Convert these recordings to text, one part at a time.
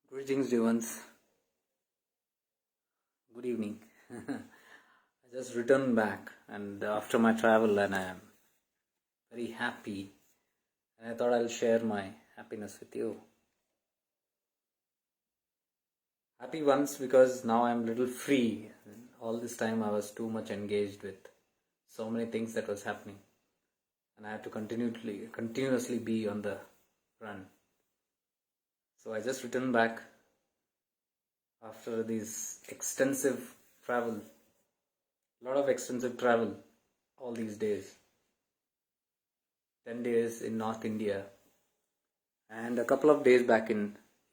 Greetings, dear ones. Good evening. I just returned back and after my travel, and I am very happy. And I thought I'll share my happiness with you. Happy once because now I'm a little free. All this time I was too much engaged with so many things that was happening, and I had to continuously be on the run. So I just returned back after this extensive travel, a lot of extensive travel all these days. 10 days in North India and a couple of days back here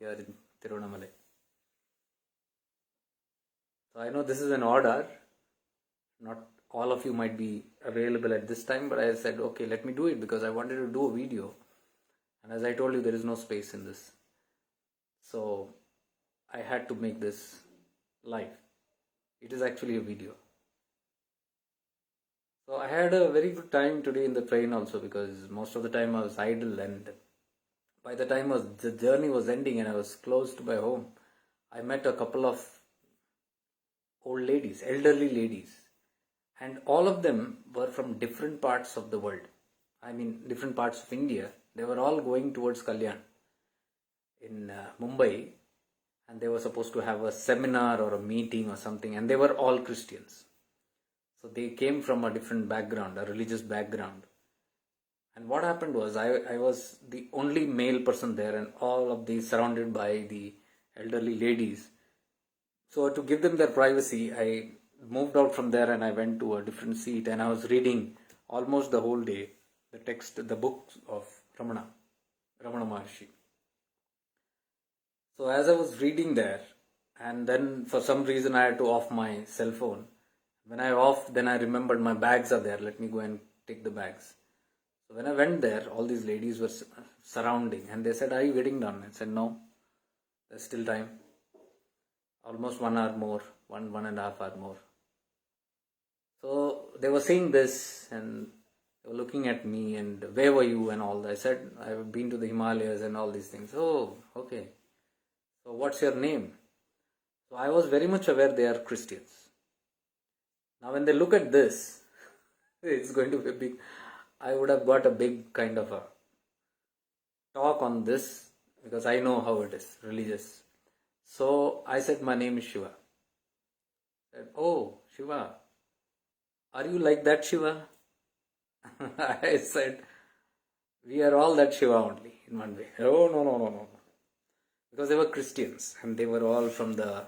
in Tirunelveli. So I know this is an order. Not all of you might be available at this time, but I said, okay, let me do it because I wanted to do a video. And as I told you, there is no space in this. So I had to make this live. It is actually a video. So I had a very good time today in the train also because most of the time I was idle, and by the time the journey was ending and I was close to my home, I met a couple of old ladies, elderly ladies, and all of them were from different parts of the world. I mean, different parts of India. They were all going towards Kalyan in Mumbai, and they were supposed to have a seminar or a meeting or something, and they were all Christians. So they came from a different background, a religious background. And what happened was I was the only male person there, and all of these surrounded by the elderly ladies. So to give them their privacy, I moved out from there and I went to a different seat, and I was reading almost the whole day the book of Ramana Maharshi. So as I was reading there, and then for some reason I had to off my cell phone. When I off, then I remembered my bags are there. Let me go and take the bags. So when I went there, all these ladies were surrounding, and they said, "Are you getting done?" I said, "No, there's still time. Almost 1 hour more, 1.5 hour more." So they were saying this, and they were looking at me, and where were you and all that. I said, I've been to the Himalayas and all these things. Oh, okay. So what's your name? So I was very much aware they are Christians. Now when they look at this, it's going to be big. I would have got a big kind of a talk on this because I know how it is, religious. So I said, my name is Shiva. I said, oh, Shiva, are you like that Shiva? I said, we are all that Shiva only in one way. Oh, no. Because they were Christians and they were all from the,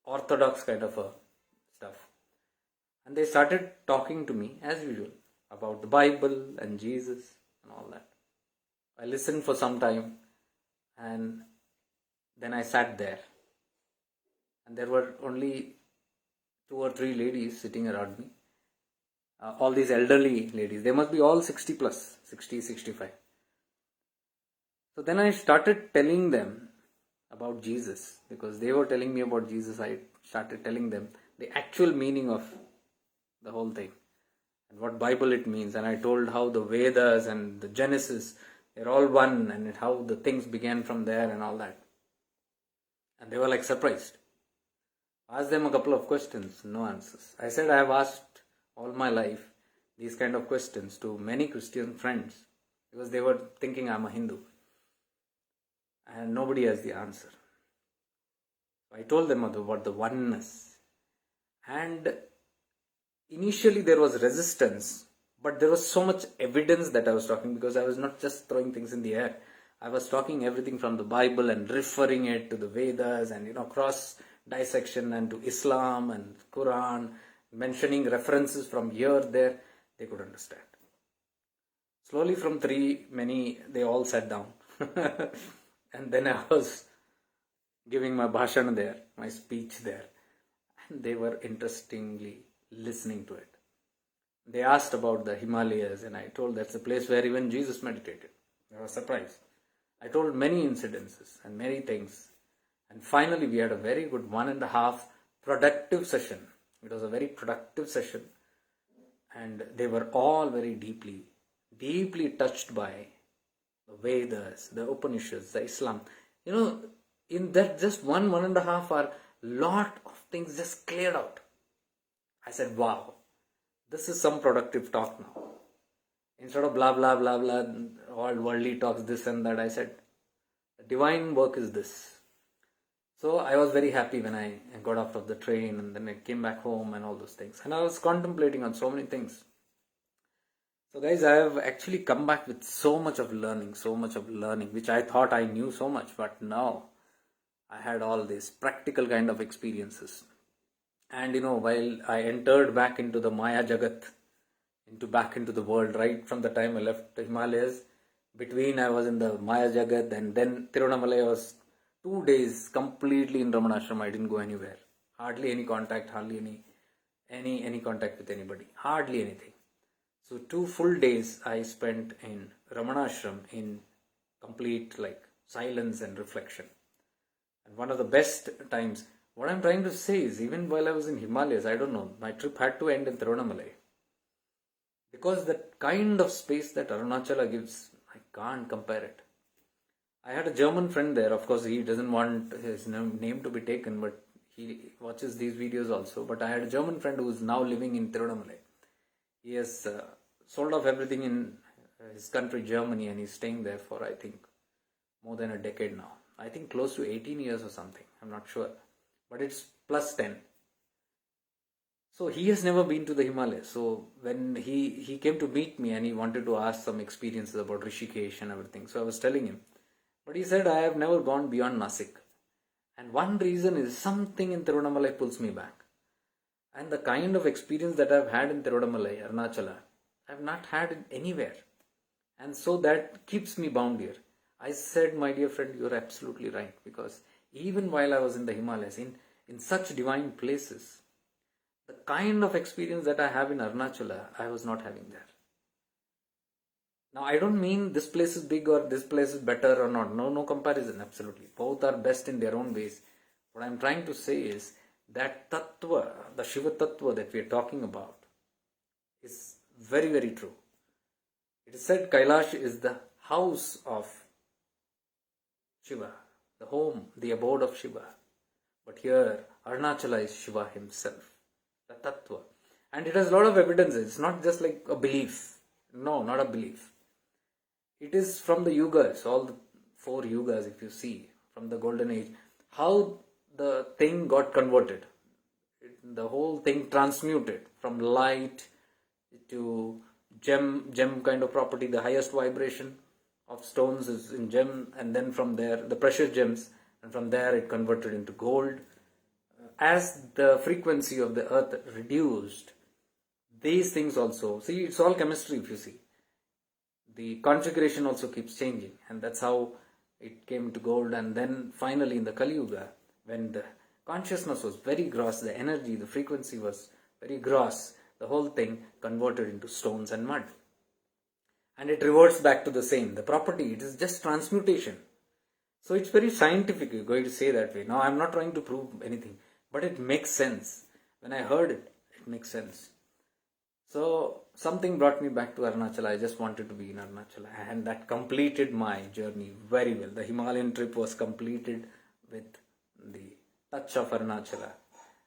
orthodox kind of stuff. And they started talking to me as usual about the Bible and Jesus and all that. I listened for some time and then I sat there. And there were only 2 or 3 ladies sitting around me. All these elderly ladies. They must be all 60 plus, 60, 65. So then I started telling them about Jesus, because they were telling me about Jesus. I started telling them the actual meaning of the whole thing and what Bible it means, and I told how the Vedas and the Genesis, they're all one, and how the things began from there and all that. And they were like surprised. I asked them a couple of questions, no answers. I said I have asked all my life these kind of questions to many Christian friends because they were thinking I'm a Hindu. And nobody has the answer. I told them about the oneness. And initially there was resistance, but there was so much evidence that I was talking, because I was not just throwing things in the air. I was talking everything from the Bible and referring it to the Vedas and cross dissection and to Islam and Quran, mentioning references from here, there. They could understand. Slowly from 3, they all sat down. And then I was giving my bhashan there, my speech there. And they were interestingly listening to it. They asked about the Himalayas, and I told that's a place where even Jesus meditated. They were surprised. I told many incidences and many things. And finally we had a very good 1.5 productive session. It was a very productive session. And they were all very deeply touched by the Vedas, the Upanishads, the Islam. In that just 1.5 hour, lot of things just cleared out. I said, wow, this is some productive talk now. Instead of blah, blah, blah, blah, all worldly talks, this and that, I said, the divine work is this. So I was very happy when I got off of the train and then I came back home and all those things. And I was contemplating on so many things. So guys, I have actually come back with so much of learning, which I thought I knew so much, but now I had all these practical kind of experiences. And while I entered back into the Maya Jagat, back into the world, right from the time I left the Himalayas, between I was in the Maya Jagat and then Tiruvannamalai was 2 days completely in Ramanashram. I didn't go anywhere. Hardly any contact, hardly any contact with anybody. Hardly anything. So 2 full days I spent in Ramanashram in complete silence and reflection. And one of the best times, what I'm trying to say is, even while I was in Himalayas, I don't know, my trip had to end in Tiruvannamalai. Because that kind of space that Arunachala gives, I can't compare it. I had a German friend there. Of course, he doesn't want his name to be taken, but he watches these videos also. But I had a German friend who is now living in Tiruvannamalai. He has sold off everything in his country, Germany, and he's staying there for, I think, more than a decade now. I think close to 18 years or something. I'm not sure. But it's plus 10. So he has never been to the Himalayas. So when he came to meet me and he wanted to ask some experiences about Rishikesh and everything. So I was telling him. But he said, I have never gone beyond Nasik. And one reason is something in Tiruvannamalai pulls me back. And the kind of experience that I've had in Tiruvannamalai, Arunachala, I've not had it anywhere. And so that keeps me bound here. I said, my dear friend, you're absolutely right. Because even while I was in the Himalayas, in such divine places, the kind of experience that I have in Arunachala, I was not having there. Now, I don't mean this place is big or this place is better or not. No comparison, absolutely. Both are best in their own ways. What I'm trying to say is that Tattva, the Shiva Tattva that we are talking about, is very, very true. It is said Kailash is the house of Shiva, the home, the abode of Shiva. But here, Arunachala is Shiva himself, the Tattva. And it has a lot of evidences. It's not just like a belief. No, not a belief. It is from the yugas, all the 4 yugas, if you see, from the golden age, how the thing got converted. The whole thing transmuted from light to gem kind of property. The highest vibration of stones is in gem, and then from there, the precious gems, and from there it converted into gold. As the frequency of the earth reduced, these things also, see, it's all chemistry if you see. The configuration also keeps changing, and that's how it came to gold. And then finally in the Kali Yuga, when the consciousness was very gross, the energy, the frequency was very gross, the whole thing converted into stones and mud. And it reverts back to the same. The property, it is just transmutation. So it's very scientific, you're going to say that way. Now I'm not trying to prove anything, but it makes sense. When I heard it, it makes sense. So something brought me back to Arunachala. I just wanted to be in Arunachala, and that completed my journey very well. The Himalayan trip was completed with the touch of Arunachala,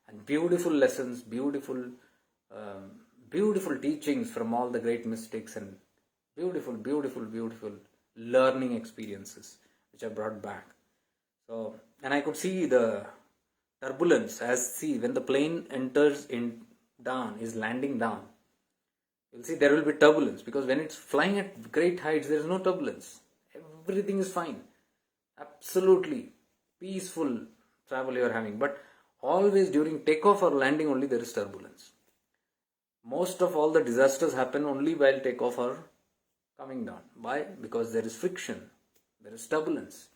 and beautiful lessons, beautiful teachings from all the great mystics, and beautiful learning experiences which I brought back. So, and I could see the turbulence when the plane enters is landing down. You'll see there will be turbulence, because when it's flying at great heights, there is no turbulence. Everything is fine. Absolutely peaceful travel you are having. But always during takeoff or landing only there is turbulence. Most of all the disasters happen only while takeoff or coming down. Why? Because there is friction. There is turbulence.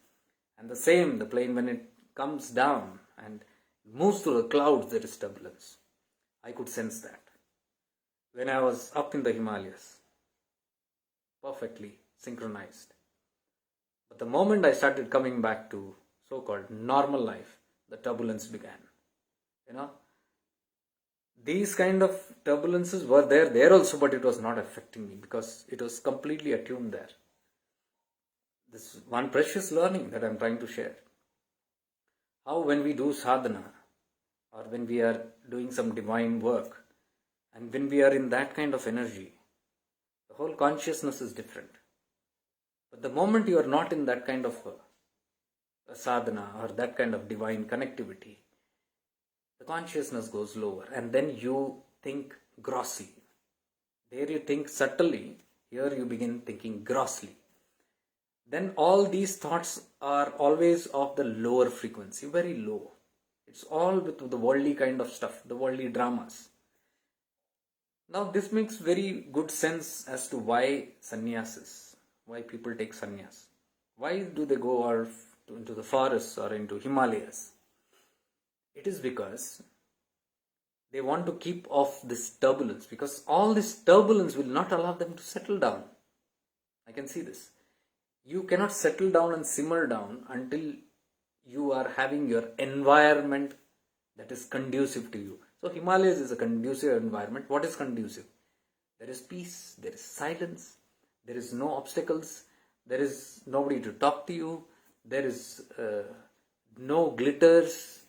And the same, the plane when it comes down and moves through the clouds, there is turbulence. I could sense that when I was up in the Himalayas, perfectly synchronized. But the moment I started coming back to so-called normal life, the turbulence began. These kind of turbulences were there also, but it was not affecting me because it was completely attuned there. this one precious learning that I'm trying to share. How when we do sadhana, or when we are doing some divine work, and when we are in that kind of energy, the whole consciousness is different. But the moment you are not in that kind of a sadhana or that kind of divine connectivity, the consciousness goes lower, and then you think grossly. There you think subtly, here you begin thinking grossly. Then all these thoughts are always of the lower frequency, very low. It's all with the worldly kind of stuff, the worldly dramas. Now this makes very good sense as to why sannyasis, why people take sannyas. Why do they go into the forests or into Himalayas? It is because they want to keep off this turbulence, because all this turbulence will not allow them to settle down. I can see this. You cannot settle down and simmer down until you are having your environment that is conducive to you. So Himalayas is a conducive environment. What is conducive? There is peace, there is silence, there is no obstacles, there is nobody to talk to you, there is no glitters,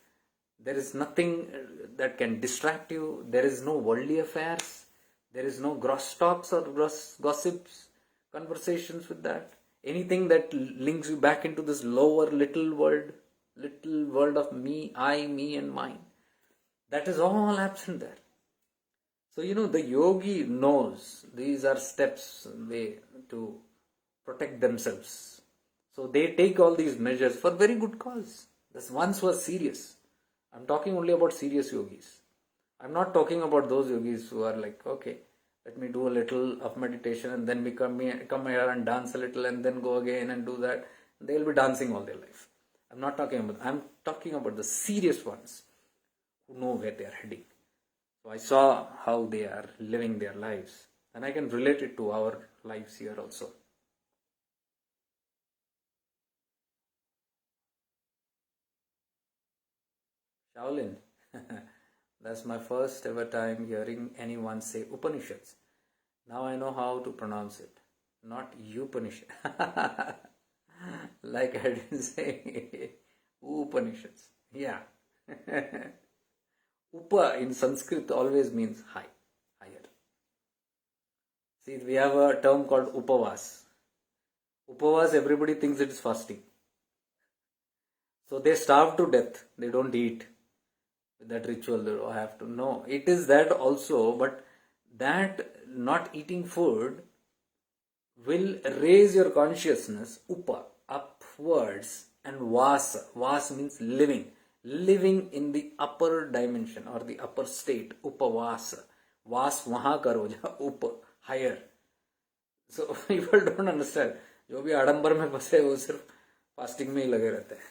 there is nothing that can distract you, there is no worldly affairs, there is no gross talks or gross gossips, conversations with that. Anything that links you back into this lower little world of me, I, me and mine. That is all absent there. So, the yogi knows these are steps to protect themselves. So they take all these measures for very good cause. This once was serious. I'm talking only about serious yogis. I'm not talking about those yogis who are like, okay, let me do a little of meditation and then come here and dance a little and then go again and do that. They'll be dancing all their life. I'm talking about the serious ones who know where they are heading. So I saw how they are living their lives, and I can relate it to our lives here also. Shaolin. That's my first ever time hearing anyone say Upanishads. Now I know how to pronounce it. Not Upanishad. Like I didn't say Upanishads. Yeah. Upa in Sanskrit always means high, higher. See, we have a term called Upavas. Upavas, everybody thinks it is fasting. So they starve to death. They don't eat. With that ritual, they have to. No, it is that also, but that not eating food will raise your consciousness, upa, upwards, and vasa. Vasa means living in the upper dimension or the upper state, upavasa. Vas waha karo, upa, higher. So people don't understand. जो भी आडंबर में फंसे वो सिर्फ fasting में ही लगे रहते हैं.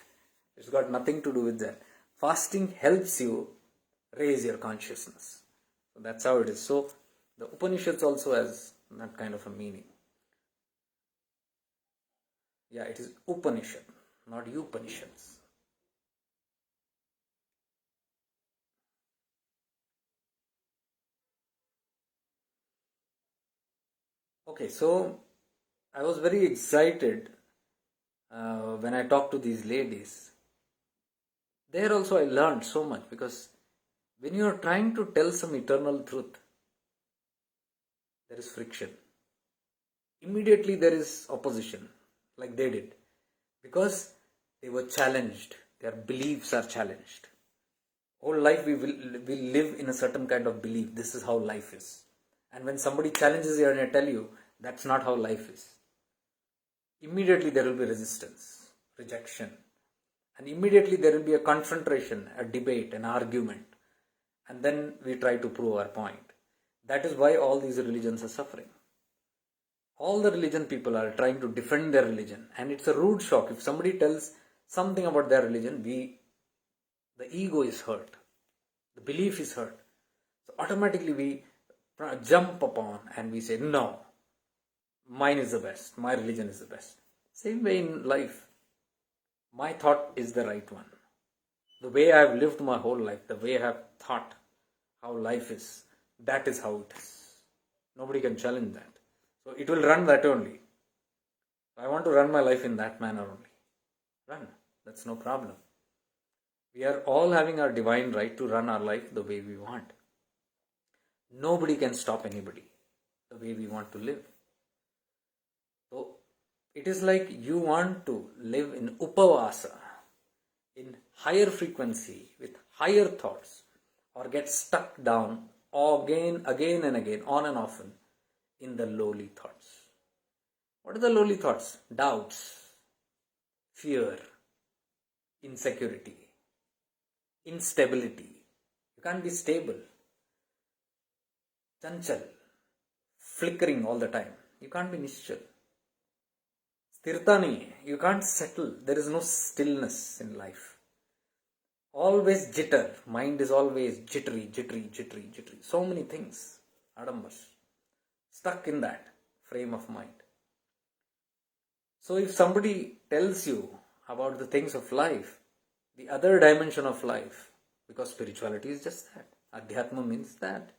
It's got nothing to do with that. Fasting helps you raise your consciousness. So that's how it is. So the Upanishads also has that kind of a meaning. Yeah, it is Upanishad, not Upanishads. Okay, so I was very excited when I talked to these ladies. There also I learned so much, because when you are trying to tell some eternal truth, there is friction. Immediately there is opposition, like they did, because they were challenged. Their beliefs are challenged. Whole life we live in a certain kind of belief. This is how life is. And when somebody challenges you and I tell you that's not how life is, immediately there will be resistance, rejection. And immediately there will be a confrontation, a debate, an argument. And then we try to prove our point. That is why all these religions are suffering. All the religion people are trying to defend their religion. And it's a rude shock. If somebody tells something about their religion, the ego is hurt. The belief is hurt. So automatically we jump upon and we say, no, mine is the best. My religion is the best. Same way in life. My thought is the right one. The way I have lived my whole life, the way I have thought how life is, that is how it is. Nobody can challenge that. So it will run that only. I want to run my life in that manner only. Run. That's no problem. We are all having our divine right to run our life the way we want. Nobody can stop anybody the way we want to live. So it is like you want to live in upavasa, in higher frequency, with higher thoughts, or get stuck down again and again, on and often, in the lowly thoughts. What are the lowly thoughts? Doubts, fear, insecurity, instability. You can't be stable. Chanchal, flickering all the time. You can't be nischal. Sthirta nahi hai. You can't settle. There is no stillness in life. Always jitter. Mind is always jittery. So many things. Adambas. Stuck in that frame of mind. So if somebody tells you about the things of life, the other dimension of life, because spirituality is just that. Adhyatma means that.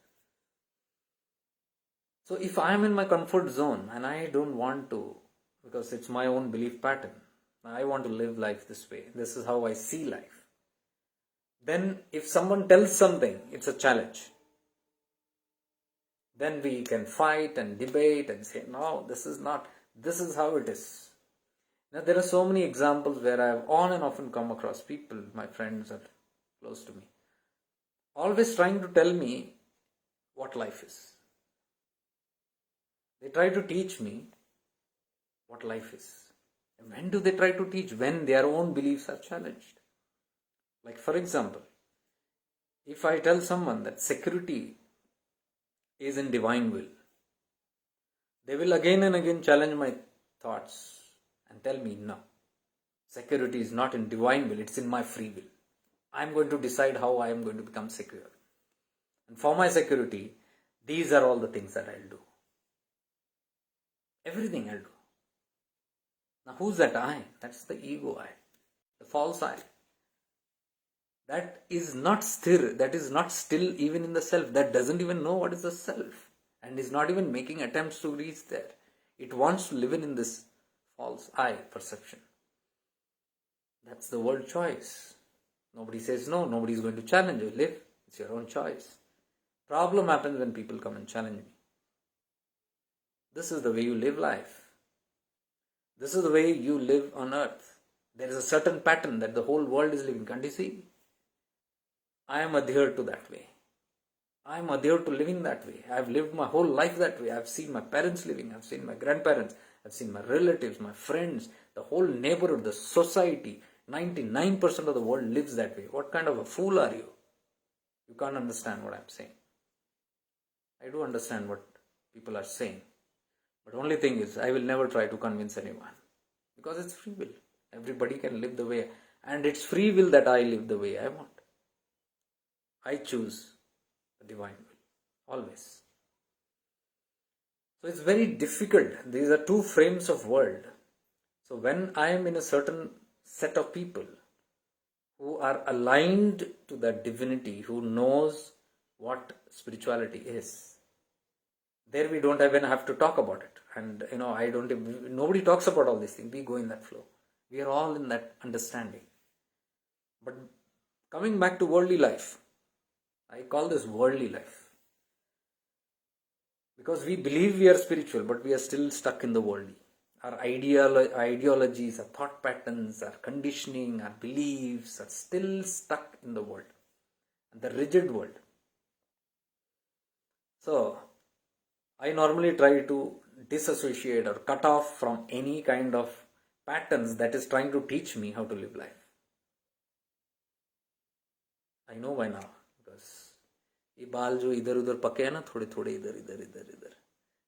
So if I am in my comfort zone and I don't want to, because it's my own belief pattern, I want to live life this way, this is how I see life, then if someone tells something, it's a challenge. Then we can fight and debate and say, no, this is not, this is how it is. Now there are so many examples where I have on and often come across people, my friends are close to me, always trying to tell me what life is. They try to teach me what life is. And when do they try to teach? When their own beliefs are challenged. Like for example, if I tell someone that security is in divine will, they will again and again challenge my thoughts and tell me, no, security is not in divine will, it's in my free will. I am going to decide how I am going to become secure. And for my security, these are all the things that I'll do. Everything I'll do. Now who's that I? That's the ego I, the false I. That is not sthir, that is not still even in the self, that doesn't even know what is the self and is not even making attempts to reach there. It wants to live in this false I perception. That's the world choice. Nobody says no, nobody is going to challenge you. Live, it's your own choice. Problem happens when people come and challenge me. This is the way you live life. This is the way you live on earth. There is a certain pattern that the whole world is living. Can't you see? I am adhered to that way. I am adhered to living that way. I have lived my whole life that way. I have seen my parents living. I have seen my grandparents. I have seen my relatives, my friends, the whole neighborhood, the society. 99% of the world lives that way. What kind of a fool are you? You can't understand what I am saying. I do understand what people are saying. But only thing is, I will never try to convince anyone. Because it's free will. Everybody can live the way. And it's free will that I live the way I want. I choose the divine will. Always. So it's very difficult. These are two frames of world. So when I am in a certain set of people who are aligned to that divinity, who knows what spirituality is, there we don't even have to talk about it. And nobody talks about all these things. We go in that flow. We are all in that understanding. But coming back to worldly life, I call this worldly life. Because we believe we are spiritual, but we are still stuck in the worldly. Our ideologies, our thought patterns, our conditioning, our beliefs are still stuck in the world. And the rigid world. So, I normally try to disassociate or cut off from any kind of patterns that is trying to teach me how to live life. I know by now, because ये बाल जो इधर उधर पके हैं ना, थोड़े थोड़े इधर इधर इधर इधर,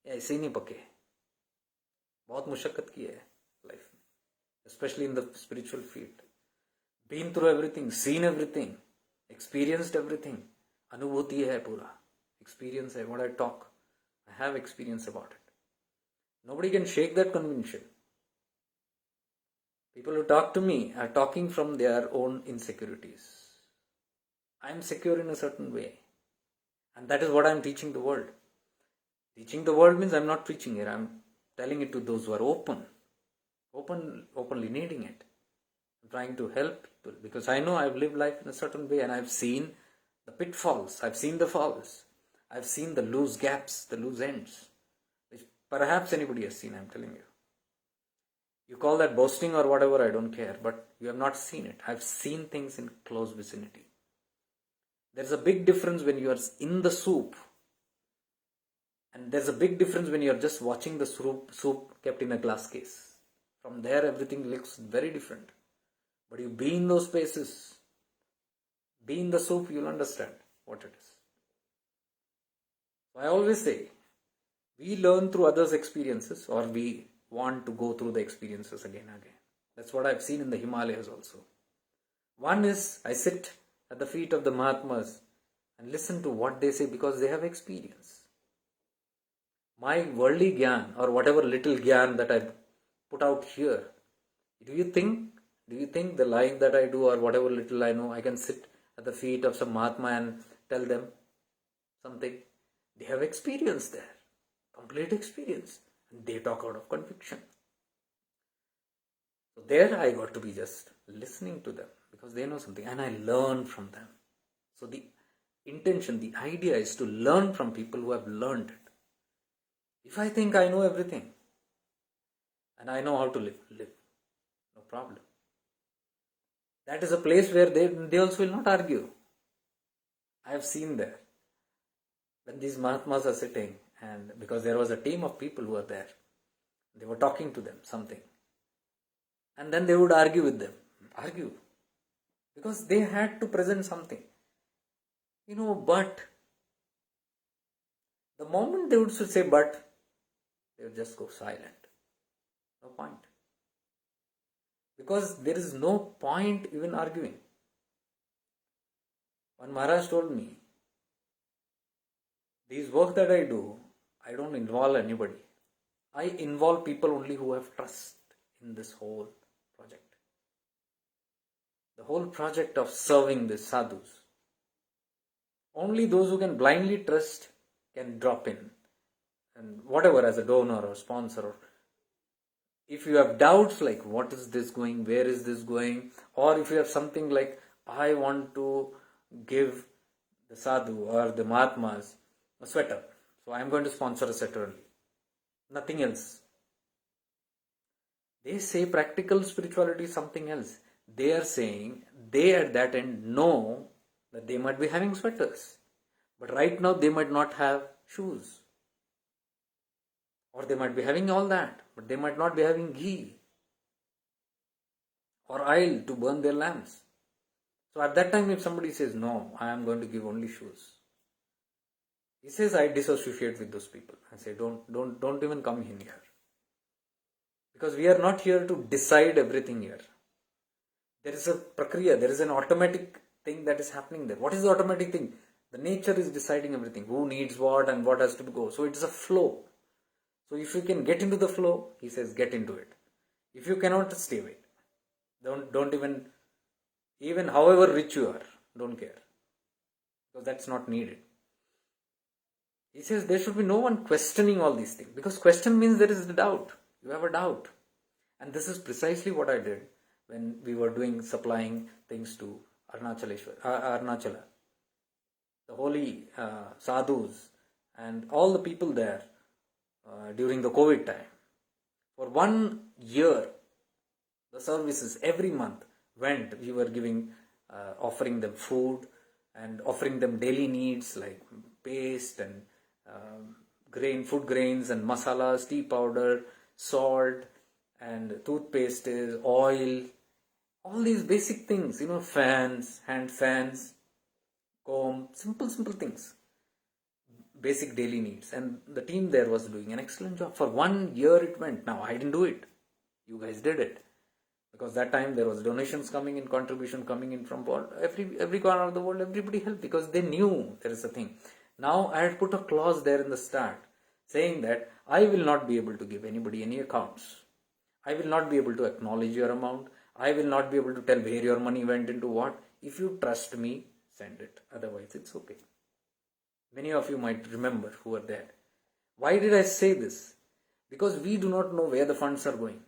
ऐसे ही नहीं पके. बहुत मुशक्कत की है लाइफ में, especially in the spiritual field. Been through everything, seen everything, experienced everything. अनुभूति है पूरा, experience है. What I talk, I have experience about it. Nobody can shake that conviction. People who talk to me are talking from their own insecurities. I am secure in a certain way. And that is what I am teaching the world. Teaching the world means I am not preaching it. I am telling it to those who are open. openly needing it. I'm trying to help people because I know I've lived life in a certain way and I've seen the pitfalls, I've seen the falls, I've seen the loose gaps, the loose ends, which perhaps anybody has seen, I'm telling you. You call that boasting or whatever, I don't care, but you have not seen it. I've seen things in close vicinity. There's a big difference when you are in the soup, and there's a big difference when you're just watching the soup kept in a glass case. From there, everything looks very different. But you be in those spaces, be in the soup, you'll understand what it is. So I always say, we learn through others' experiences, or we want to go through the experiences again and again. That's what I've seen in the Himalayas also. One is, I sit at the feet of the Mahatmas and listen to what they say because they have experience. My worldly gyan, or whatever little gyan that I put out here, do you think the life that I do or whatever little I know, I can sit at the feet of some Mahatma and tell them something? They have experience there, complete experience, and they talk out of conviction. So there I got to be just listening to them because they know something and I learn from them. So the intention, the idea is to learn from people who have learned it. If I think I know everything and I know how to live, no problem. That is a place where they also will not argue. I have seen there. When these Mahatmas are sitting, and because there was a team of people who were there, they were talking to them something. And then they would argue with them. Argue. Because they had to present something. But the moment they would say but, they would just go silent. No point. Because there is no point even arguing. One Maharaj told me, this work that I do, I don't involve anybody. I involve people only who have trust in this whole project. The whole project of serving the sadhus. Only those who can blindly trust can drop in. And whatever, as a donor or sponsor, or if you have doubts like what is this going, where is this going, or if you have something like I want to give the sadhu or the Mahatmas a sweater, so I am going to sponsor a sweater only, nothing else. They say practical spirituality is something else. They are saying they at that end know that they might be having sweaters, but right now they might not have shoes. Or they might be having all that, but they might not be having ghee or oil to burn their lamps. So at that time, if somebody says, no, I am going to give only shoes, he says, I dissociate with those people. I say, don't even come in here. Because we are not here to decide everything here. There is a prakriya, there is an automatic thing that is happening there. What is the automatic thing? The nature is deciding everything. Who needs what and what has to go. So it is a flow. So if you can get into the flow, he says, get into it. If you cannot, stay away. Don't even however rich you are, don't care. Because that's not needed. He says there should be no one questioning all these things. Because question means there is a doubt. You have a doubt. And this is precisely what I did when we were supplying things to Arunachala. The holy sadhus and all the people there during the COVID time. For 1 year, the services every month went. We were offering them food and offering them daily needs like paste and food grains and masalas, tea powder, salt and toothpaste, oil, all these basic things, fans, hand fans, comb, simple things. Basic daily needs, and the team there was doing an excellent job. For 1 year it went. Now I didn't do it, you guys did it, because that time there was donations coming in, contribution coming in from every corner of the world. Everybody helped because they knew there is a thing. Now I had put a clause there in the start saying that I will not be able to give anybody any accounts. I will not be able to acknowledge your amount. I will not be able to tell where your money went into what. If you trust me, send it, otherwise it's okay. Many of you might remember who were there. Why did I say this? Because we do not know where the funds are going.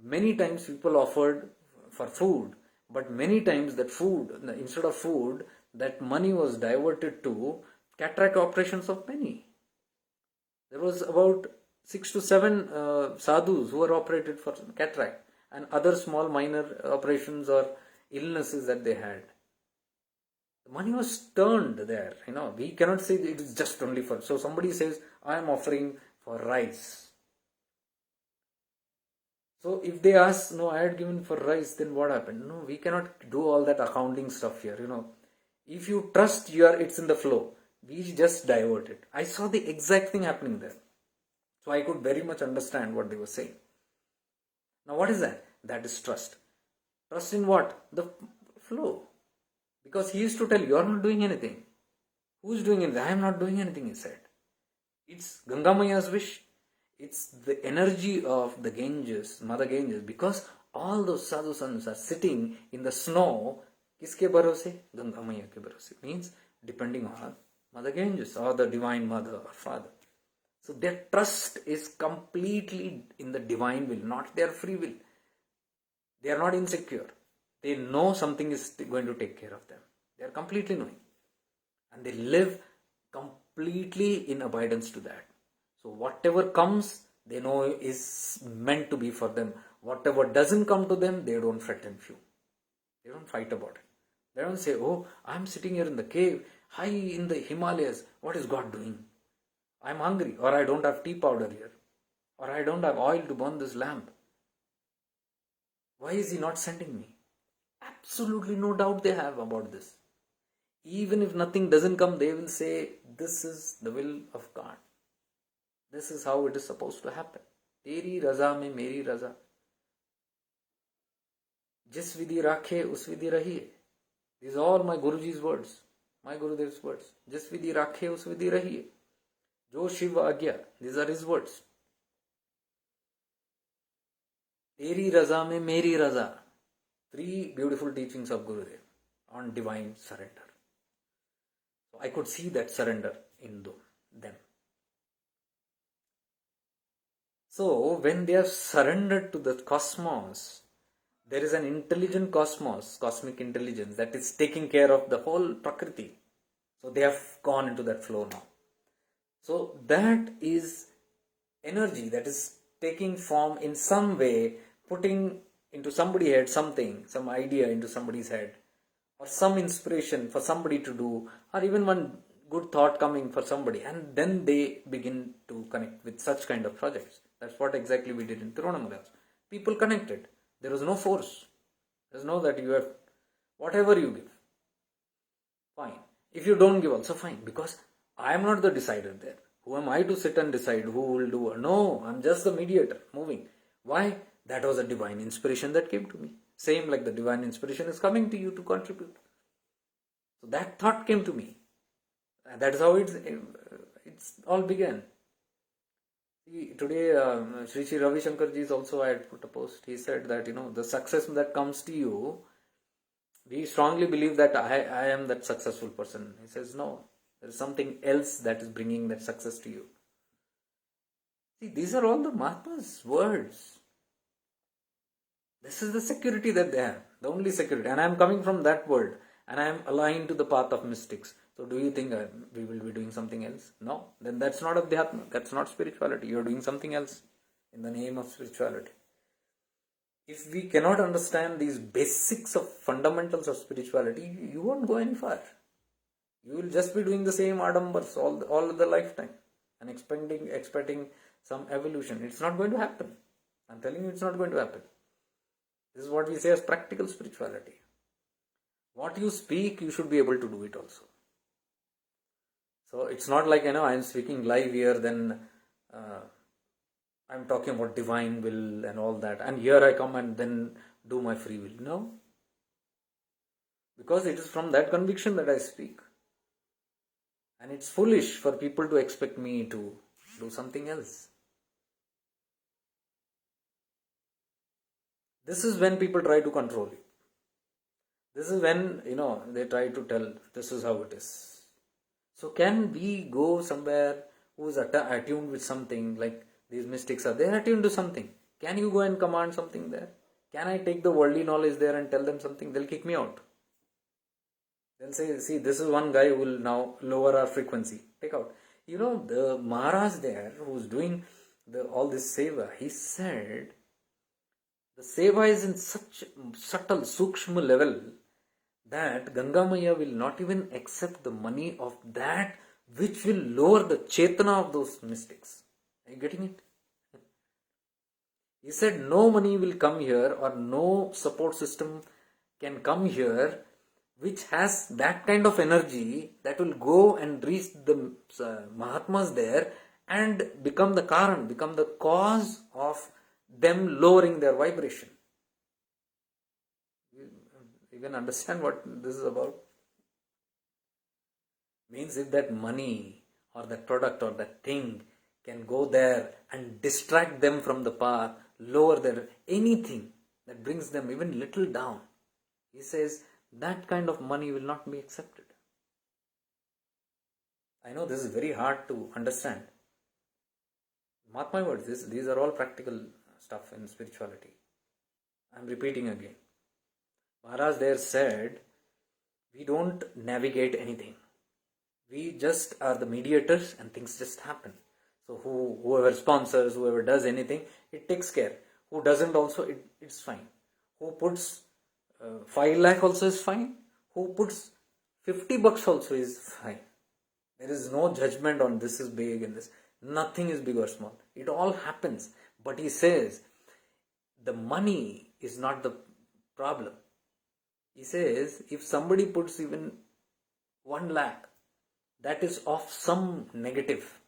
Many times people offered for food, but many times that food, instead of food, that money was diverted to cataract operations of many. There was about 6 to 7 sadhus who were operated for cataract and other small minor operations or illnesses that they had. The money was turned there. We cannot say it is just only for. So somebody says, I am offering for rice. So if they ask, no, I had given for rice, then what happened? No, we cannot do all that accounting stuff here. If you trust it's in the flow. We just divert it. I saw the exact thing happening there. So I could very much understand what they were saying. Now what is that? That is trust. Trust in what? The flow. Because he used to tell you are not doing anything. Who's doing anything? I am not doing anything, he said. It's Ganga Maya's wish. It's the energy of the Ganges, Mother Ganges. Because all those sadhu sons are sitting in the snow. Kiske bharose? Ganga Maya ke bharose. Means depending on Mother Ganges or the Divine Mother or Father. So their trust is completely in the divine will, not their free will. They are not insecure. They know something is going to take care of them. They are completely knowing. And they live completely in abidance to that. So whatever comes, they know is meant to be for them. Whatever doesn't come to them, they don't fret and fume. They don't fight about it. They don't say, oh, I'm sitting here in the cave, high in the Himalayas. What is God doing? I'm hungry, or I don't have tea powder here, or I don't have oil to burn this lamp. Why is he not sending me? Absolutely no doubt they have about this. Even if nothing doesn't come, they will say, this is the will of God. This is how it is supposed to happen. Teri raza mein meri raza. Jis vidhi rakhe, us vidhi rahiye. These are all my Guruji's words, my Gurudev's words. Jis vidhi rakhe, us vidhi rahiye. Jo Shiva Agya. These are his words. Teri raza mein meri raza. 3 beautiful teachings of Gurudev on divine surrender. So I could see that surrender in them. So when they have surrendered to the cosmos, there is an intelligent cosmos, cosmic intelligence that is taking care of the whole Prakriti. So they have gone into that flow now. So that is energy that is taking form in some way, putting into somebody's head something, some idea into somebody's head, or some inspiration for somebody to do, or even one good thought coming for somebody, and then they begin to connect with such kind of projects. That's what exactly we did in Tirunamala. People connected. There was no force. There's no that you have, whatever you give, fine. If you don't give also fine, because I am not the decider there. Who am I to sit and decide who will do? No, I'm just the mediator, moving. Why? That was a divine inspiration that came to me. Same like the divine inspiration is coming to you to contribute. So that thought came to me. And that is how it's all began. See, today, Sri Sri Ravi Shankar ji also, I had put a post. He said that, the success that comes to you, we strongly believe that I am that successful person. He says, no, there is something else that is bringing that success to you. See, these are all the Mahatma's words. This is the security that they have, the only security. And I am coming from that world, and I am aligned to the path of mystics. So do you think we will be doing something else? No, then that's not Adhyatma, that's not spirituality. You are doing something else in the name of spirituality. If we cannot understand these basics of fundamentals of spirituality, you won't go any far. You will just be doing the same adambars all the lifetime and expecting some evolution. It's not going to happen. I'm telling you, it's not going to happen. This is what we say as practical spirituality. What you speak, you should be able to do it also. So it's not like, I'm speaking live here, then I'm talking about divine will and all that. And here I come and then do my free will. No. Because it is from that conviction that I speak. And it's foolish for people to expect me to do something else. This is when people try to control you. This is when, they try to tell, this is how it is. So can we go somewhere who is attuned with something, like these mystics are, they are attuned to something. Can you go and command something there? Can I take the worldly knowledge there and tell them something? They'll kick me out. They'll say, see, this is one guy who will now lower our frequency. Take out. The Maharaj there who's doing all this seva, he said, the seva is in such subtle, sukshma level that Ganga Maya will not even accept the money of that which will lower the chetana of those mystics. Are you getting it? He said no money will come here, or no support system can come here which has that kind of energy that will go and reach the Mahatmas there and become the Karan, become the cause of them lowering their vibration. You can understand what this is about? Means if that money or that product or that thing can go there and distract them from the path, lower their anything that brings them even little down, he says that kind of money will not be accepted. I know this is very hard to understand. Mark my words, these are all practical stuff in spirituality. I am repeating again. Maharaj there said, we don't navigate anything. We just are the mediators and things just happen. So whoever sponsors, whoever does anything, it takes care. Who doesn't also, it's fine. Who puts 5 lakh also is fine. Who puts 50 bucks also is fine. There is no judgment on this is big and this. Nothing is big or small. It all happens. But he says, the money is not the problem. He says, if somebody puts even 1 lakh, that is of some negative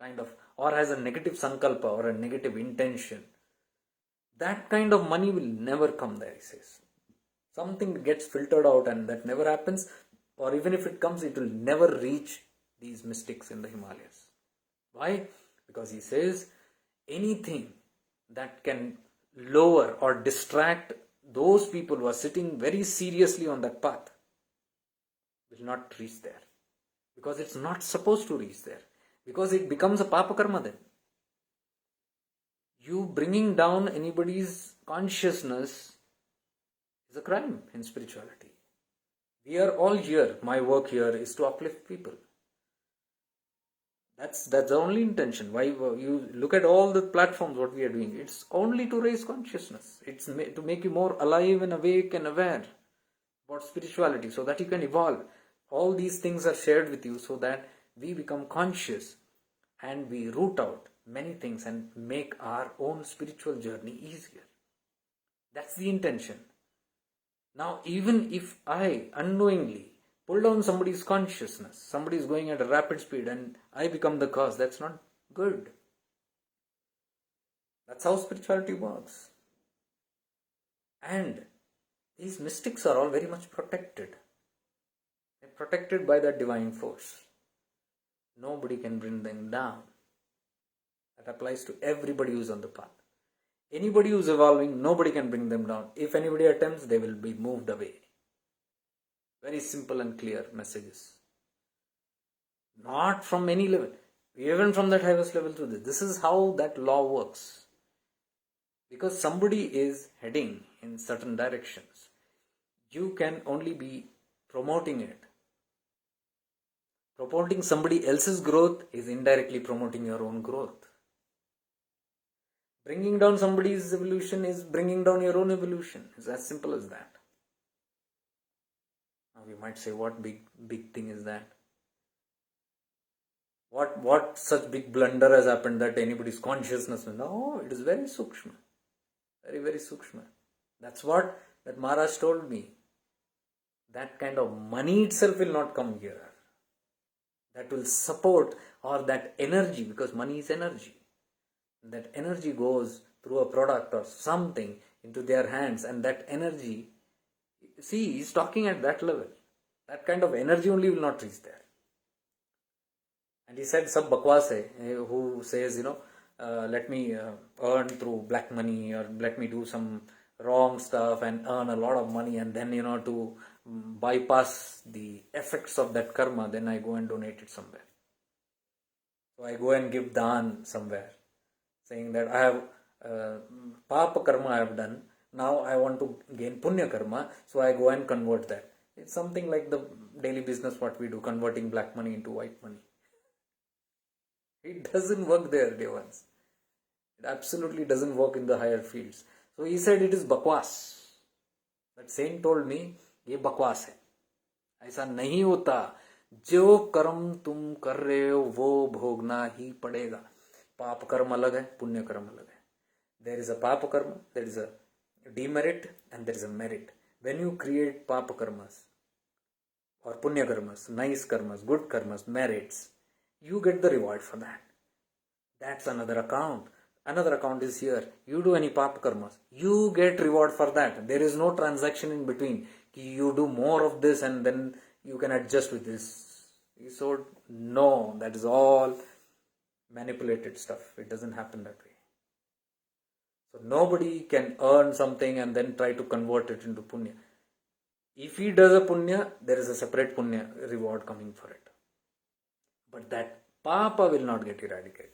kind of, or has a negative sankalpa or a negative intention, that kind of money will never come there, he says. Something gets filtered out and that never happens, or even if it comes, it will never reach these mystics in the Himalayas. Why? Because he says, anything that can lower or distract those people who are sitting very seriously on that path will not reach there. Because it's not supposed to reach there. Because it becomes a papa karma then. You bringing down anybody's consciousness is a crime in spirituality. We are all here. My work here is to uplift people. That's the only intention. Why you look at all the platforms, what we are doing, it's only to raise consciousness. It's to make you more alive and awake and aware about spirituality so that you can evolve. All these things are shared with you so that we become conscious and we root out many things and make our own spiritual journey easier. That's the intention. Now, even if I unknowingly pull down somebody's consciousness, somebody is going at a rapid speed and I become the cause, that's not good. That's how spirituality works. And these mystics are all very much protected. They're protected by that divine force. Nobody can bring them down. That applies to everybody who's on the path. Anybody who's evolving, nobody can bring them down. If anybody attempts, they will be moved away. Very simple and clear messages. Not from any level. Even from that highest level to this. This is how that law works. Because somebody is heading in certain directions. You can only be promoting it. Promoting somebody else's growth is indirectly promoting your own growth. Bringing down somebody's evolution is bringing down your own evolution. It's as simple as that. Now you might say, what big thing is that? What such big blunder has happened that anybody's consciousness will? No, it is very sukshma. Very, very sukshma. That's what that Maharaj told me. That kind of money itself will not come here. That will support, or that energy, because money is energy. That energy goes through a product or something into their hands, and that energy, see, he's talking at that level. That kind of energy only will not reach there. And he said, sab bakwas hai, who says, let me earn through black money, or let me do some wrong stuff and earn a lot of money, and then, to bypass the effects of that karma, then I go and donate it somewhere. So I go and give dhan somewhere, saying that papa karma I have done. Now I want to gain punya karma, so I go and convert that. It's something like the daily business what we do, converting black money into white money. It doesn't work there, dear ones. It absolutely doesn't work in the higher fields. So he said it is bakwas. That saint told me, ये बकवास है, ऐसा नहीं होता. जो कर्म तुम कर रहे हो वो भोगना ही पड़ेगा. पाप कर्म अलग है, पुण्य कर्म अलग है. There is a papa karma, there is a demerit, and there is a merit. When you create papa karmas or punya karmas, nice karmas, good karmas, merits, you get the reward for that. That's another account. Another account is here. You do any papa karmas, you get reward for that. There is no transaction in between. You do more of this and then you can adjust with this. So no, that is all manipulated stuff. It doesn't happen that way. So nobody can earn something and then try to convert it into punya. If he does a punya, there is a separate punya reward coming for it. But that papa will not get eradicated.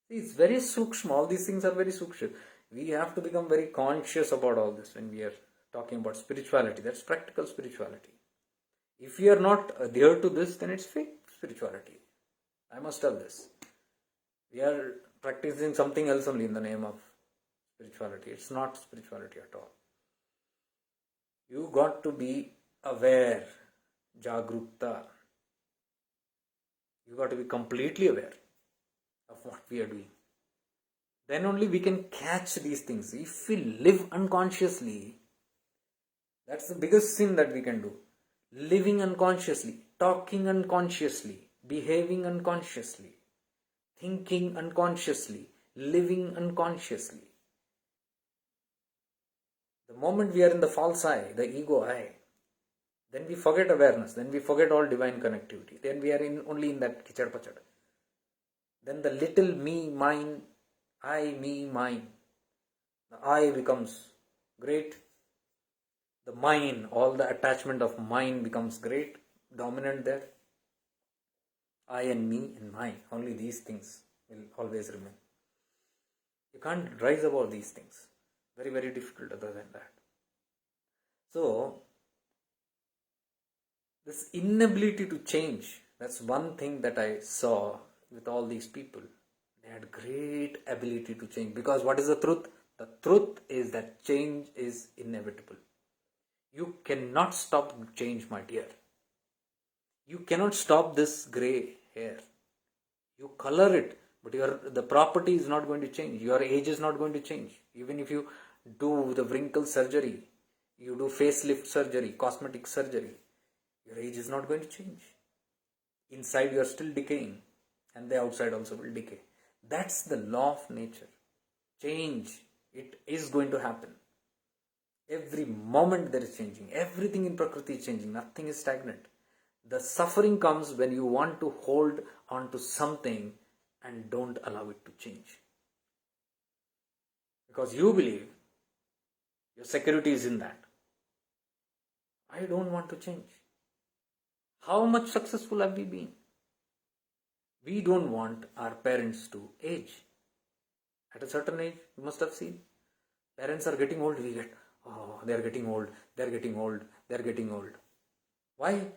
It's very sukshma. All these things are very sukshma. We have to become very conscious about all this when we are talking about spirituality. That's practical spirituality. If we are not adhered to this, then it's fake spirituality. I must tell this. We are practicing something else only in the name of spirituality. It's not spirituality at all. You got to be aware, jagrukta. You got to be completely aware of what we are doing. Then only we can catch these things. If we live unconsciously, that's the biggest sin that we can do. Living unconsciously, talking unconsciously, behaving unconsciously, thinking unconsciously, living unconsciously. The moment we are in the false I, the ego I, then we forget awareness, then we forget all divine connectivity, then we are only in that kichad pachad. Then the little me, mine, I, me, mine, the I becomes great. The mine, all the attachment of mine becomes great, dominant there. I and me and mine, only these things will always remain. You can't rise above these things. Very, very difficult other than that. So, this inability to change, that's one thing that I saw with all these people. They had great ability to change. Because what is the truth? The truth is that change is inevitable. You cannot stop change, my dear. You cannot stop this grey hair. You color it, but the property is not going to change. Your age is not going to change. Even if you do the wrinkle surgery, you do facelift surgery, cosmetic surgery, your age is not going to change. Inside you are still decaying, and the outside also will decay. That's the law of nature. Change, it is going to happen. Every moment there is changing. Everything in Prakriti is changing. Nothing is stagnant. The suffering comes when you want to hold on to something and don't allow it to change. Because you believe your security is in that. I don't want to change. How much successful have we been? We don't want our parents to age. At a certain age, you must have seen. Parents are getting old, we get, oh, they are getting old, they are getting old, they are getting old. Why?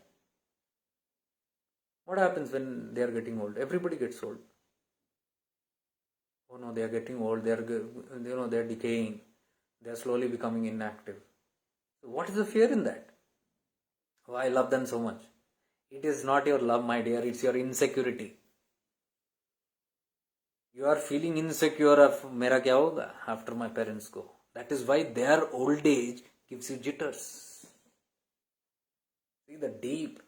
What happens when they are getting old? Everybody gets old. Oh no, they are getting old, they are decaying, they are slowly becoming inactive. So what is the fear in that? Oh, I love them so much. It is not your love, my dear, it's your insecurity. You are feeling insecure of mera kya hoga after my parents go. That is why their old age gives you jitters. See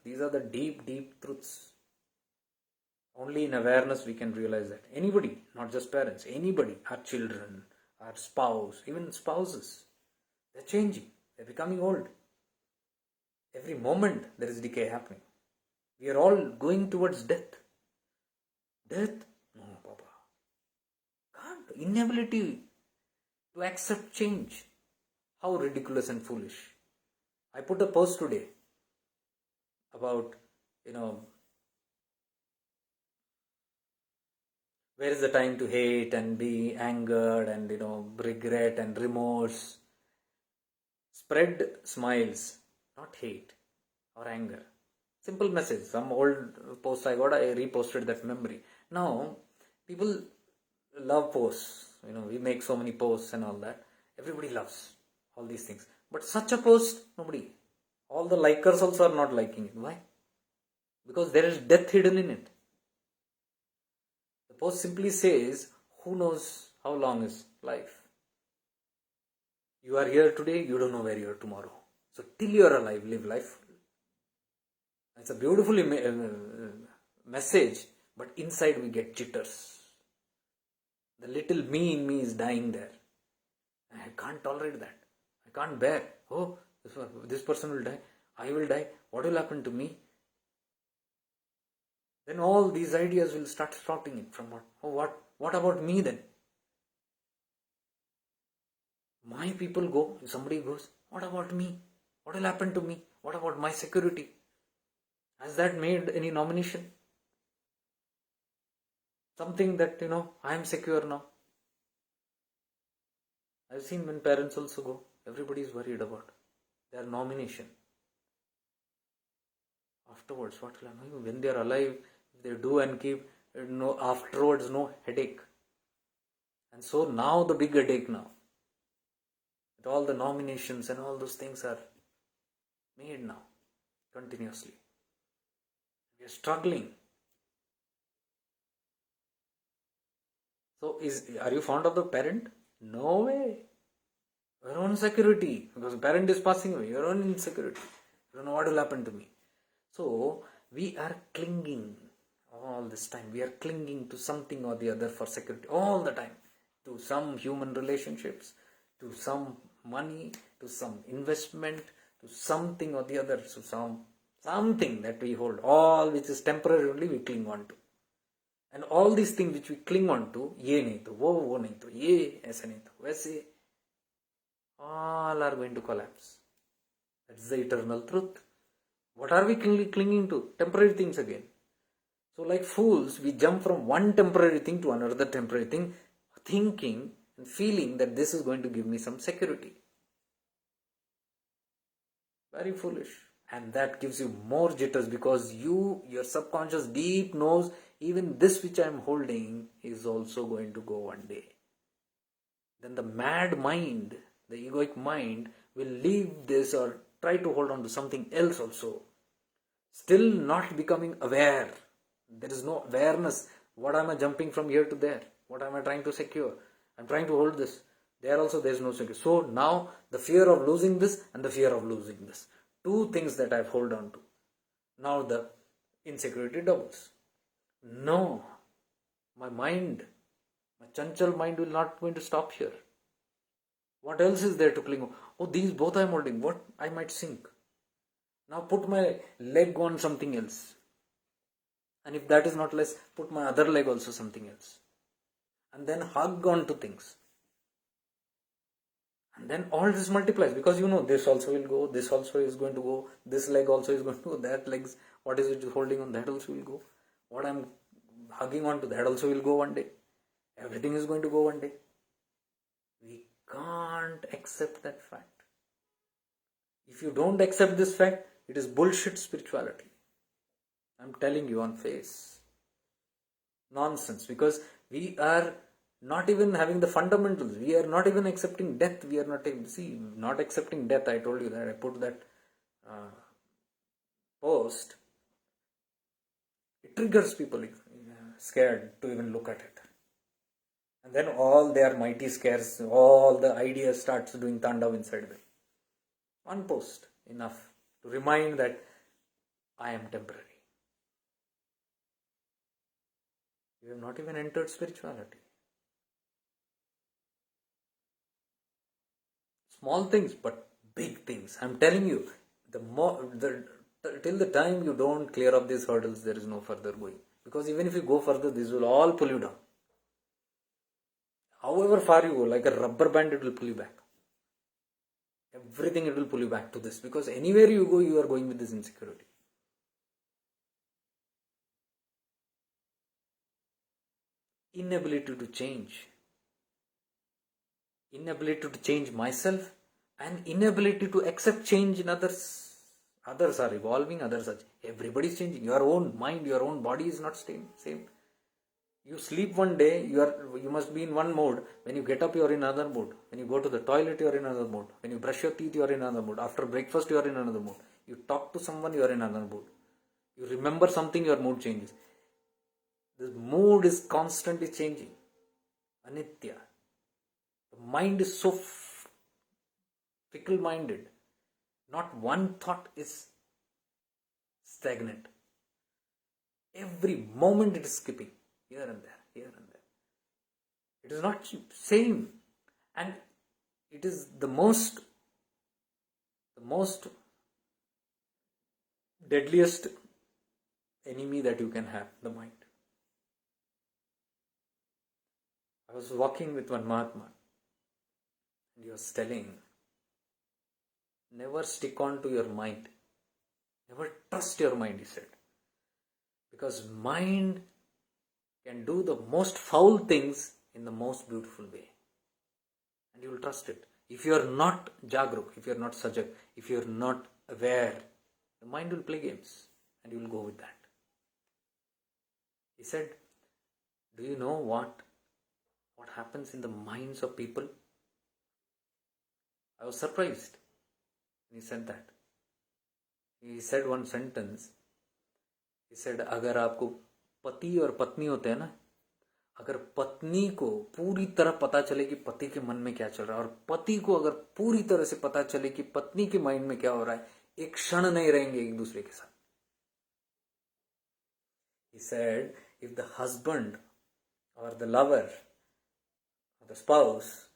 these are the deep truths. Only in awareness we can realize that. Anybody, not just parents, anybody, our children, our spouse, even spouses, they're changing, they're becoming old. Every moment there is decay happening. We are all going towards death. Death? No, Papa. Can't. Inability to accept change. How ridiculous and foolish. I put a post today about, Where is the time to hate and be angered and regret and remorse? Spread smiles, not hate or anger. Simple message. Some old post I got, I reposted that memory. Now, people love posts. We make so many posts and all that. Everybody loves all these things. But such a post, nobody. All the likers also are not liking it. Why? Because there is death hidden in it. The post simply says, who knows how long is life? You are here today, you don't know where you are tomorrow. So till you are alive, live life. It's a beautiful message, but inside we get jitters. The little me in me is dying there. I can't tolerate that. I can't bear. Oh, this person will die. I will die. What will happen to me? Then all these ideas will start sprouting in from what? Oh, what about me then? My people go, if somebody goes, what about me? What will happen to me? What about my security? Has that made any nomination? Something that, I am secure now. I've seen when parents also go, everybody is worried about their nomination. Afterwards, what will happen? When they are alive, they do and keep, afterwards, no headache. And so now the big headache now. That all the nominations and all those things are made now, continuously. We are struggling. So, are you fond of the parent? No way. Your own security, because the parent is passing away, your own insecurity. You don't know what will happen to me. So, we are clinging all this time. We are clinging to something or the other for security all the time. To some human relationships, to some money, to some investment, to something or the other, to something that we hold. All which is temporary only we cling on to. And all these things which we cling on to, ye nahi to, wo nahi to, ye aise nahi to, waise, all are going to collapse. That's the eternal truth. What are we clinging to? Temporary things again. So like fools, we jump from one temporary thing to another temporary thing, thinking and feeling that this is going to give me some security. Very foolish. And that gives you more jitters because your subconscious deep knows even this which I am holding is also going to go one day. Then the mad mind, the egoic mind, will leave this or try to hold on to something else also. Still not becoming aware. There is no awareness. What am I jumping from here to there? What am I trying to secure? I'm trying to hold this. There also there is no security. So now the fear of losing this and the fear of losing this. Two things that I've hold on to. Now the insecurity doubles. No. My mind, my chanchal mind will not going to stop here. What else is there to cling on? Oh, these both I'm holding. What? I might sink. Now put my leg on something else. And if that is not less, put my other leg also something else. And then hug on to things. And then all this multiplies because this also will go, this also is going to go, this leg also is going to go, that legs, what is it holding on, that also will go. What I'm hugging on to, that also will go one day. Everything is going to go one day. We can't accept that fact. If you don't accept this fact, it is bullshit spirituality. I'm telling you on face. Nonsense, because we are not even having the fundamentals. We are not even accepting death. We are not accepting death. I told you that. I put that post. It triggers people scared to even look at it. And then all their mighty scares, all the ideas starts doing tandav inside them. One post, enough to remind that I am temporary. You have not even entered spirituality. Small things, but big things. I'm telling you, till the time you don't clear up these hurdles, there is no further going. Because even if you go further, this will all pull you down. However far you go, like a rubber band, it will pull you back. Everything, it will pull you back to this. Because anywhere you go, you are going with this insecurity. inability to change. Inability to change myself and inability to accept change in others. Others are evolving, others are. Everybody is changing. Your own mind, your own body is not same. You sleep one day, you must be in one mode. When you get up, you are in another mode. When you go to the toilet, you are in another mode. When you brush your teeth, you are in another mode. After breakfast, you are in another mode. You talk to someone, you are in another mode. You remember something, your mood changes. The mood is constantly changing. Anitya. The mind is so fickle-minded. Not one thought is stagnant. Every moment it is skipping. Here and there, here and there. It is not same. And it is the most deadliest enemy that you can have, the mind. I was walking with one Mahatma and he was telling, never stick on to your mind. Never trust your mind, he said. Because mind can do the most foul things in the most beautiful way. And you will trust it. If you are not jagruk, if you are not sajak, if you are not aware, the mind will play games and you will go with that. He said, do you know what happens in the minds of people? I was surprised when he said that. He said one sentence. He said, अगर आपको पति और पत्नी होते हैं ना, अगर पत्नी को पूरी तरह पता चले कि पति के मन में क्या चल रहा है और पति को अगर पूरी तरह से पता चले कि पत्नी के माइंड में क्या हो रहा है, एक क्षण नहीं रहेंगे एक दूसरे के साथ. He said, if the husband or the lover or the spouse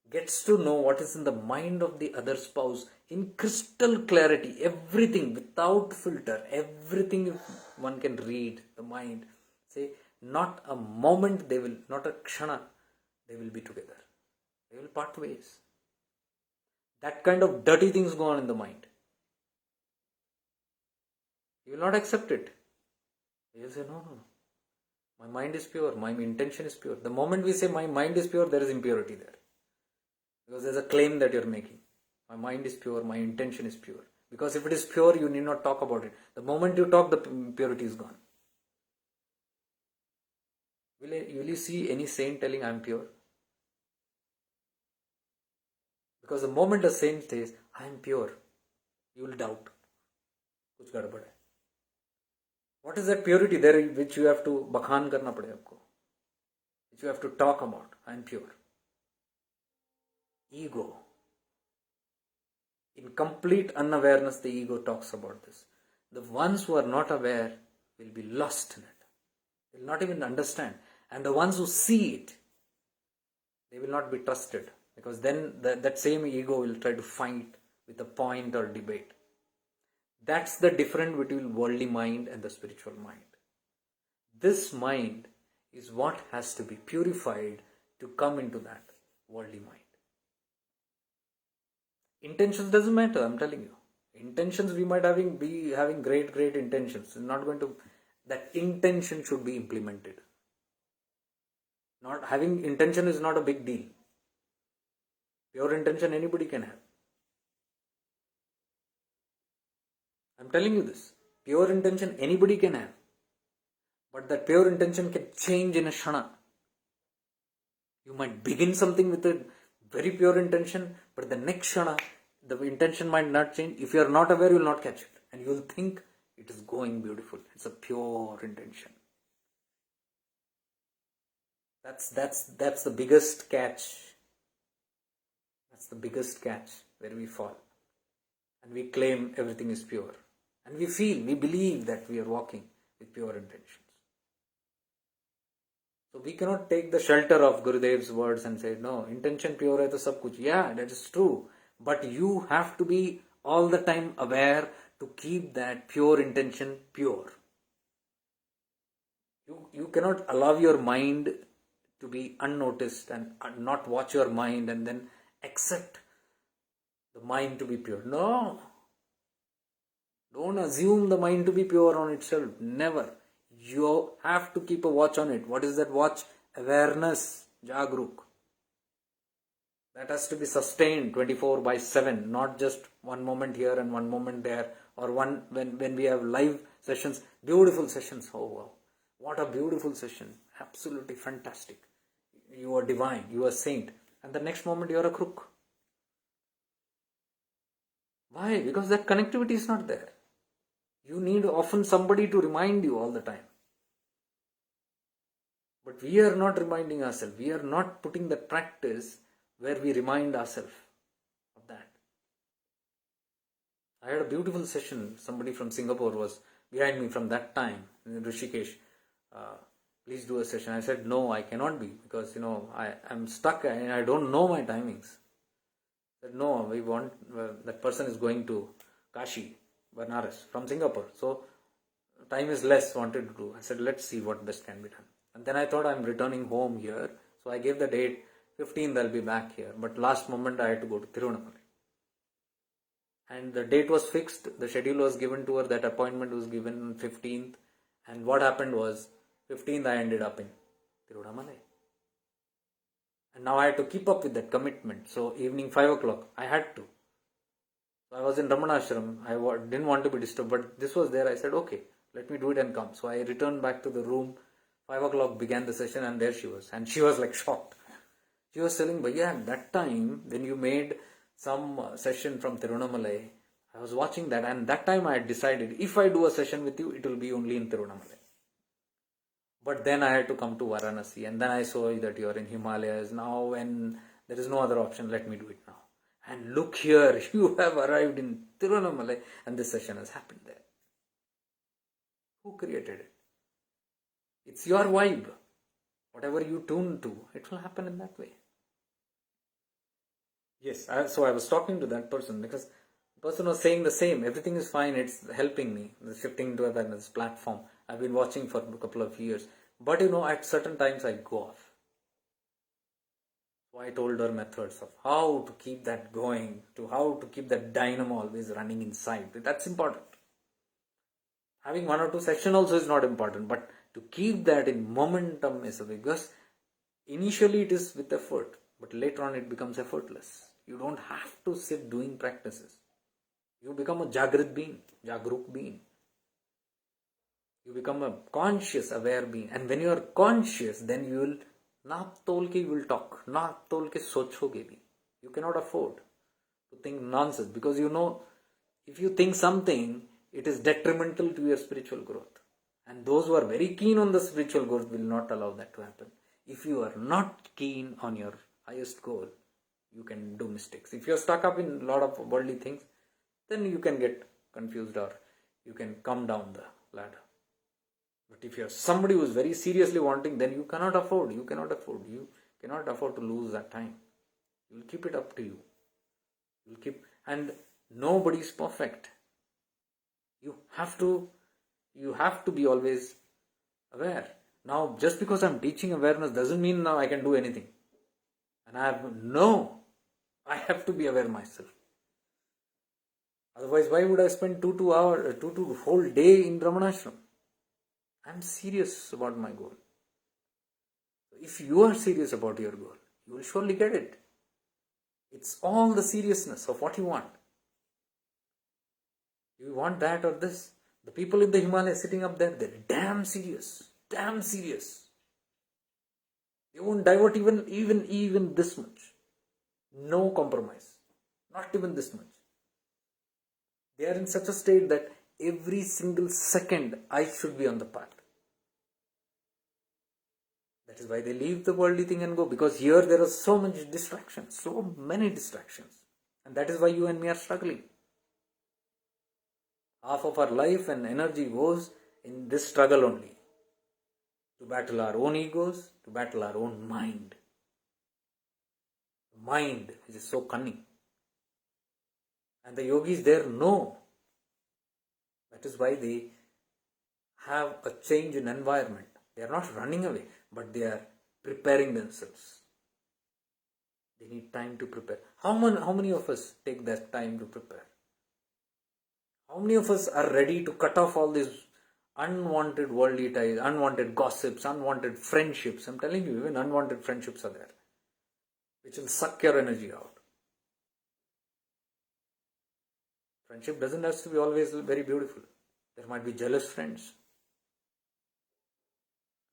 gets to know what is in the mind of the other spouse in crystal clarity, everything without filter, everything one can read the mind, say, not a moment they will, not a kshana, they will be together. They will part ways. That kind of dirty things go on in the mind. You will not accept it. You will say, no. My mind is pure. My intention is pure. The moment we say my mind is pure, there is impurity there. Because there is a claim that you are making. My mind is pure. My intention is pure. Because if it is pure, you need not talk about it. The moment you talk, the purity is gone. Will you see any saint telling I am pure? Because the moment a saint says I am pure, you will doubt. Kuch gadbad hai. What is that purity there which you have to bakhan karna pade aapko? Which you have to talk about. I am pure. Ego. In complete unawareness, the ego talks about this. The ones who are not aware will be lost in it. They will not even understand. And the ones who see it, they will not be trusted. Because then that same ego will try to fight with a point or debate. That's the difference between worldly mind and the spiritual mind. This mind is what has to be purified to come into that worldly mind. Intentions doesn't matter, I'm telling you. Intentions we might be having great intentions. It's not going to, that intention should be implemented. Not having intention is not a big deal. Pure intention anybody can have. I'm telling you this. Pure intention anybody can have. But that pure intention can change in a shana. You might begin something with a very pure intention, but the next shana, the intention might not change. If you are not aware, you will not catch it. And you will think it is going beautiful. It's a pure intention. That's the biggest catch. That's the biggest catch where we fall. And we claim everything is pure. And we believe that we are walking with pure intentions. So we cannot take the shelter of Gurudev's words and say, no, intention pure hai to sab kuch. Yeah, that is true. But you have to be all the time aware to keep that pure intention pure. You cannot allow your mind to be unnoticed and not watch your mind and then accept the mind to be pure. No. Don't assume the mind to be pure on itself. Never. You have to keep a watch on it. What is that watch? awareness, Jagruk. That has to be sustained 24/7, not just one moment here and one moment there, or when we have live sessions, beautiful sessions. Oh wow, what a beautiful session! Absolutely fantastic. You are divine, you are saint, and the next moment you are a crook. Why? Because that connectivity is not there. You need often somebody to remind you all the time. But we are not reminding ourselves. We are not putting that practice where we remind ourselves of that. I had a beautiful session. Somebody from Singapore was behind me from that time, Rishikesh. Please do a session. I said, no, I cannot be, because I'm stuck and I don't know my timings. I said, no, we want that person is going to Kashi, Banaras from Singapore. So time is less, wanted to do. I said, let's see what best can be done. And then I thought I'm returning home here. So I gave the date, 15th I'll be back here. But last moment I had to go to Tirunelveli. And the date was fixed. The schedule was given to her. That appointment was given on 15th. And what happened was, 15th I ended up in Tirunelveli. And now I had to keep up with that commitment. So evening 5 o'clock, I had to. So I was in Ramanashram. I didn't want to be disturbed, but this was there. I said, okay, let me do it and come. So I returned back to the room. 5 o'clock began the session, and there she was. And she was like shocked. She was telling, Bhaiya, at that time, when you made some session from Tirunelveli, I was watching that, and that time I had decided, if I do a session with you, it will be only in Tirunelveli. But then I had to come to Varanasi, and then I saw that you are in Himalayas now, and there is no other option, let me do it now. And look here, you have arrived in Tirunelveli, and this session has happened there. Who created it? It's your vibe. Whatever you tune to, it will happen in that way. Yes, so I was talking to that person, because the person was saying the same. Everything is fine, it's helping me. The shifting to this platform. I've been watching for a couple of years. But at certain times I go off. So I told her methods of how to keep that going, to how to keep that dynamo always running inside. That's important. Having one or two sessions also is not important, but to keep that in momentum is because initially it is with effort, but later on it becomes effortless. You don't have to sit doing practices. You become a Jagrut being, Jagruk being. You become a conscious, aware being. And when you are conscious, then you will, naap tol ke you will talk, naap tol ke sochoge bhi. You cannot afford to think nonsense, because if you think something, it is detrimental to your spiritual growth. And those who are very keen on the spiritual growth will not allow that to happen. If you are not keen on your highest goal, you can do mistakes. If you are stuck up in a lot of worldly things, then you can get confused, or you can come down the ladder. But if you are somebody who is very seriously wanting, then you cannot afford. You cannot afford to lose that time. You will keep it up to you. And nobody is perfect. You have to be always aware. Now, just because I'm teaching awareness doesn't mean now I can do anything. And I have to be aware myself. Otherwise, why would I spend two whole day in Ramanashram? I'm serious about my goal. If you are serious about your goal, you will surely get it. It's all the seriousness of what you want. You want that or this. The people in the Himalayas sitting up there, they're damn serious. Damn serious. They won't divert even this much. No compromise. Not even this much. They are in such a state that every single second I should be on the path. That is why they leave the worldly thing and go, because here there are so many distractions, so many distractions. And that is why you and me are struggling. Half of our life and energy goes in this struggle only. To battle our own egos, to battle our own mind. Mind, which is so cunning. And the yogis there know. That is why they have a change in environment. They are not running away, but they are preparing themselves. They need time to prepare. How many of us take that time to prepare? How many of us are ready to cut off all these unwanted worldly ties, unwanted gossips, unwanted friendships. I'm telling you, even unwanted friendships are there, which will suck your energy out. Friendship doesn't have to be always very beautiful. There might be jealous friends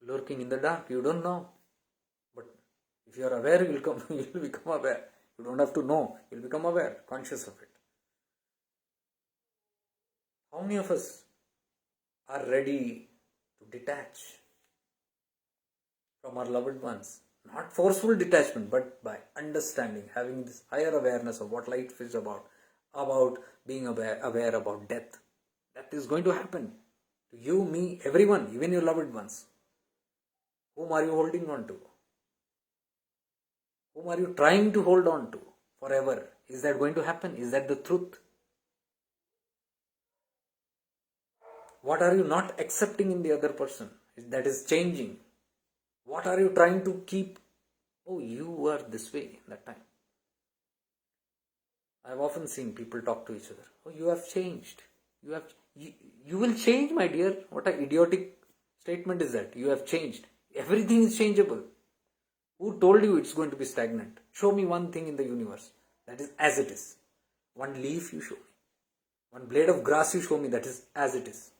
lurking in the dark. You don't know. But if you are aware, you will become aware. You don't have to know. You'll become aware, conscious of it. How many of us are ready to detach from our loved ones? Not forceful detachment, but by understanding, having this higher awareness of what life is about being aware about death. That is going to happen to you, me, everyone, even your loved ones. Whom are you holding on to? Whom are you trying to hold on to forever? Is that going to happen? Is that the truth? What are you not accepting in the other person that is changing? What are you trying to keep? Oh, you were this way that time. I've often seen people talk to each other. Oh, you have changed. You will change, my dear. What an idiotic statement is that? You have changed. Everything is changeable. Who told you it's going to be stagnant? Show me one thing in the universe that is as it is. One leaf you show me. One blade of grass you show me that is as it is.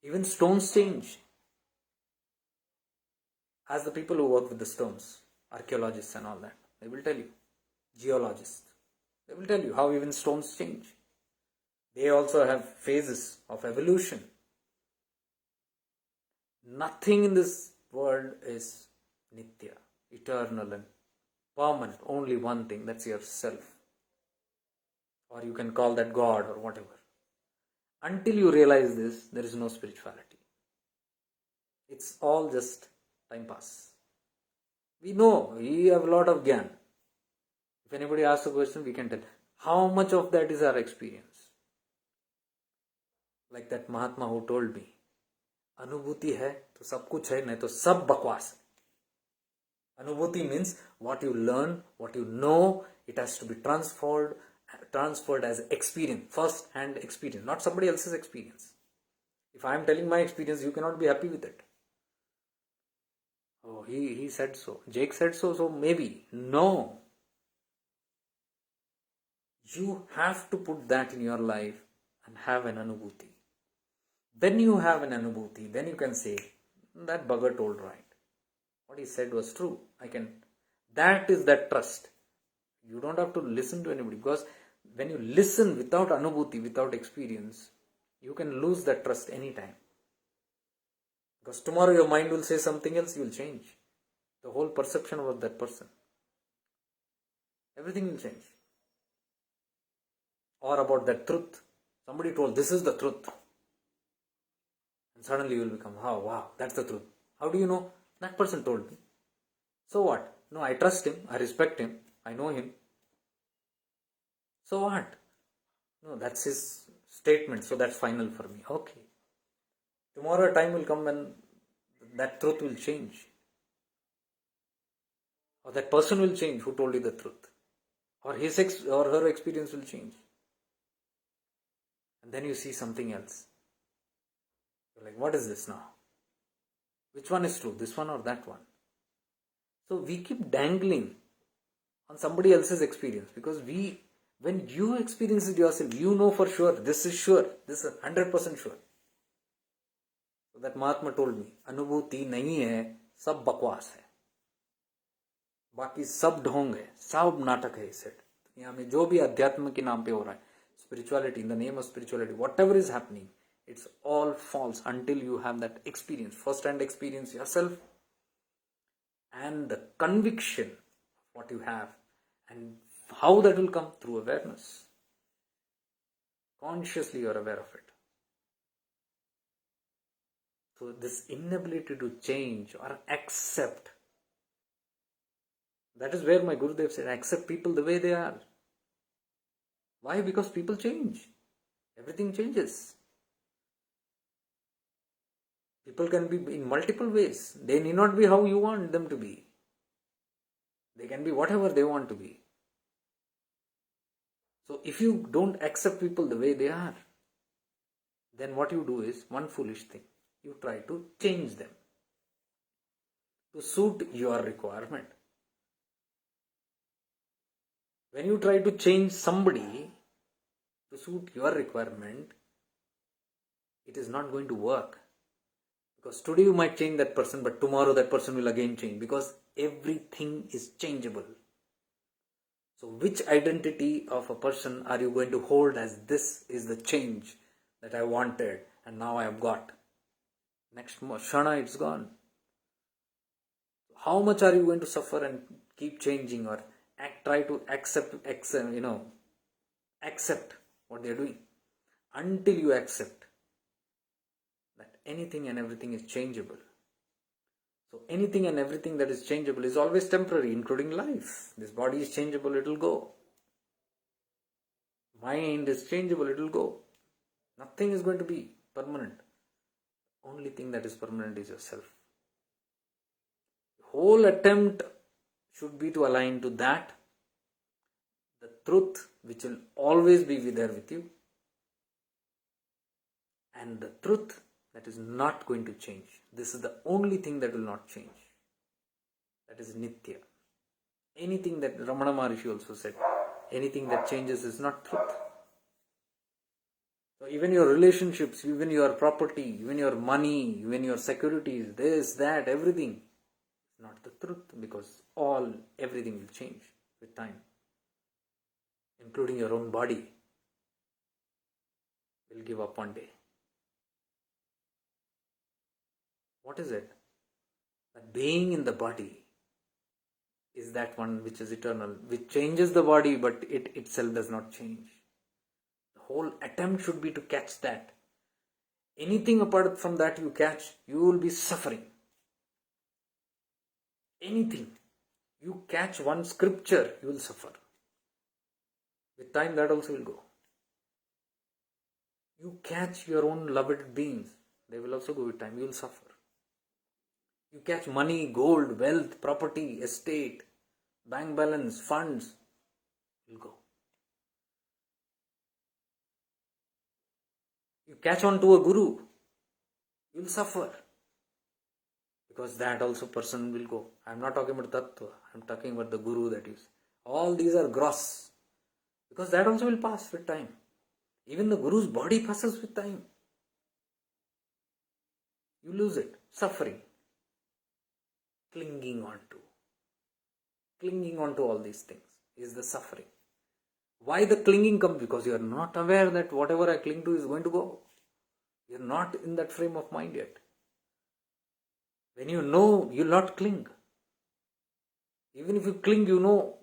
Even stones change. As the people who work with the stones, archaeologists and all that, they will tell you. Geologists, they will tell you how even stones change. They also have phases of evolution. Nothing in this world is nitya, eternal and permanent. Only one thing, that's yourself. Or you can call that God or whatever. Until you realize this, there is no spirituality. It's all just time pass. We know, we have a lot of gyan. If anybody asks a question, we can tell. How much of that is our experience? Like that Mahatma who told me, Anubhuti hai, to sab kuch hai, nahi to sab bakwas. Anubhuti means what you learn, what you know, it has to be transferred as experience, first-hand experience, not somebody else's experience. If I am telling my experience, you cannot be happy with it. Oh, he said so. Jake said so, so maybe. No. You have to put that in your life and have an anubhuti. Then you have an anubhuti, then you can say, that bugger told right. What he said was true. That is that trust. You don't have to listen to anybody, because when you listen without anubhuti, without experience, you can lose that trust anytime. Because tomorrow your mind will say something else, you will change. The whole perception about that person. Everything will change. Or about that truth. Somebody told, this is the truth. And suddenly you will become, oh wow, that's the truth. How do you know? That person told me. So what? No, I trust him, I respect him, I know him. So what? No, that's his statement, so that's final for me. Okay. Tomorrow a time will come when that truth will change. Or that person will change who told you the truth. Or his or her experience will change. And then you see something else. You're like, what is this now? Which one is true? This one or that one? So we keep dangling on somebody else's experience, because when you experience it yourself, you know for sure, this is sure, this is 100% sure. So that Mahatma told me, Anubhuti nahi hai, sab bakwas hai. बाकी सब ढोंग है, सब नाटक है. इसे दुनिया में जो भी अध्यात्म के नाम पे हो रहा है, spirituality, in the name of spirituality, whatever is happening, it's all false until you have that experience, first-hand experience yourself, and the conviction of what you have, and how that will come through awareness. Consciously you are aware of it. So this inability to change or accept, that is where my Gurudev said, accept people the way they are. Why? Because people change. Everything changes. People can be in multiple ways. They need not be how you want them to be. They can be whatever they want to be. So if you don't accept people the way they are, then what you do is one foolish thing. You try to change them to suit your requirement. When you try to change somebody to suit your requirement, it is not going to work. Because today you might change that person, but tomorrow that person will again change, because everything is changeable. So which identity of a person are you going to hold as this is the change that I wanted and now I have got? Next shana it's gone. How much are you going to suffer and keep changing, or try to accept what they are doing, until you accept that anything and everything is changeable. So anything and everything that is changeable is always temporary, including life. This body is changeable, it will go. Mind is changeable, it will go. Nothing is going to be permanent. Only thing that is permanent is yourself. The whole attempt should be to align to that, the truth which will always be there with you, and the truth that is not going to change. This is the only thing that will not change. That is Nitya. Anything that Ramana Maharishi also said, anything that changes is not truth. So even your relationships, even your property, even your money, even your securities, this, that, everything is not the truth, because everything will change with time. Including your own body will give up one day. What is it? That being in the body is that one which is eternal, which changes the body, but it itself does not change. The whole attempt should be to catch that. Anything apart from that you catch, you will be suffering. Anything. You catch one scripture, you will suffer. With time that also will go. You catch your own loved beings, they will also go with time, you will suffer. You catch money, gold, wealth, property, estate, bank balance, funds, will go. You catch on to a guru, you will suffer. Because that also person will go. I am not talking about Tattva, I am talking about the guru that is. All these are gross. Because that also will pass with time. Even the guru's body passes with time. You lose it. Suffering. Clinging on to all these things is the suffering. Why the clinging comes? Because you are not aware that whatever I cling to is going to go. You are not in that frame of mind yet. When you know, you will not cling. Even if you cling, you know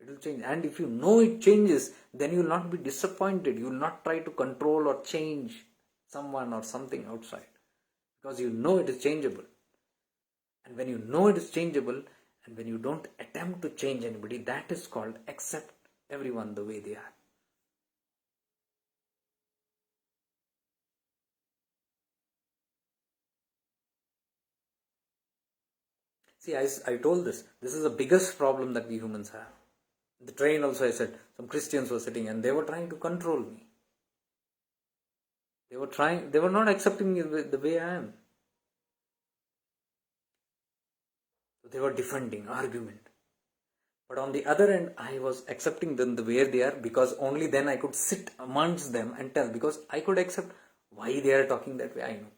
it will change. And if you know it changes, then you will not be disappointed. You will not try to control or change someone or something outside. Because you know it is changeable. And when you know it is changeable, and when you don't attempt to change anybody, that is called accept everyone the way they are. See, I told this is the biggest problem that we humans have. The train also, I said, some Christians were sitting and they were trying to control me. They were not accepting me the way I am. They were defending, argument. But on the other end, I was accepting them the way they are, because only then I could sit amongst them and tell, because I could accept why they are talking that way, I know.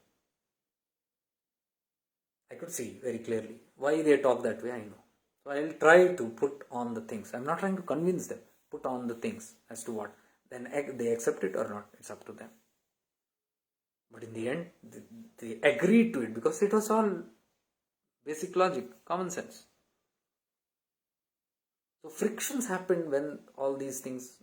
I could see very clearly why they talk that way, I know. So I will try to put on the things. I am not trying to convince them. Put on the things as to what. Then they accept it or not. It's up to them. But in the end, they agreed to it, because it was all basic logic, common sense. So frictions happened when all these things,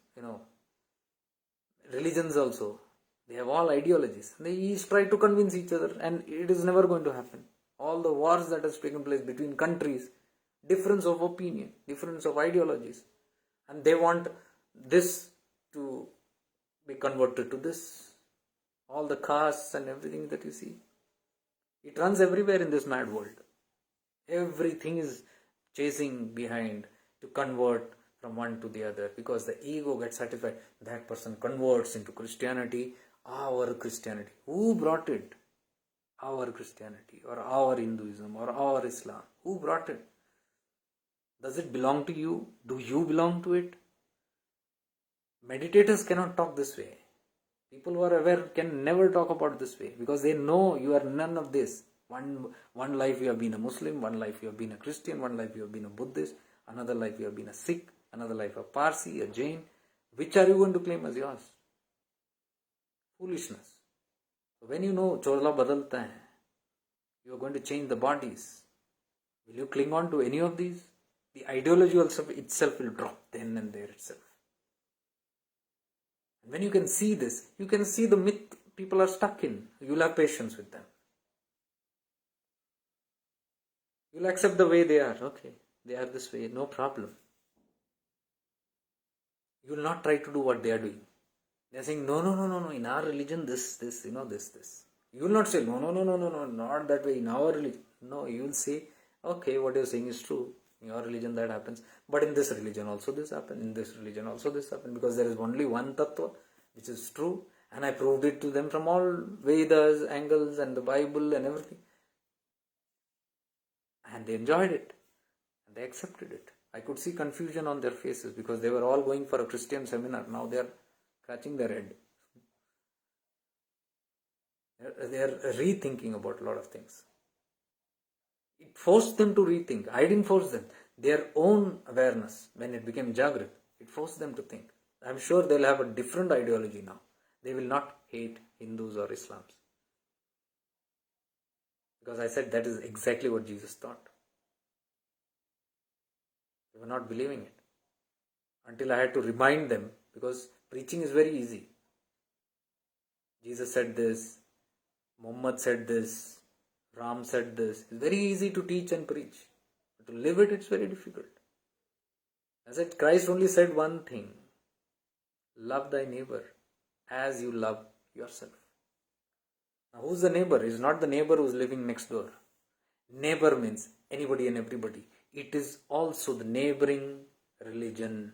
religions also, they have all ideologies. They each try to convince each other, and it is never going to happen. All the wars that has taken place between countries, difference of opinion, difference of ideologies, and they want this to be converted to this. All the castes and everything that you see, it runs everywhere in this mad world. Everything is chasing behind to convert from one to the other, because the ego gets satisfied. That person converts into Christianity, our Christianity. Who brought it? Our Christianity or our Hinduism or our Islam. Who brought it? Does it belong to you? Do you belong to it? Meditators cannot talk this way. People who are aware can never talk about this way because they know you are none of this. One life you have been a Muslim, one life you have been a Christian, one life you have been a Buddhist, another life you have been a Sikh, another life a Parsi, a Jain. Which are you going to claim as yours? Foolishness. So when you know chola badalta hai, you are going to change the bodies. Will you cling on to any of these? The ideology also itself will drop then and there itself. And when you can see this, you can see the myth people are stuck in. You will have patience with them. You will accept the way they are. Okay, they are this way, no problem. You will not try to do what they are doing. They are saying, no, in our religion, this. You will not say, no, not that way, in our religion. No, you will say, okay, what you are saying is true. In your religion that happens. But in this religion also this happens. In this religion also this happens. Because there is only one tattva, which is true. And I proved it to them from all Vedas, angles and the Bible and everything. And they enjoyed it. And they accepted it. I could see confusion on their faces because they were all going for a Christian seminar. Now they are scratching their head. They are rethinking about a lot of things. It forced them to rethink. I didn't force them. Their own awareness, when it became Jagrat, it forced them to think. I'm sure they'll have a different ideology now. They will not hate Hindus or Islams. Because I said that is exactly what Jesus taught. They were not believing it. Until I had to remind them, because preaching is very easy. Jesus said this, Muhammad said this, Ram said this. It's very easy to teach and preach. But to live it, it's very difficult. I said, Christ only said one thing. Love thy neighbor as you love yourself. Now, who's the neighbor? It's not the neighbor who's living next door. Neighbor means anybody and everybody. It is also the neighboring religion.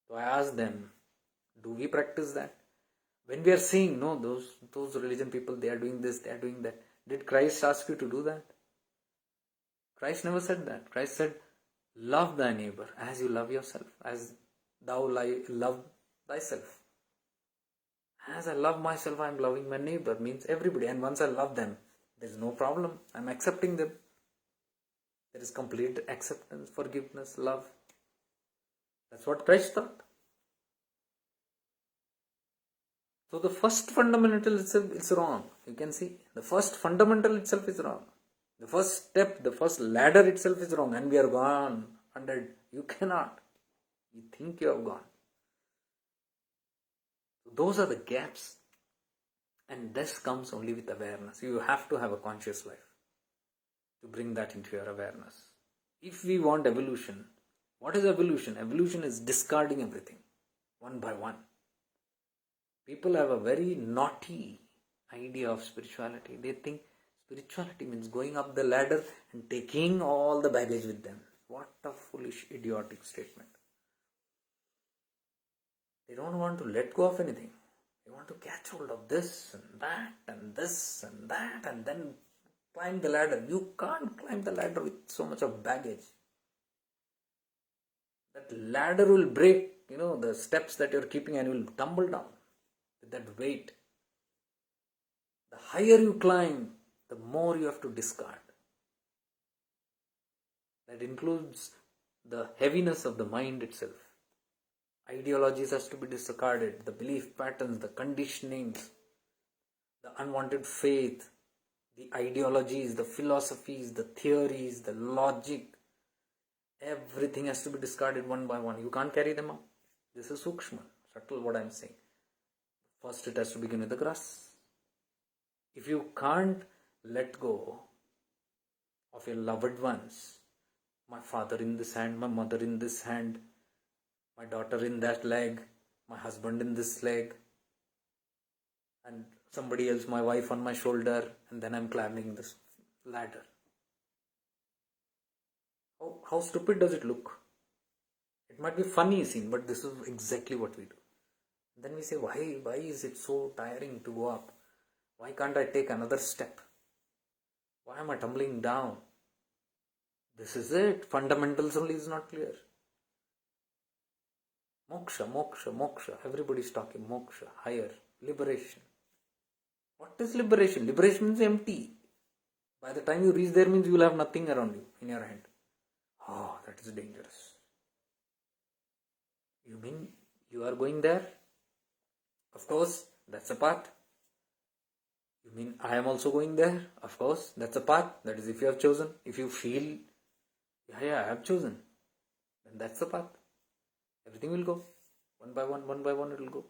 So I asked them, do we practice that? When we are saying, no, those religion people, they are doing this, they are doing that. Did Christ ask you to do that? Christ never said that. Christ said, love thy neighbor as you love yourself, as thou love thyself. As I love myself, I am loving my neighbor, means everybody. And once I love them, there is no problem. I am accepting them. There is complete acceptance, forgiveness, love. That's what Christ taught. So the first fundamental itself is wrong. You can see the first fundamental itself is wrong. The first step, the first ladder itself is wrong, and we are gone 100. You cannot. You think you have gone. Those are the gaps, and this comes only with awareness. You have to have a conscious life to bring that into your awareness. If we want evolution, what is evolution? Evolution is discarding everything one by one. People have a very naughty idea of spirituality. They think spirituality means going up the ladder and taking all the baggage with them. What a foolish, idiotic statement. They don't want to let go of anything. They want to catch hold of this and that and this and that and then climb the ladder. You can't climb the ladder with so much of baggage. That ladder will break, the steps that you're keeping, and you will tumble down with that weight. The higher you climb, the more you have to discard. That includes the heaviness of the mind itself. Ideologies has to be discarded, the belief patterns, the conditionings, the unwanted faith, the ideologies, the philosophies, the theories, the logic. Everything has to be discarded one by one. You can't carry them up. This is sukshma, subtle what I'm saying. First it has to begin with the grass. If you can't let go of your loved ones, my father in this hand, my mother in this hand, my daughter in that leg, my husband in this leg, and somebody else, my wife on my shoulder, and then I'm climbing this ladder. How stupid does it look? It might be funny scene, but this is exactly what we do. Then we say, why is it so tiring to go up? Why can't I take another step? Why am I tumbling down? This is it. Fundamentals only is not clear. Moksha, moksha, moksha. Everybody's talking moksha, higher, liberation. What is liberation? Liberation means empty. By the time you reach there means you will have nothing around you in your hand. Oh, that is dangerous. You mean you are going there? Of course, that's a path. You mean I am also going there? Of course, that's a path. That is if you have chosen. If you feel, I have chosen, then that's the path. Everything will go. One by one it will go.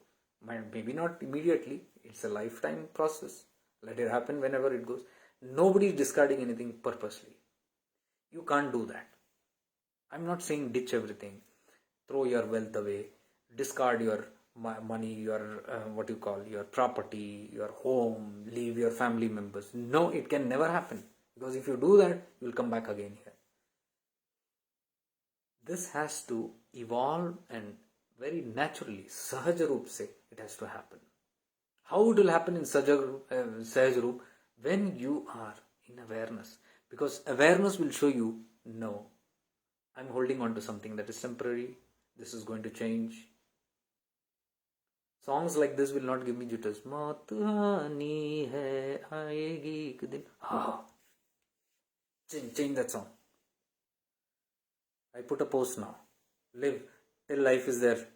Maybe not immediately. It's a lifetime process. Let it happen whenever it goes. Nobody is discarding anything purposely. You can't do that. I'm not saying ditch everything. Throw your wealth away. Discard your money, your your property, your home, leave your family members. No, it can never happen. Because if you do that, you will come back again here. This has to evolve and very naturally, Sahaj Roop se, it has to happen. How it will happen in Sahaj Roop? When you are in awareness. Because awareness will show you, no, I'm holding on to something that is temporary. This is going to change. Songs like this will not give me jitters. Maut aani hai, aayegi ek din. Change that song. I put a post now. Live till life is there.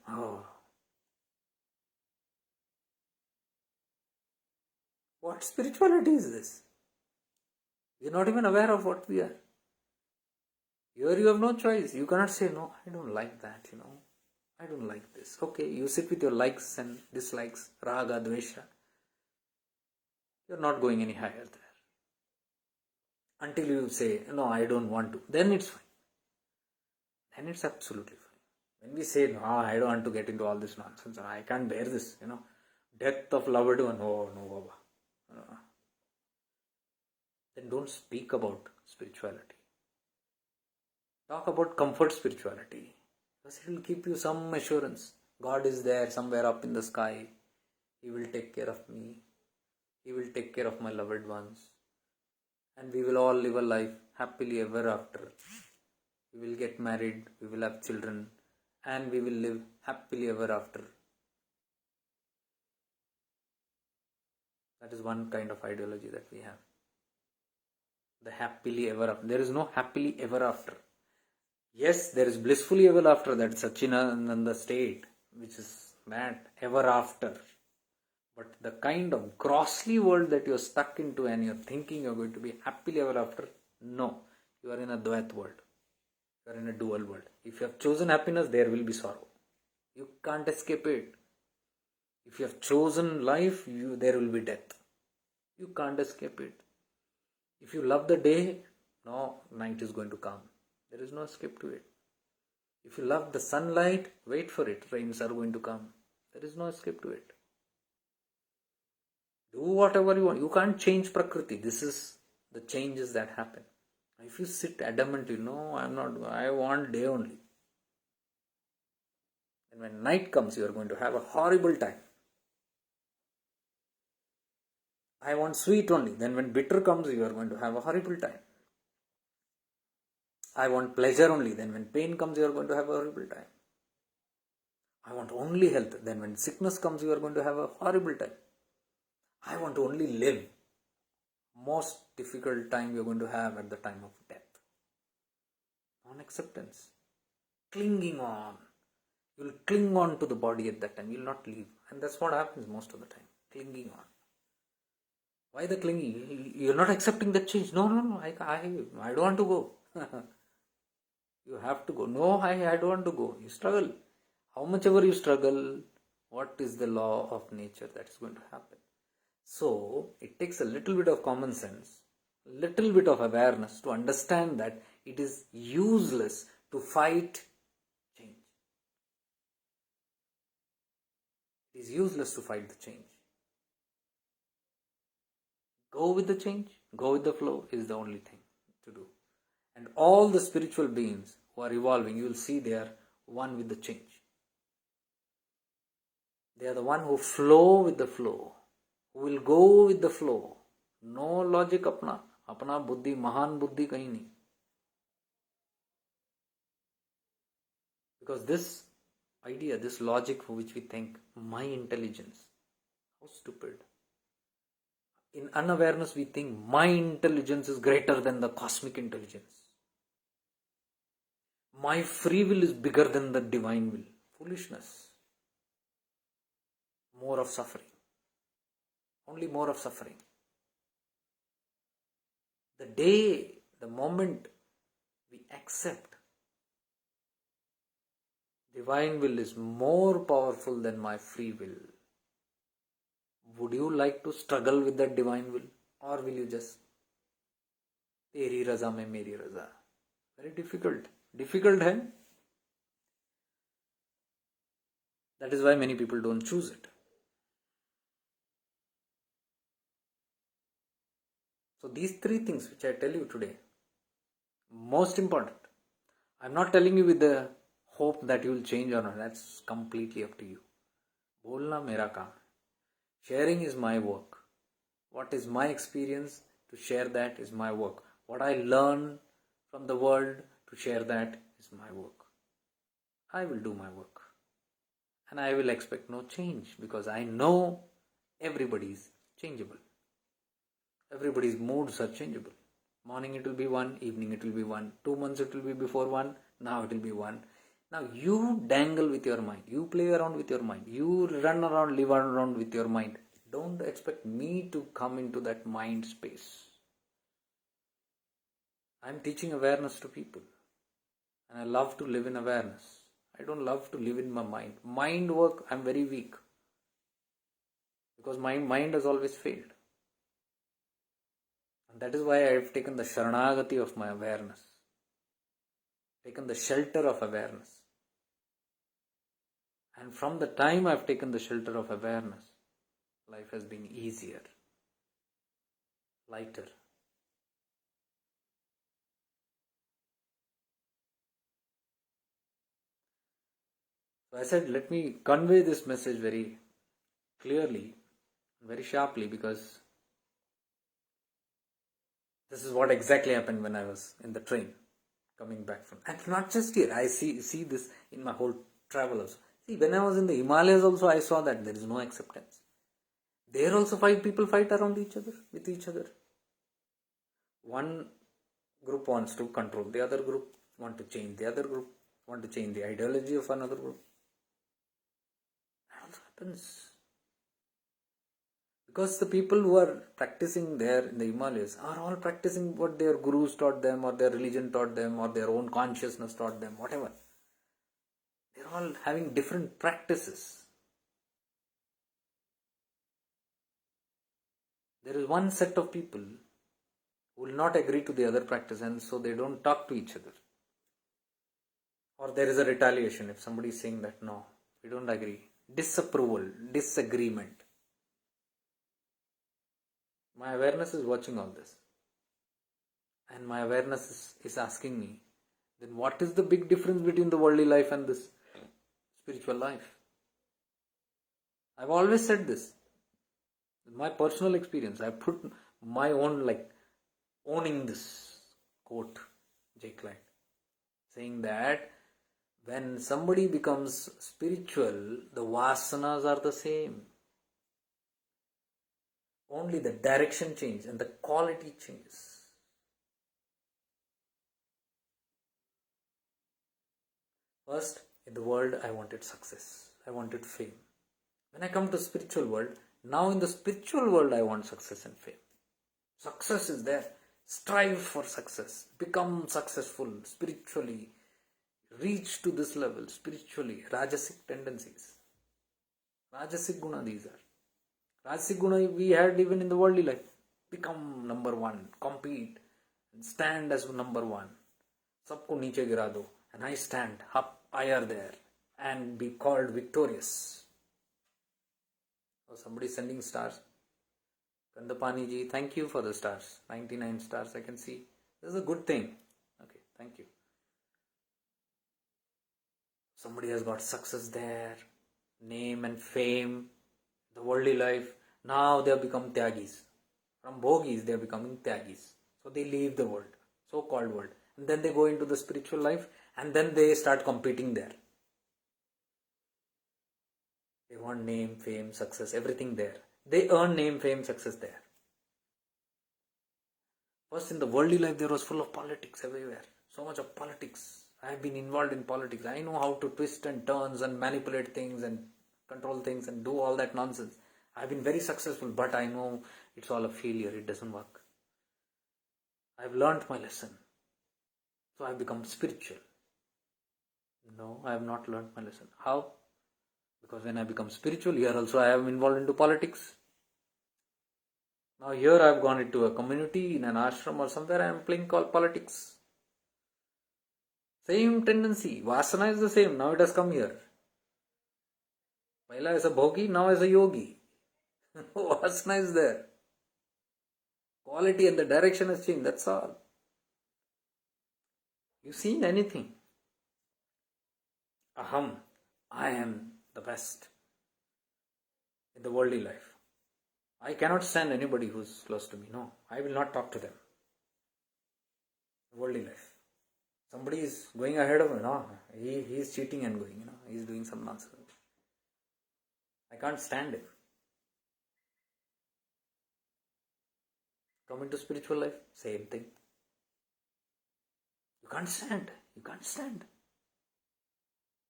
What spirituality is this? We are not even aware of what we are. Here you have no choice. You cannot say, no, I don't like that, I don't like this. Okay, you sit with your likes and dislikes, raga, dvesha. You're not going any higher there. Until you say, no, I don't want to. Then it's fine. Then it's absolutely fine. When we say, no, I don't want to get into all this nonsense, I can't bear this, death of loved one, oh, no, Baba. Then don't speak about spirituality. Talk about comfort spirituality. Because it will give you some assurance. God is there somewhere up in the sky. He will take care of me. He will take care of my loved ones. And we will all live a life happily ever after. We will get married. We will have children. And we will live happily ever after. That is one kind of ideology that we have. The happily ever after. There is no happily ever after. Yes, there is blissfully ever after, that Sachinananda state, which is mad, ever after. But the kind of grossly world that you're stuck into and you're thinking you're going to be happily ever after, no. You are in a Dvait world. You are in a dual world. If you have chosen happiness, there will be sorrow. You can't escape it. If you have chosen life, there will be death. You can't escape it. If you love the day, no, night is going to come. There is no escape to it. If you love the sunlight, wait for it. Rains are going to come. There is no escape to it. Do whatever you want. You can't change Prakriti. This is the changes that happen. If you sit adamantly, no, I want day only. And when night comes, you are going to have a horrible time. I want sweet only. Then when bitter comes, you are going to have a horrible time. I want pleasure only. Then when pain comes, you are going to have a horrible time. I want only health. Then when sickness comes, you are going to have a horrible time. I want to only live. Most difficult time you are going to have at the time of death. Non-acceptance. Clinging on. You will cling on to the body at that time. You will not leave. And that's what happens most of the time. Clinging on. Why the clinging? You are not accepting that change. No. I don't want to go. You have to go. No, I don't want to go. You struggle. How much ever you struggle, what is the law of nature that is going to happen? So, it takes a little bit of common sense, a little bit of awareness to understand that it is useless to fight change. It is useless to fight the change. Go with the change, go with the flow is the only thing to do. And all the spiritual beings who are evolving, you will see they are one with the change. They are the one who flow with the flow, who will go with the flow. No logic अपना बुद्धि, महान बुद्धि कहीं नहीं. Because this idea, this logic for which we think, my intelligence, how stupid. In unawareness we think my intelligence is greater than the cosmic intelligence. My free will is bigger than the divine will. Foolishness. More of suffering. Only more of suffering. The day, the moment we accept divine will is more powerful than my free will, would you like to struggle with that divine will? Or will you just तेरी रजा में मेरी रजा? Very difficult. Difficult है. That is why many people don't choose it. So these three things which I tell you today, most important. I'm not telling you with the hope that you will change or not. That's completely up to you. बोलना मेरा काम. Sharing is my work. What is my experience? To share that is my work. What I learn from the world, to share that is my work. I will do my work. And I will expect no change because I know everybody is changeable. Everybody's moods are changeable. Morning it will be one, evening it will be one, 2 months it will be before one, now it will be one. Now you dangle with your mind, you play around with your mind, you run around, live around with your mind. Don't expect me to come into that mind space. I'm teaching awareness to people. And I love to live in awareness. I don't love to live in my mind. Mind work, I'm very weak. Because my mind has always failed. And that is why I've taken the Sharanagati of my awareness. Taken the shelter of awareness. And from the time I've taken the shelter of awareness, life has been easier, lighter. So I said, let me convey this message very clearly, very sharply, because this is what exactly happened when I was in the train coming back from. And not just here, I see this in my whole travel also. See, when I was in the Himalayas also, I saw that there is no acceptance. There also people fight around each other, with each other. One group wants to control the other group, want to change the other group, want to change the ideology of another group. That also happens. Because the people who are practicing there in the Himalayas are all practicing what their gurus taught them, or their religion taught them, or their own consciousness taught them, whatever. They're all having different practices. There is one set of people who will not agree to the other practice, and so they don't talk to each other. Or there is a retaliation if somebody is saying that no, we don't agree. Disapproval, disagreement. My awareness is watching all this. And my awareness is asking me, then what is the big difference between the worldly life and this spiritual life? I've always said this. In my personal experience, I put my own owning this quote, J. Klein, saying that when somebody becomes spiritual, the vasanas are the same. Only the direction changes and the quality changes. First, in the world, I wanted success. I wanted fame. When I come to spiritual world, now in the spiritual world, I want success and fame. Success is there. Strive for success. Become successful spiritually. Reach to this level spiritually. Rajasic tendencies. Rajasic guna these are. Rajasic guna we had even in the worldly life. Become number one. Compete. And stand as number one. Sabko niche gira do. And I stand up higher there. And be called victorious. Oh, somebody sending stars. Kandapani ji, thank you for the stars. 99 stars I can see. This is a good thing. Okay, thank you. Somebody has got success there. name and fame, the worldly life. Now they have become tyagis. From bhogis, they are becoming tyagis. So they leave the world, so-called world. And then they go into the spiritual life and then they start competing there. They want name, fame, success, everything there. They earn name, fame, success there. First, in the worldly life, there was full of politics everywhere. So much of politics. I have been involved in politics. I know how to twist and turns and manipulate things and control things and do all that nonsense. I've been very successful, but I know it's all a failure. It doesn't work. I've learned my lesson. So I've become spiritual. No, I have not learned my lesson. How? Because when I become spiritual, here also I am involved into politics. Now here I have gone into a community, in an ashram or somewhere, I am playing politics. Same tendency. Vasana is the same. Now it has come here. Paila as a bhogi, now as a yogi. Vasana is there. Quality and the direction has changed. That's all. You seen anything? Aham. I am the best in the worldly life. I cannot stand anybody who's close to me. No, I will not talk to them. Worldly life. Somebody is going ahead of me. No, he is cheating and going. He is doing some nonsense. I can't stand it. Come into spiritual life, same thing. You can't stand. You can't stand.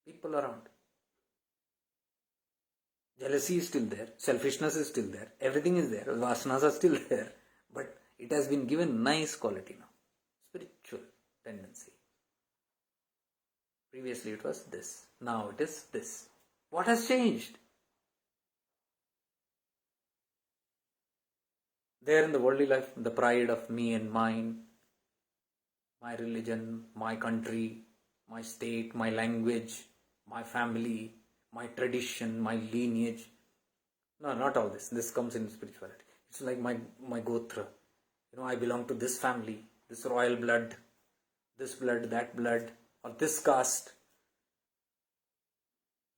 People around. Jealousy is still there. Selfishness is still there. Everything is there. Vasanas are still there. But it has been given nice quality now. Spiritual tendency. Previously it was this. Now it is this. What has changed? There in the worldly life, the pride of me and mine, my religion, my country, my state, my language, my family, my tradition, my lineage. No, not all this. This comes in spirituality. It's like my gotra. I belong to this family, this royal blood, this blood, that blood, or this caste,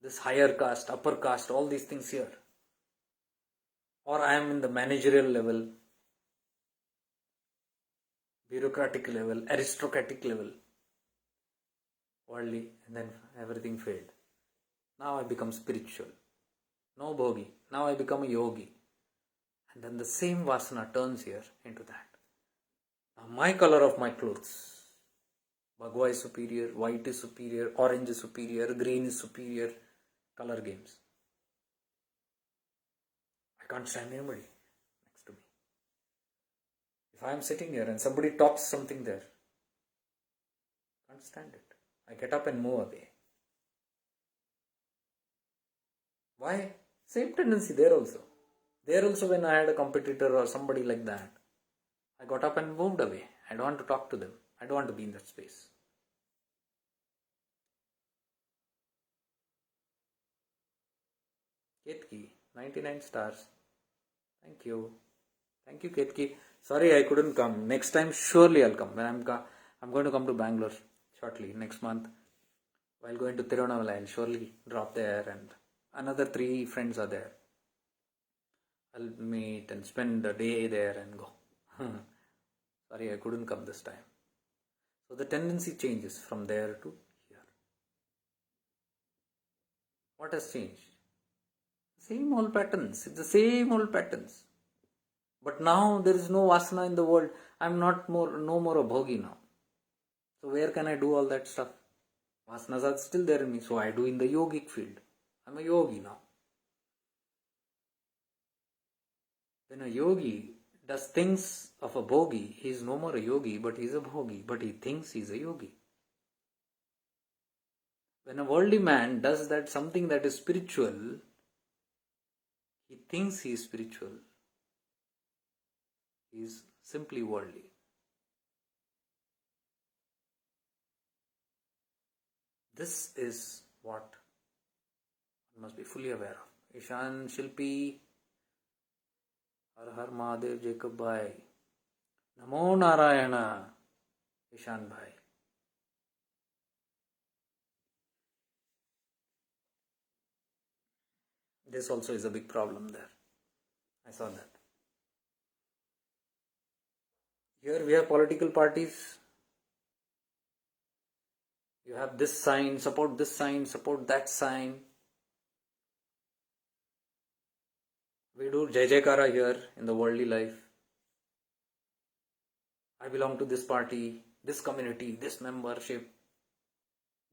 this higher caste, upper caste, all these things here. Or I am in the managerial level, bureaucratic level, aristocratic level, worldly, and then everything failed. Now I become spiritual. No bhogi. Now I become a yogi. And then the same vasana turns here into that. Now my color of my clothes. Bhagwa is superior, white is superior, orange is superior, green is superior. Color games. I can't stand anybody next to me. If I am sitting here and somebody talks something there, I can't stand it. I get up and move away. Why? Same tendency there also. There also when I had a competitor or somebody like that, I got up and moved away. I don't want to talk to them. I don't want to be in that space. Ketki, 99 stars. Thank you. Thank you, Ketki. Sorry I couldn't come. Next time surely I'll come. When I'm going to come to Bangalore shortly, next month. While going to Tirunavalam, I'll surely drop there, and another 3 friends are there. I'll meet and spend the day there and go. Sorry I couldn't come this time. So the tendency changes from there to here. What has changed? Same old patterns. It's the same old patterns. But now there is no vasana in the world. I'm no more a bhogi now. So where can I do all that stuff? Vasanas are still there in me. So I do in the yogic field. I'm a yogi now. When a yogi does things of a bhogi, he is no more a yogi, but he is a bhogi. But he thinks he is a yogi. When a worldly man does that something that is spiritual, he thinks he is spiritual. He is simply worldly. This is what one must be fully aware of. Ishan Shilpi, Har Har Mahadev Jacob Bhai, Namo Narayana, Ishan Bhai. This also is a big problem there. I saw that. Here we have political parties. You have this sign, support that sign. We do Jai Jaikara here in the worldly life. I belong to this party, this community, this membership,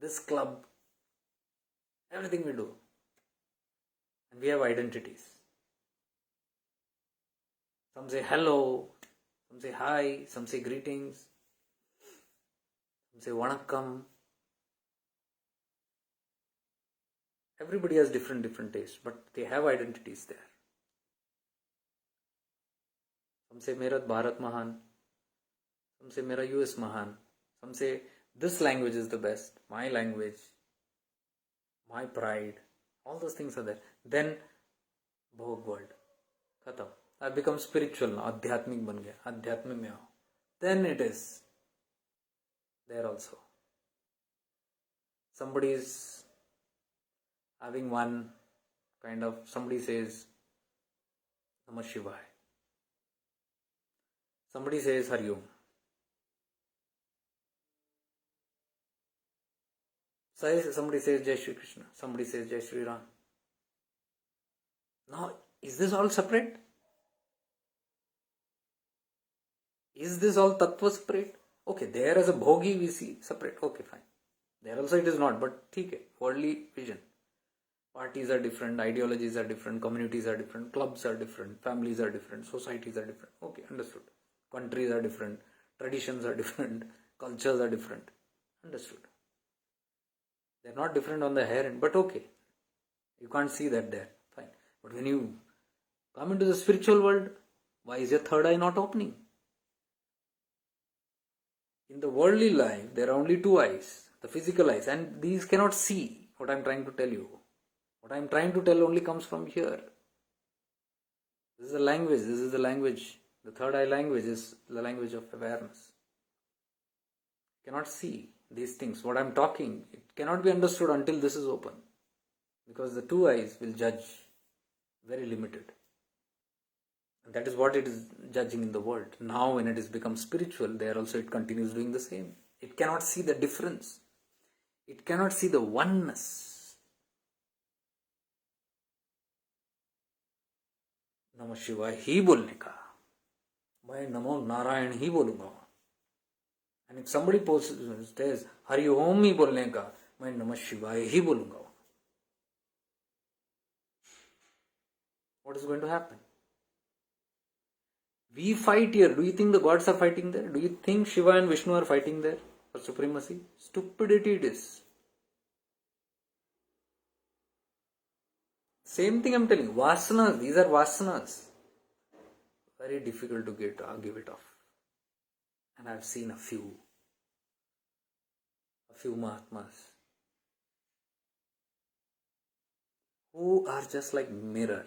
this club. Everything we do. And we have identities. Some say hello, some say hi, some say greetings, some say vanakkam. Everybody has different tastes, but they have identities there. Some say Merat Bharat Mahan, some say Mera US Mahan, some say this language is the best, my language, my pride, all those things are there. Then Bhog world, khatam. I become spiritual now, adhyatmik ban gaya, adhyatmik mein aao. Then it is there also. Somebody is having one kind of, somebody says Namah Shivaya. Somebody says Hari Om. Somebody says Jai Shri Krishna. Somebody says Jai Shri Ram. Now, is this all separate? Is this all tattva separate? Okay, there as a bhogi we see separate. Okay, fine. There also it is not, but okay, worldly vision. Parties are different, ideologies are different, communities are different, clubs are different, families are different, societies are different. Okay, understood. Countries are different, traditions are different, cultures are different. Understood. They're not different on the hair end, but okay. You can't see that there. Fine. But when you come into the spiritual world, why is your third eye not opening? In the worldly life, there are only two eyes, the physical eyes, and these cannot see what I'm trying to tell you. What I'm trying to tell only comes from here. This is a language, this is the language. The third eye language is the language of awareness. You cannot see these things. What I'm talking, it cannot be understood until this is open. Because the two eyes will judge very limited. And that is what it is judging in the world. Now when it has become spiritual, there also it continues doing the same. It cannot see the difference. It cannot see the oneness. नमः शिवाय ही बोलने का, मैं नमो नारायण ही बोलूंगा. And if somebody says Hari ओम ही बोलने का, मैं नमः शिवाय ही बोलूंगा. What is going to happen? We fight here. Do you think the gods are fighting there? Do you think Shiva and Vishnu are fighting there for supremacy? Stupidity it is. Same thing I'm telling you. Vasanas, these are vasanas. Very difficult to give it off. And I've seen a few Mahatmas who are just like mirror.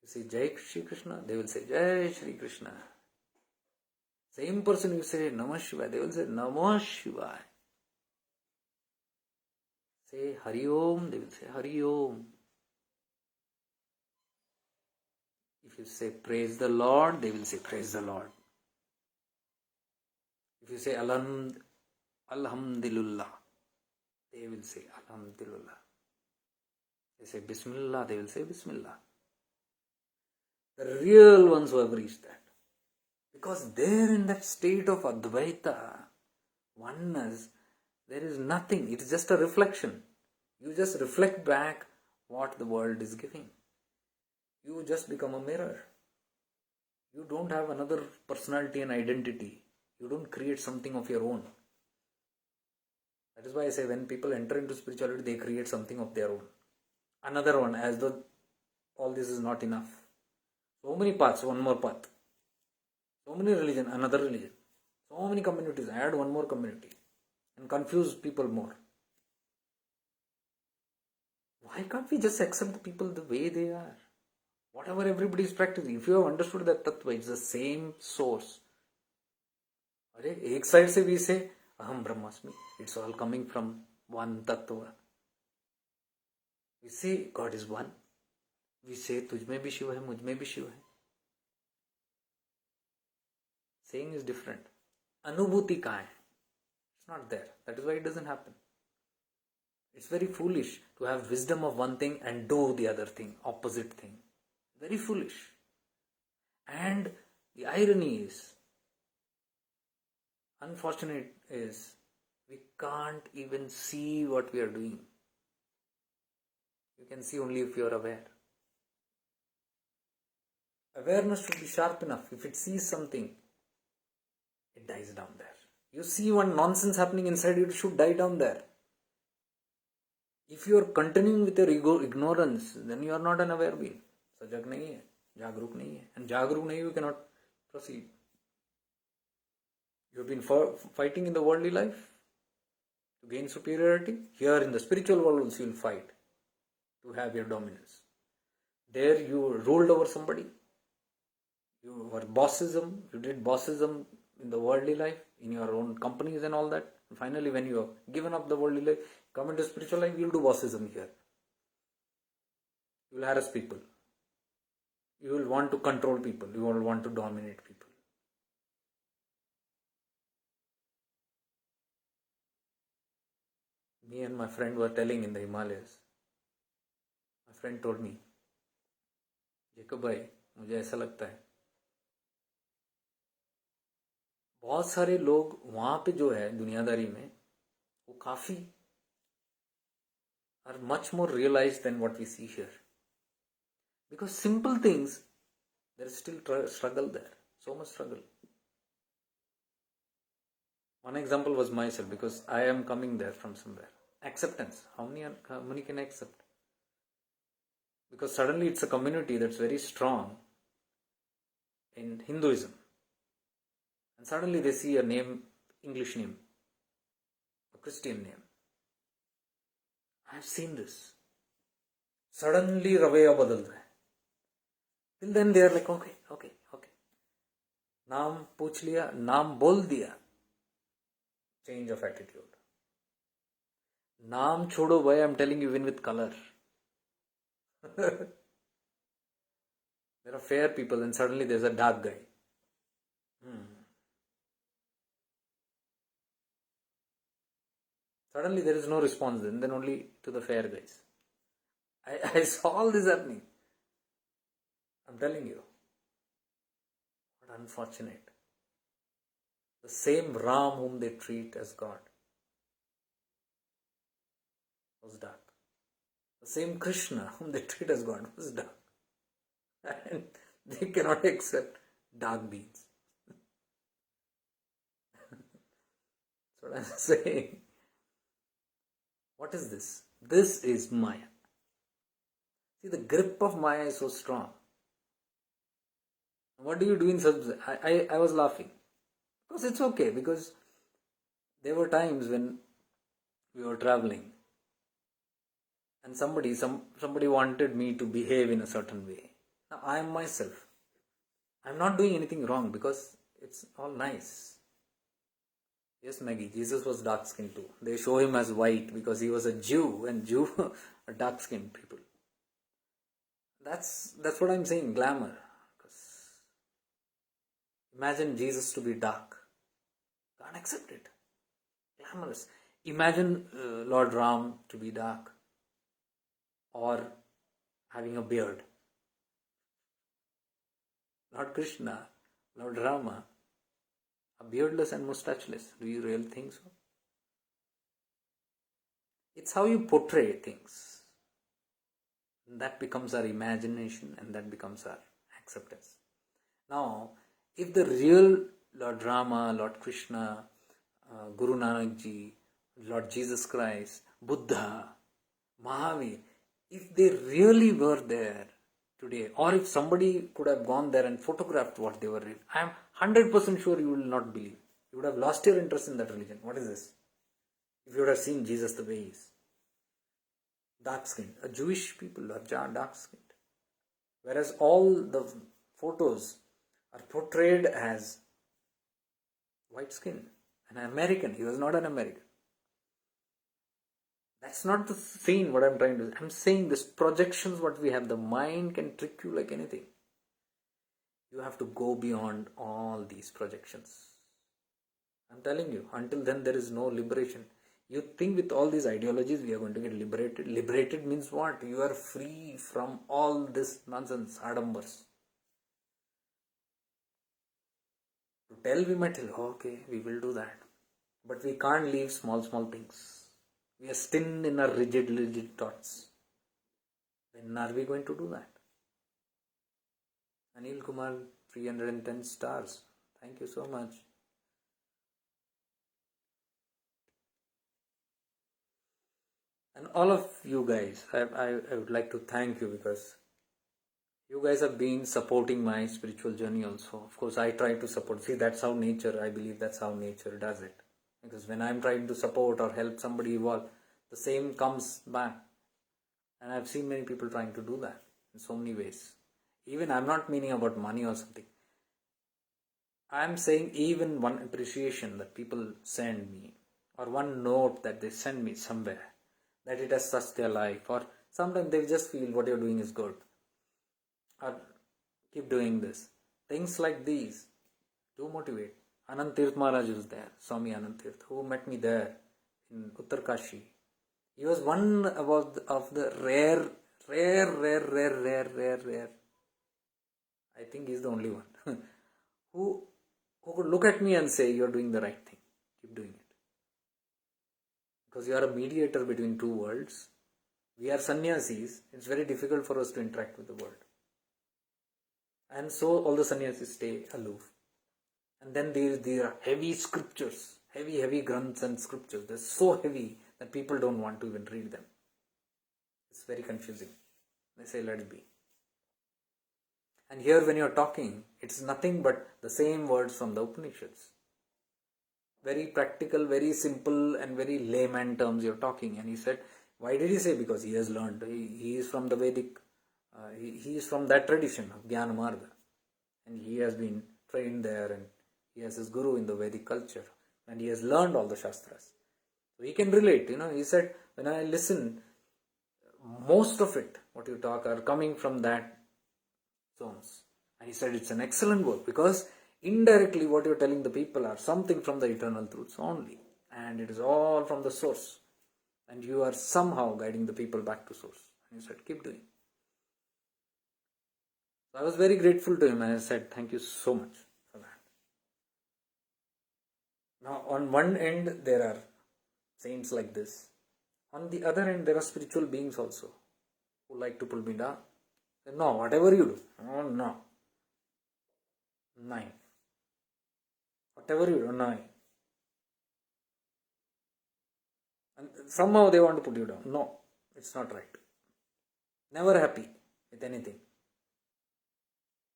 You say Jai Shri Krishna, they will say Jai Shri Krishna. Same person you say Namah Shivaya, they will say Namah Shivaya. Say Hari Om, they will say Hari Om. If you say praise the Lord, they will say praise the Lord. If you say Alhamdulillah, they will say Alhamdulillah. They say Bismillah, they will say Bismillah. The real ones who have reached that. Because there in that state of Advaita, oneness, there is nothing. It is just a reflection. You just reflect back what the world is giving. You just become a mirror. You don't have another personality and identity. You don't create something of your own. That is why I say when people enter into spirituality, they create something of their own. Another one, as though all this is not enough. So many paths, one more path. So many religion, another religion. So many communities, add one more community. And confuse people more. Why can't we just accept the people the way they are? Whatever everybody is practicing. If you have understood that tattva, it's the same source. Ek side se we say, Aham Brahmasmi. It's all coming from one tattva. We say God is one. We say तुझ में भी शिव है, मुझ में भी शिव है. Saying is different. अनुभूति कहाँ है? It's not there. That is why it doesn't happen. It's very foolish to have wisdom of one thing and do the other thing, opposite thing. Very foolish. And the irony is, unfortunate is, we can't even see what we are doing. You can see only if you are aware. Awareness should be sharp enough. If it sees something, it dies down there. You see one nonsense happening inside you, it should die down there. If you are continuing with your ignorance, then you are not an aware being. Sajag nahi hai, jagruk nahi hai. And jagruk nahi, you cannot proceed. You have been fighting in the worldly life to gain superiority. Here in the spiritual world also you will fight to have your dominance. There you ruled over somebody. You were bossism. You did bossism in the worldly life, in your own companies and all that. And finally, when you have given up the worldly life, come into spiritual life, you will do bossism here. You will harass people. You will want to control people. You will want to dominate people. Me and my friend were telling in the Himalayas. My friend told me, Jacob भाई, मुझे ऐसा लगता है बहुत सारे लोग वहां पे जो है दुनियादारी में वो काफी are much more realized than what we see here. Because simple things, there is still struggle there. So much struggle. One example was myself, because I am coming there from somewhere. Acceptance. How many can accept? Because suddenly it's a community that's very strong in Hinduism. And suddenly they see a name, English name, a Christian name. I have seen this. Suddenly ravaiya badal raha hai. Till then they are like, okay. नाम पूछ लिया, नाम बोल दिया, change of attitude. नाम छोड़ो भाई, I'm telling you, even with color. There are fair people and suddenly there's a dark guy. Suddenly there is no response then only to the fair guys. I saw all this happening. I'm telling you. What unfortunate. The same Ram whom they treat as God was dark. The same Krishna whom they treat as God was dark. And they cannot accept dark beings. That's what I'm saying. What is this? This is Maya. See, the grip of Maya is so strong. What do you do in such... I was laughing. Because it's okay. Because there were times when we were traveling and somebody wanted me to behave in a certain way. Now I am myself. I'm not doing anything wrong because it's all nice. Yes, Maggie, Jesus was dark skinned too. They show him as white because he was a Jew, and Jew are dark skinned people. That's what I'm saying, glamour. Imagine Jesus to be dark. Can't accept it. Glamorous. Imagine Lord Ram to be dark. Or having a beard. Lord Krishna, Lord Rama, a beardless and mustacheless. Do you really think so? It's how you portray things. That becomes our imagination and that becomes our acceptance. Now, if the real Lord Rama, Lord Krishna, Guru Nanak Ji, Lord Jesus Christ, Buddha, Mahavir, if they really were there today, or if somebody could have gone there and photographed what they were in, I am 100% sure you will not believe. You would have lost your interest in that religion. What is this? If you would have seen Jesus the way he is. Dark skinned. A Jewish people are dark skinned. Whereas all the photos are portrayed as white skin. An American. He was not an American. That's not the scene what I'm trying to say. I'm saying this projections what we have. The mind can trick you like anything. You have to go beyond all these projections. I'm telling you, until then there is no liberation. You think with all these ideologies we are going to get liberated. Liberated means what? You are free from all this nonsense, adambars. To tell we might tell, okay, we will do that. But we can't leave small things. We are still in our rigid thoughts. When are we going to do that? Anil Kumar, 310 stars. Thank you so much. And all of you guys, I would like to thank you, because you guys have been supporting my spiritual journey also. Of course, I try to support. See, that's how nature, I believe that's how nature does it. Because when I'm trying to support or help somebody evolve, the same comes back. And I've seen many people trying to do that in so many ways. Even I'm not meaning about money or something. I'm saying even one appreciation that people send me, or one note that they send me somewhere, that it has touched their life, or sometimes they just feel what you're doing is good, or keep doing this. Things like these do motivate. Anand Tirth Maharaj was there, Swami Anand Tirth, who met me there in Uttarkashi. He was one of the rare. I think he's the only one who could look at me and say, you're doing the right thing. Keep doing it. Because you are a mediator between two worlds. We are sannyasis. It's very difficult for us to interact with the world. And so all the sannyasis stay aloof. And then there are heavy scriptures, heavy granths and scriptures. They're so heavy that people don't want to even read them. It's very confusing. They say, let it be. And here when you're talking, it's nothing but the same words from the Upanishads. Very practical, very simple and very layman terms you're talking. And he said, why did he say? Because he has learned. He is from the Vedic, he is from that tradition of Jnana Marga. And he has been trained there, and he has his guru in the Vedic culture. And he has learned all the Shastras. So he can relate. He said, when I listen, most of it, what you talk, are coming from that zones. And he said it's an excellent work, because indirectly what you're telling the people are something from the eternal truths only. And it is all from the source. And you are somehow guiding the people back to source. And he said, keep doing. So I was very grateful to him, and I said, thank you so much for that. Now, on one end, there are saints like this. On the other end, there are spiritual beings also who like to pull me down. No, whatever you do. Oh, no. Nine. Whatever you do, nine. And somehow they want to put you down. No, it's not right. Never happy with anything.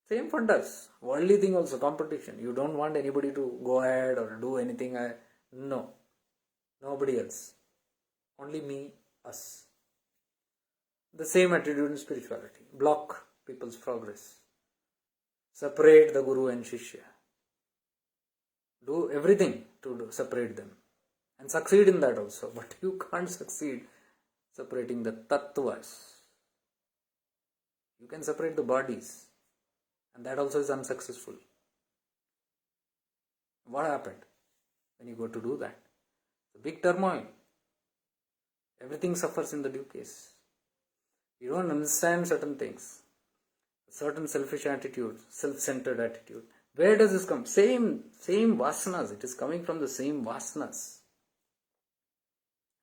Same for us. Worldly thing also, competition. You don't want anybody to go ahead or do anything. No. Nobody else. Only me, us. The same attitude in spirituality. Block people's progress. Separate the Guru and Shishya. Do everything to separate them. And succeed in that also. But you can't succeed separating the tattvas. You can separate the bodies. And that also is unsuccessful. What happened when you go to do that? The big turmoil. Everything suffers in the due case. You don't understand certain things. Certain selfish attitude, self-centered attitude. Where does this come? Same vasanas. It is coming from the same vasanas.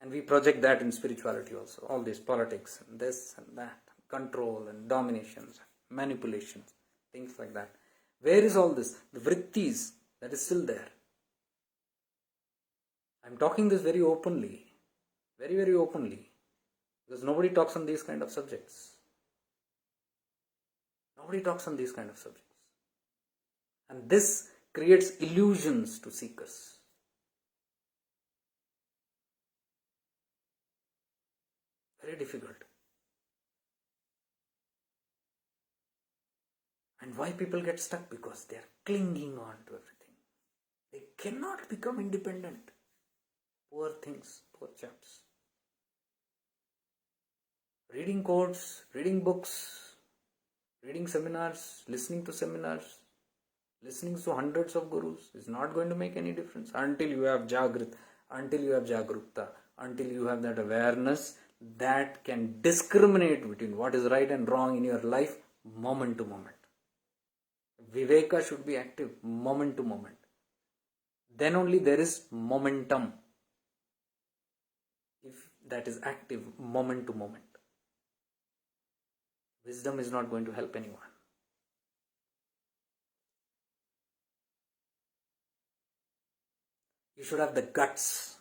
And we project that in spirituality also. All this politics and this and that. Control and dominations, manipulations, things like that. Where is all this? The vrittis, that is still there. I'm talking this very openly. Very openly. Because nobody talks on these kind of subjects. Nobody talks on these kind of subjects. And this creates illusions to seekers. Very difficult. And why people get stuck? Because they are clinging on to everything. They cannot become independent. Poor things, poor chaps. Reading quotes, reading books, reading seminars, listening to seminars, listening to hundreds of gurus is not going to make any difference until you have Jagrit, until you have Jagrukta, until you have that awareness that can discriminate between what is right and wrong in your life moment to moment. Viveka should be active moment to moment. Then only there is momentum. If that is active moment to moment, wisdom is not going to help anyone. You should have the guts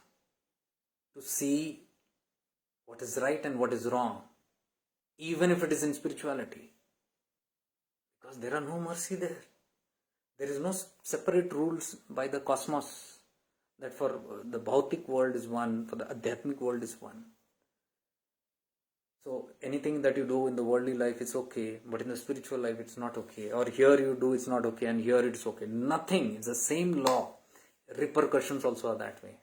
to see what is right and what is wrong, even if it is in spirituality. Because there are no mercy there. There is no separate rules by the cosmos that for the Bhautik world is one, for the Adhyatmic world is one. So anything that you do in the worldly life is okay, but in the spiritual life it's not okay. Or here you do it's not okay and here it's okay. Nothing. It's the same law. Repercussions also are that way.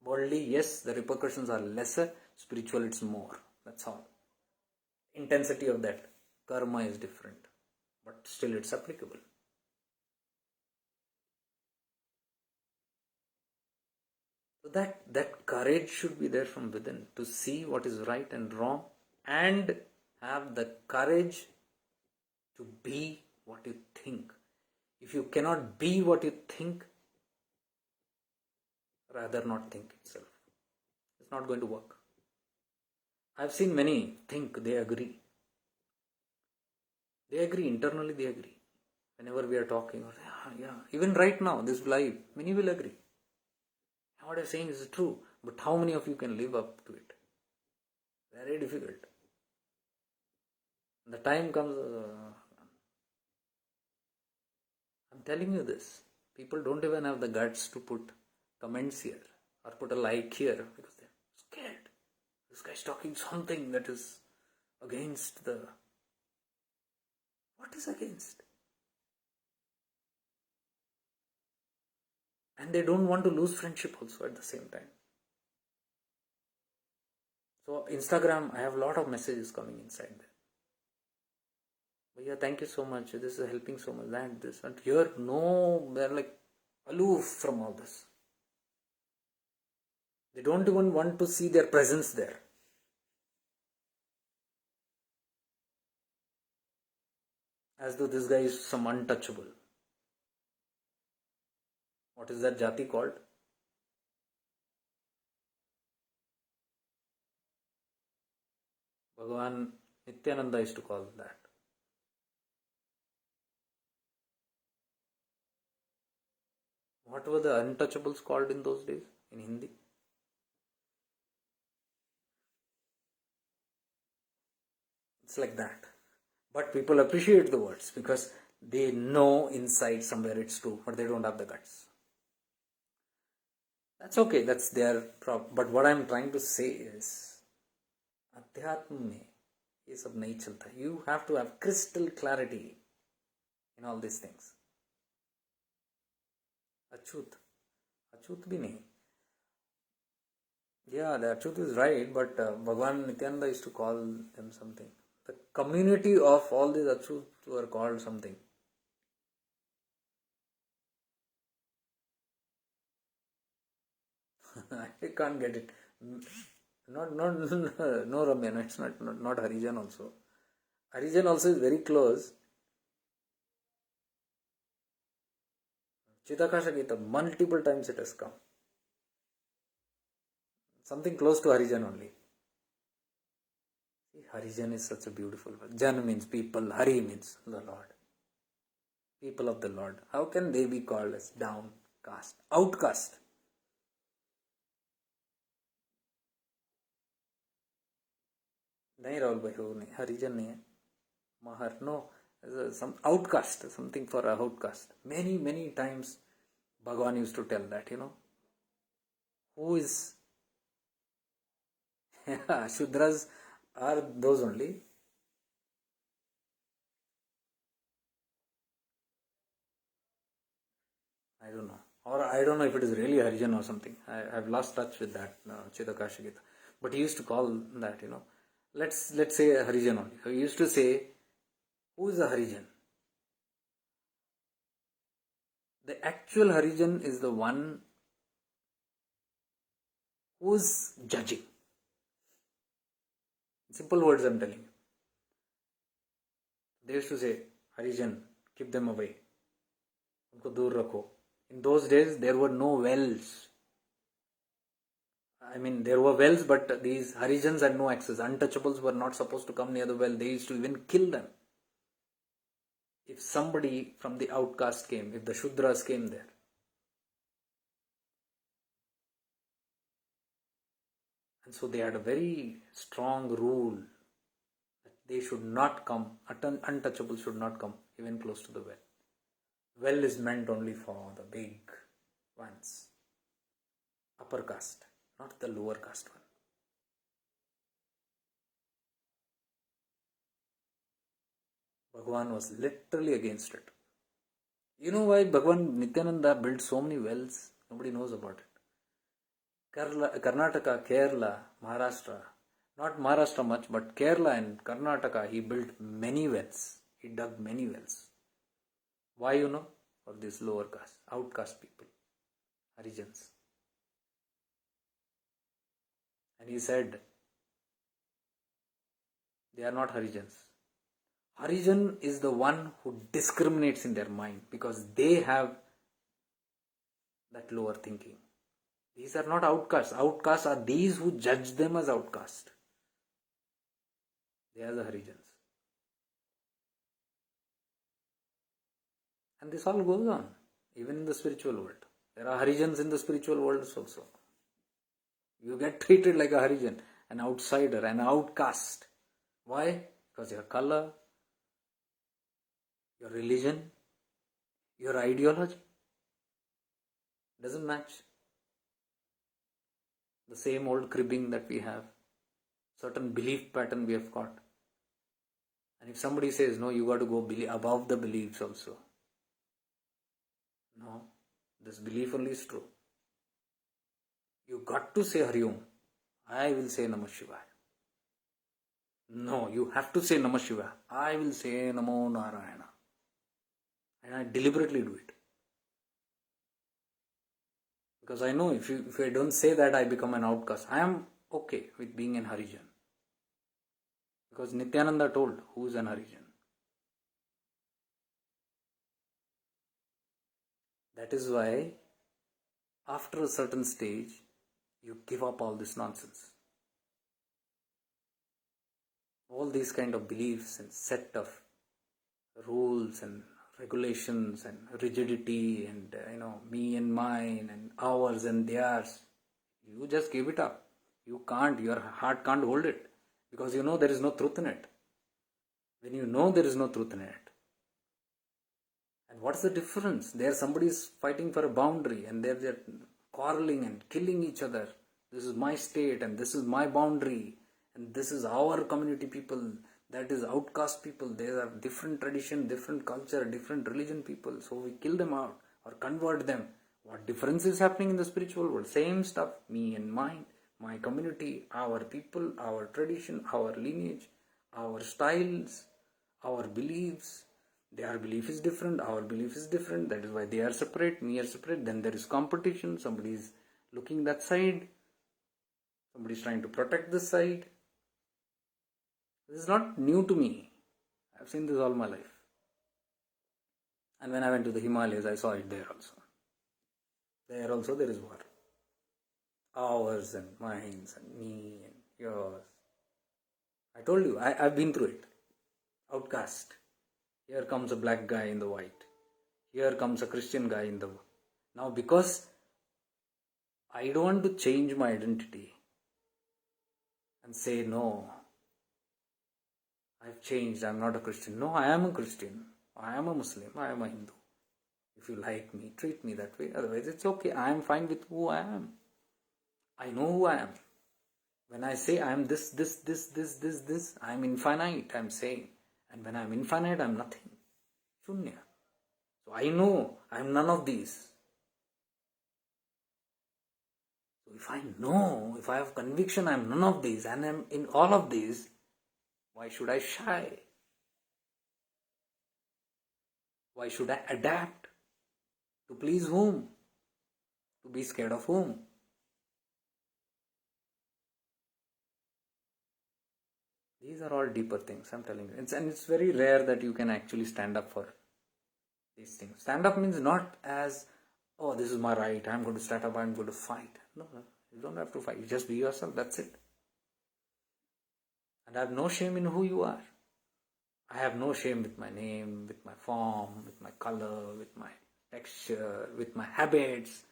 Worldly, yes, the repercussions are lesser. Spiritual, it's more. That's all. Intensity of that karma is different, but still it's applicable. So that courage should be there from within to see what is right and wrong and have the courage to be what you think. If you cannot be what you think, rather not think itself. It's not going to work. I've seen many think they agree. They agree, internally they agree. Whenever we are talking, or yeah, even right now, this live, many will agree. What I'm saying is true, but how many of you can live up to it? Very difficult. The time comes, I'm telling you this, people don't even have the guts to put comments here or put a like here because they're scared. This guy's talking something that is against the... What is against? And they don't want to lose friendship also at the same time. So Instagram, I have a lot of messages coming inside there. But yeah, thank you so much. This is helping so much. That, this. And here, no, they're like aloof from all this. They don't even want to see their presence there. As though this guy is some untouchable. What is that jati called? Bhagavan Nityananda used to call that. What were the untouchables called in those days in Hindi? It's like that. But people appreciate the words because they know inside somewhere it's true, but they don't have the guts. That's okay, that's their problem. But what I'm trying to say is, अध्यात्म में ये सब नहीं चलता. You have to have crystal clarity in all these things. अछूत भी नहीं. Yeah, the Achut is right, but Bhagavan Nityananda used to call them something. The community of all these Achut were called something. I can't get it. No, Ramya, no, it's not Harijan also. Harijan also is very close. Chitakasha Gita, multiple times it has come. Something close to Harijan only. Harijan is such a beautiful word. Jan means people, Hari means the Lord. People of the Lord. How can they be called as downcast, outcast? नहीं राहुल भाई वो नहीं हरिजन नहीं है महर no some outcast, something for a outcast. Many times Bhagavan used to tell that, who is Shudras are those only. I don't know. Or I don't know if it is really Harijan or something. I've lost touch with that Chitakasha Gita. But he used to call that, let's say a Harijan only. So we used to say, who is a Harijan? The actual Harijan is the one who's judging. Simple words I'm telling you. They used to say, Harijan, keep them away. Unko dur rakho. In those days, there were no wells. I mean, there were wells, but these Harijans had no access. Untouchables were not supposed to come near the well. They used to even kill them. If somebody from the outcast came, if the Shudras came there. And so they had a very strong rule that they should not come, untouchables should not come even close to the well. Well is meant only for the big ones, upper caste, not the lower caste one. Bhagwan was literally against it. You know why Bhagwan Nityananda built so many wells? Nobody knows about it. Karnataka, Kerala, Maharashtra, not Maharashtra much, but Kerala and Karnataka, he built many wells. He dug many wells. Why, you know? For these lower caste, outcast people, Harijans. And he said, they are not Harijans. Harijan is the one who discriminates in their mind because they have that lower thinking. These are not outcasts. Outcasts are these who judge them as outcast. They are the Harijans. And this all goes on, even in the spiritual world. There are Harijans in the spiritual world also. You get treated like a Harijan, an outsider, an outcast. Why? Because your color, your religion, your ideology doesn't match. The same old cribbing that we have, certain belief pattern we have got. And if somebody says, no, you got to go above the beliefs also. No, this belief only is true. You got to say Hari Om. I will say Namah Shivaya. No, you have to say Namah Shivaya. I will say Namo Narayana. And I deliberately do it. Because I know if I don't say that, I become an outcast. I am okay with being an Harijan. Because Nityananda told, who is an Harijan? That is why, after a certain stage, you give up all this nonsense. All these kind of beliefs and set of rules and regulations and rigidity and me and mine and ours and theirs. You just give it up. You can't, your heart can't hold it because you know there is no truth in it. When you know there is no truth in it. And what's the difference? There somebody is fighting for a boundary and they're quarreling and killing each other. This is my state and this is my boundary and this is our community people. That is outcast people. They are different tradition, different culture, different religion people. So we kill them out or convert them. What difference is happening in the spiritual world? Same stuff. Me and mine, my community, our people, our tradition, our lineage, our styles, our beliefs. Their belief is different. Our belief is different. That is why they are separate. Me are separate. Then there is competition. Somebody is looking that side. Somebody is trying to protect this side. This is not new to me. I have seen this all my life. And when I went to the Himalayas, I saw it there also. There also there is war. Ours and mine and me and yours. I told you, I've been through it. Outcast. Here comes a black guy in the white. Here comes a Christian guy in the... Now because I don't want to change my identity and say, no, I've changed, I'm not a Christian. No, I am a Christian. I am a Muslim. I am a Hindu. If you like me, treat me that way. Otherwise, it's okay. I am fine with who I am. I know who I am. When I say I am this, I am infinite, I am saying. And when I am infinite, I am nothing. Shunya. So I know I am none of these. So if I know, if I have conviction I am none of these and I am in all of these, Why should I shy? Why should I adapt? To please whom? To be scared of whom? These are all deeper things, I'm telling you. And it's very rare that you can actually stand up for these things. Stand up means not as, oh, this is my right, I'm going to stand up, I'm going to fight. No, you don't have to fight. You just be yourself, that's it. And I have no shame in who you are. I have no shame with my name, with my form, with my color, with my texture, with my habits,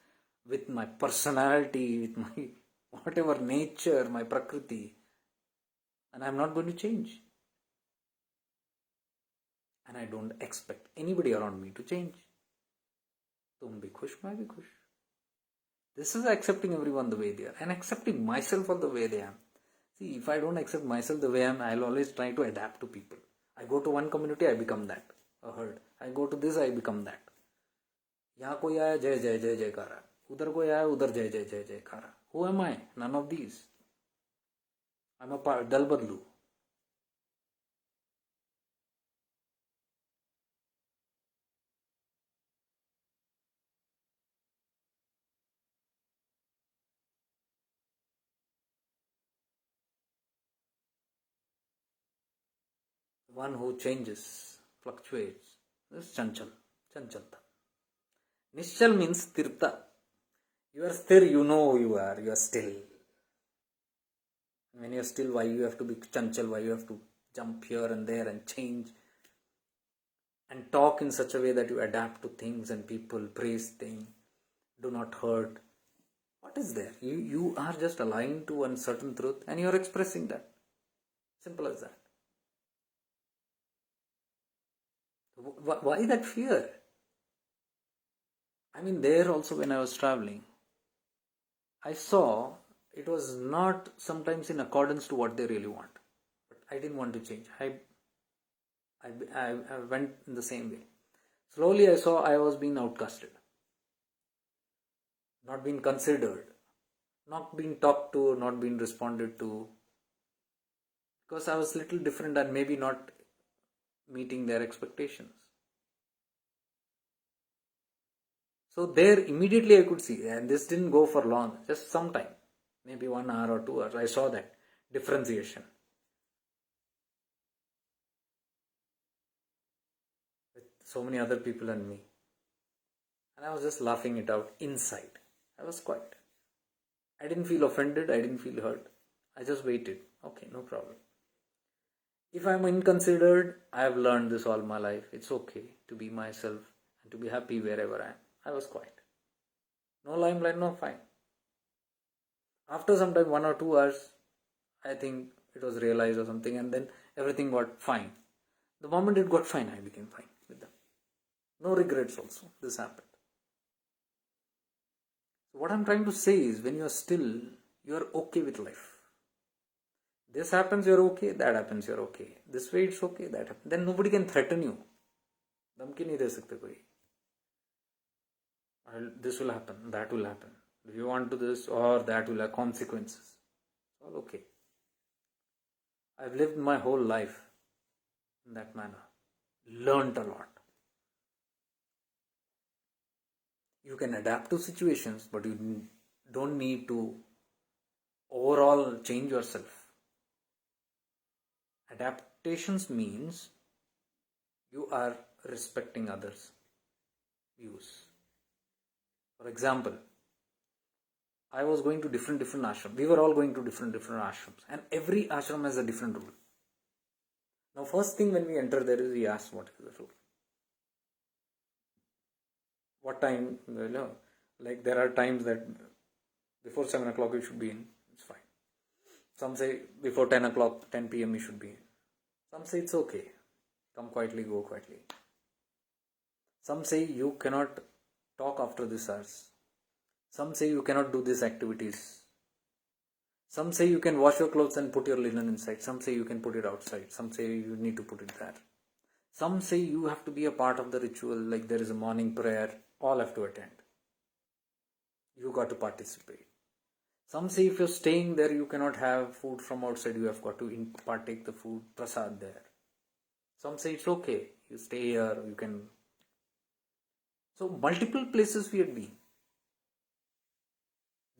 with my personality, with my whatever nature, my prakriti. And I'm not going to change. And I don't expect anybody around me to change. Tum bhi khush, main bhi khush. This is accepting everyone the way they are and accepting myself for the way they am. See, if I don't accept myself the way I am, I'll always try to adapt to people. I go to one community, I become that, a herd. I go to this, I become that. यहाँ कोई आया जय जय जय जय कर रहा, उधर कोई आया उधर जय जय जय जय कर रहा. Who am I? None of these. I'm a dal badlu. One who changes, fluctuates. This is chanchal, chanchalta. Nischal means sthirta. You are sthir, you know who you are still. When you are still, why you have to be chanchal, why you have to jump here and there and change and talk in such a way that you adapt to things and people, praise things, do not hurt. What is there? You are just aligned to one certain truth and you are expressing that. Simple as that. Why that fear? I mean, there also when I was traveling, I saw it was not sometimes in accordance to what they really want. But I didn't want to change. I went in the same way. Slowly I saw I was being outcasted, not being considered, not being talked to, not being responded to, because I was a little different and maybe not meeting their expectations. So there immediately I could see, and this didn't go for long, just some time, maybe 1 hour or 2 hours, I saw that differentiation. With so many other people and me. And I was just laughing it out inside. I was quiet. I didn't feel offended, I didn't feel hurt. I just waited. Okay, no problem. If I'm inconsidered, I have learned this all my life. It's okay to be myself and to be happy wherever I am. I was quiet. No limelight, no fine. After some time, 1 or 2 hours, I think it was realized or something, and then everything got fine. The moment it got fine, I became fine with them. No regrets also. This happened. So what I'm trying to say is, when you are still, you are okay with life. This happens, you're okay. That happens, you're okay. This way, it's okay. That happens. Then nobody can threaten you. धमकी नहीं दे सकते कोई. This will happen, that will happen. If you want to this or that will have consequences. It's all okay. I've lived my whole life in that manner. Learned a lot. You can adapt to situations, but you don't need to overall change yourself. Adaptations means you are respecting others' views. For example, I was going to different ashrams. We were all going to different ashrams. And every ashram has a different rule. Now, first thing when we enter there is we ask what is the rule. What time, like there are times that before 7 o'clock you should be in. It's fine. Some say before 10 o'clock, 10 p.m. you should be in. Some say it's okay. Come quietly, go quietly. Some say you cannot talk after this hours. Some say you cannot do these activities. Some say you can wash your clothes and put your linen inside. Some say you can put it outside. Some say you need to put it there. Some say you have to be a part of the ritual, like there is a morning prayer. All have to attend. You got to participate. Some say if you're staying there, you cannot have food from outside, you have got to partake the food, prasad there. Some say it's okay, you stay here, you can. So multiple places we had been.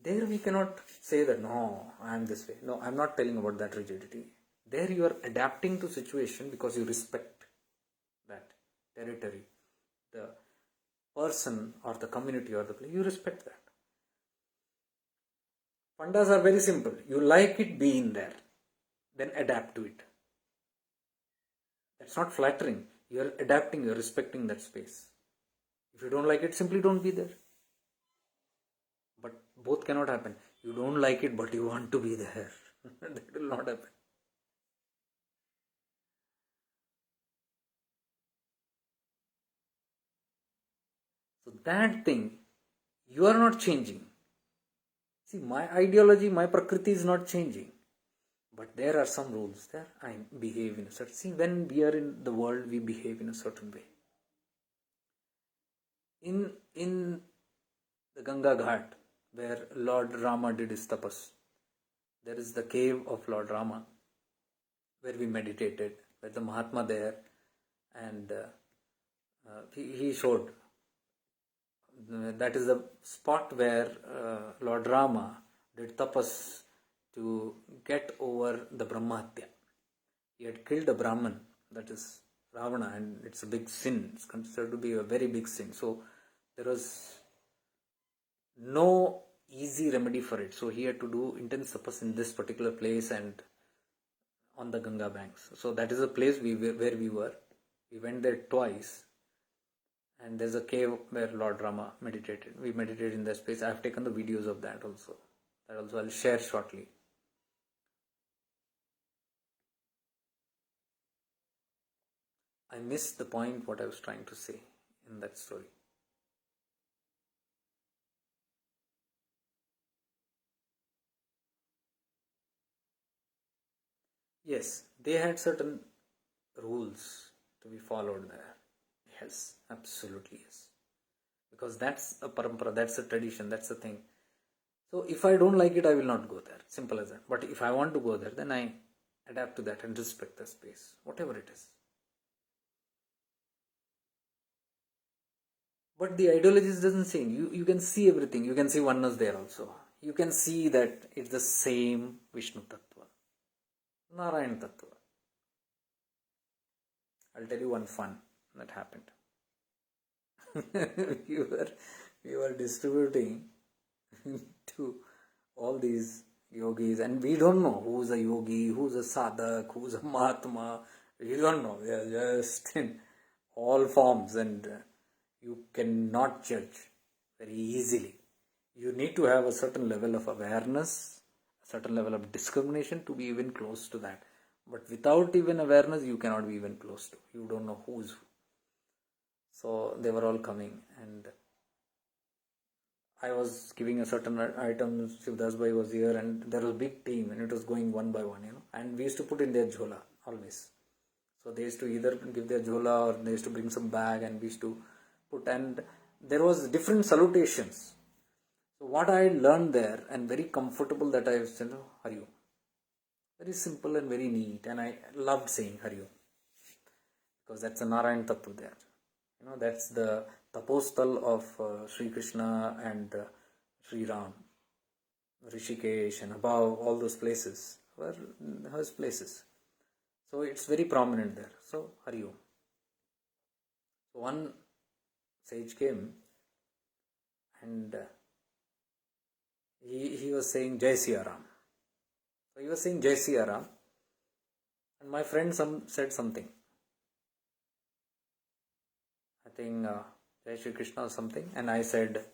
There we cannot say that, no, I am this way. No, I'm not telling about that rigidity. There you are adapting to situation because you respect that territory, the person or the community or the place. You respect that. Fundas are very simple. You like it, be in there. Then adapt to it. That's not flattering. You're adapting, you're respecting that space. If you don't like it, simply don't be there. But both cannot happen. You don't like it, but you want to be there. That will not happen. So that thing, you are not changing. See, my ideology, my prakriti is not changing. But there are some rules there. I behave in a certain. See, when we are in the world, we behave in a certain way. In the Ganga Ghat, where Lord Rama did his tapas, there is the cave of Lord Rama, where we meditated, where the Mahatma there, and he showed. That is the spot where Lord Rama did tapas to get over the Brahmahatya. He had killed a Brahman, that is Ravana, and it's a big sin. It's considered to be a very big sin. So there was no easy remedy for it. So he had to do intense tapas in this particular place and on the Ganga banks. So that is the place where we were. We went there twice. And there's a cave where Lord Rama meditated. We meditated in that space. I have taken the videos of that also. That also I'll share shortly. I missed the point what I was trying to say in that story. Yes, they had certain rules to be followed there. Yes, absolutely yes. Because that's a parampara, that's a tradition, that's the thing. So if I don't like it, I will not go there. Simple as that. But if I want to go there, then I adapt to that and respect the space, whatever it is. But the ideologist doesn't change. You can see everything. You can see oneness there also. You can see that it's the same Vishnu Tattva, Narayan Tattva. I'll tell you one fun that happened. we were distributing to all these yogis, and we don't know who's a yogi, who's a sadhak, who's a mahatma. We don't know. They are just in all forms, and you cannot judge very easily. You need to have a certain level of awareness, a certain level of discrimination to be even close to that. But without even awareness, you cannot be even close to. You don't know who's who. So they were all coming, and I was giving a certain item. Shivdas Bhai was here, and there was a big team, and it was going one by one, And we used to put in their jhola always. So they used to either give their jhola or they used to bring some bag, and we used to put. And there was different salutations. So what I learned there, and very comfortable, that I said, Hari Om. Very simple and very neat, and I loved saying Hari Om, because that's a Narayan Tattva there. That's the tapostal of Sri Krishna and Sri Ram, Rishikesh, and above all those places were his places. So it's very prominent there. So Hari Om. So one sage came, and he was saying Jai Siya Ram. So he was saying Jai Siya Ram, and my friend said something. I think Jai Shri Krishna or something, and I said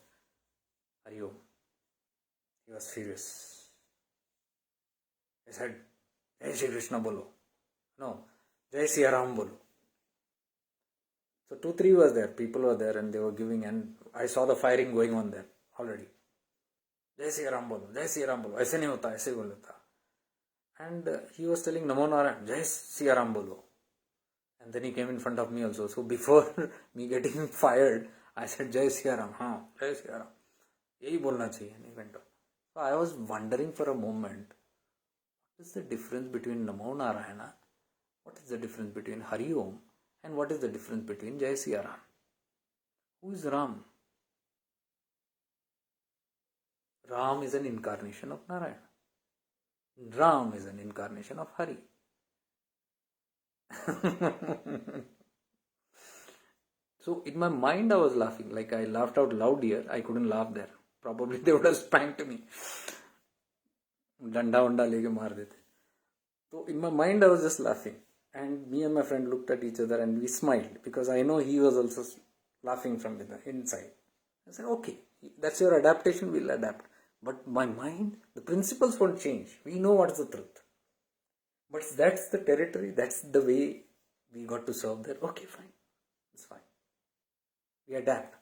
Hari Om. He was furious. I said Jai Shri Krishna bolo. No, Jai Siya Ram bolo. So 2-3 was there, people were there, and they were giving, and I saw the firing going on there already. Jai Siya Ram bolo, Jai Siya Ram bolo, aise nahi hota, aise bolta. And he was telling Namo Narayan, Jai Siya Ram bolo. And then he came in front of me also. So before me getting fired, I said Jai Siya Ram. Jai Siya Ram. Yahi bolna chahiye. And he went on. So I was wondering for a moment, what is the difference between Namo Narayana, what is the difference between Hari Om, and what is the difference between Jai Siya Ram? Who is Ram? Ram is an incarnation of Narayana. Ram is an incarnation of Hari. So in my mind I was laughing, like I laughed out loud here. I couldn't laugh there. Probably they would have spanked me. Danda vanda leke maar dete. So in my mind I was just laughing. And me and my friend looked at each other and we smiled because I know he was also laughing from the inside. I said, okay, that's your adaptation, we'll adapt. But my mind, the principles won't change. We know what's the truth. But that's the territory, that's the way we got to serve there. Okay, fine. It's fine. We adapt.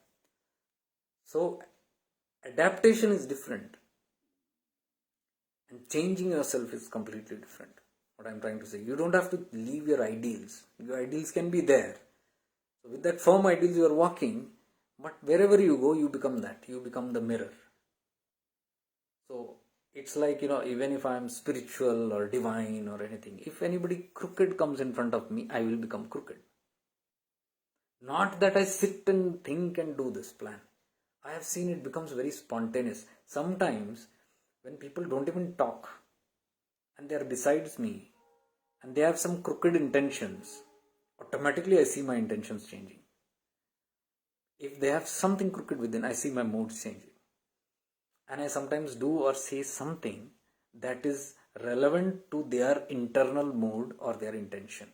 So, adaptation is different. And changing yourself is completely different. What I'm trying to say. You don't have to leave your ideals. Your ideals can be there. So, with that firm ideals you are walking, but wherever you go, you become that. You become the mirror. So, it's like, even if I'm spiritual or divine or anything, if anybody crooked comes in front of me, I will become crooked. Not that I sit and think and do this plan. I have seen it becomes very spontaneous. Sometimes when people don't even talk and they are besides me and they have some crooked intentions, automatically I see my intentions changing. If they have something crooked within, I see my moods changing. And I sometimes do or say something that is relevant to their internal mood or their intention.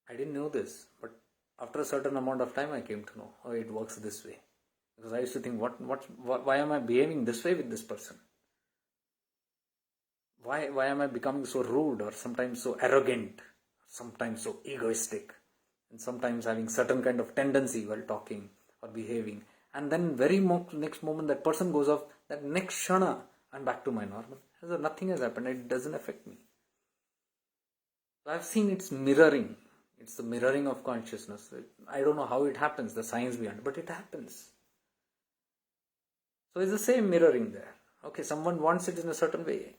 I didn't know this, but after a certain amount of time I came to know, oh, it works this way. Because I used to think, why am I behaving this way with this person? Why am I becoming so rude or sometimes so arrogant, sometimes so egoistic, and sometimes having certain kind of tendency while talking or behaving. And then next moment that person goes off, that next shana, I'm back to my normal. Nothing has happened, it doesn't affect me. So I've seen it's mirroring. It's the mirroring of consciousness. I don't know how it happens, the science behind it, but it happens. So it's the same mirroring there. Okay, someone wants it in a certain way.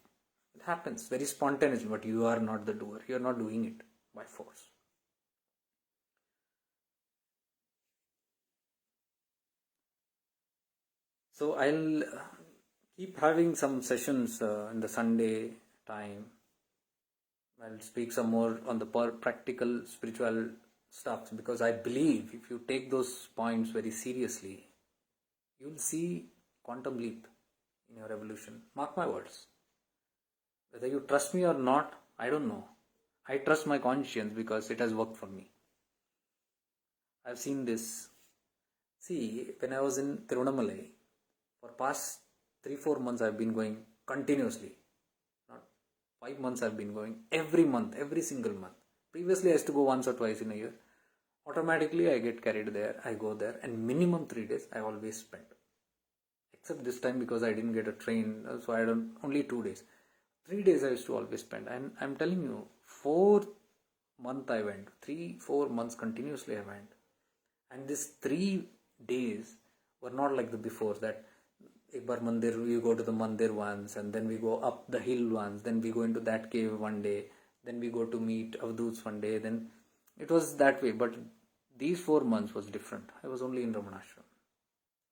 It happens very spontaneously, but you are not the doer. You are not doing it by force. So I'll keep having some sessions in the Sunday time. I'll speak some more on the practical spiritual stuff because I believe if you take those points very seriously, you'll see quantum leap in your evolution. Mark my words. Whether you trust me or not, I don't know. I trust my conscience because it has worked for me. I've seen this. See, when I was in Tirunamalai, for past 3-4 months I've been going continuously. Not 5 months I've been going. Every month, every single month. Previously I used to go once or twice in a year. Automatically I get carried there. I go there and minimum 3 days I always spend. Except this time because I didn't get a train. So I don't, only 2 days. 3 days I used to always spend. And I'm telling you, 4 months I went. 3-4 months continuously I went. And these 3 days were not like the before that ek bar mandir, we go to the mandir once and then we go up the hill once, then we go into that cave one day, then we go to meet Avduts one day, then it was that way. But these 4 months was different. I was only in Ramanashram,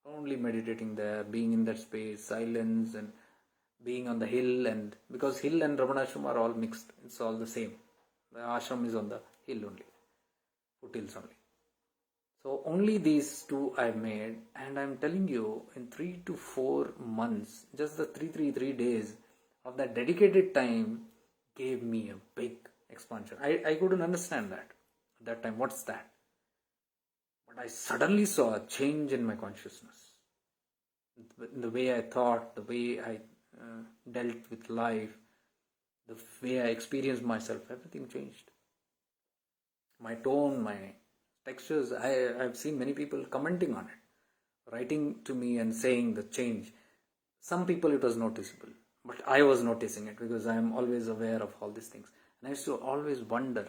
only meditating there, being in that space, silence and being on the hill. And because hill and Ramanashram are all mixed, it's all the same. The ashram is on the hill only, foothills only. So only these 2 I made, and I'm telling you, in 3 to 4 months, just the 3 days of that dedicated time gave me a big expansion. I couldn't understand that at that time. What's that? But I suddenly saw a change in my consciousness. In the way I thought, the way I dealt with life, the way I experienced myself, everything changed. My tone, my textures, I've seen many people commenting on it, writing to me and saying the change. Some people it was noticeable, but I was noticing it because I am always aware of all these things. And I used to always wonder,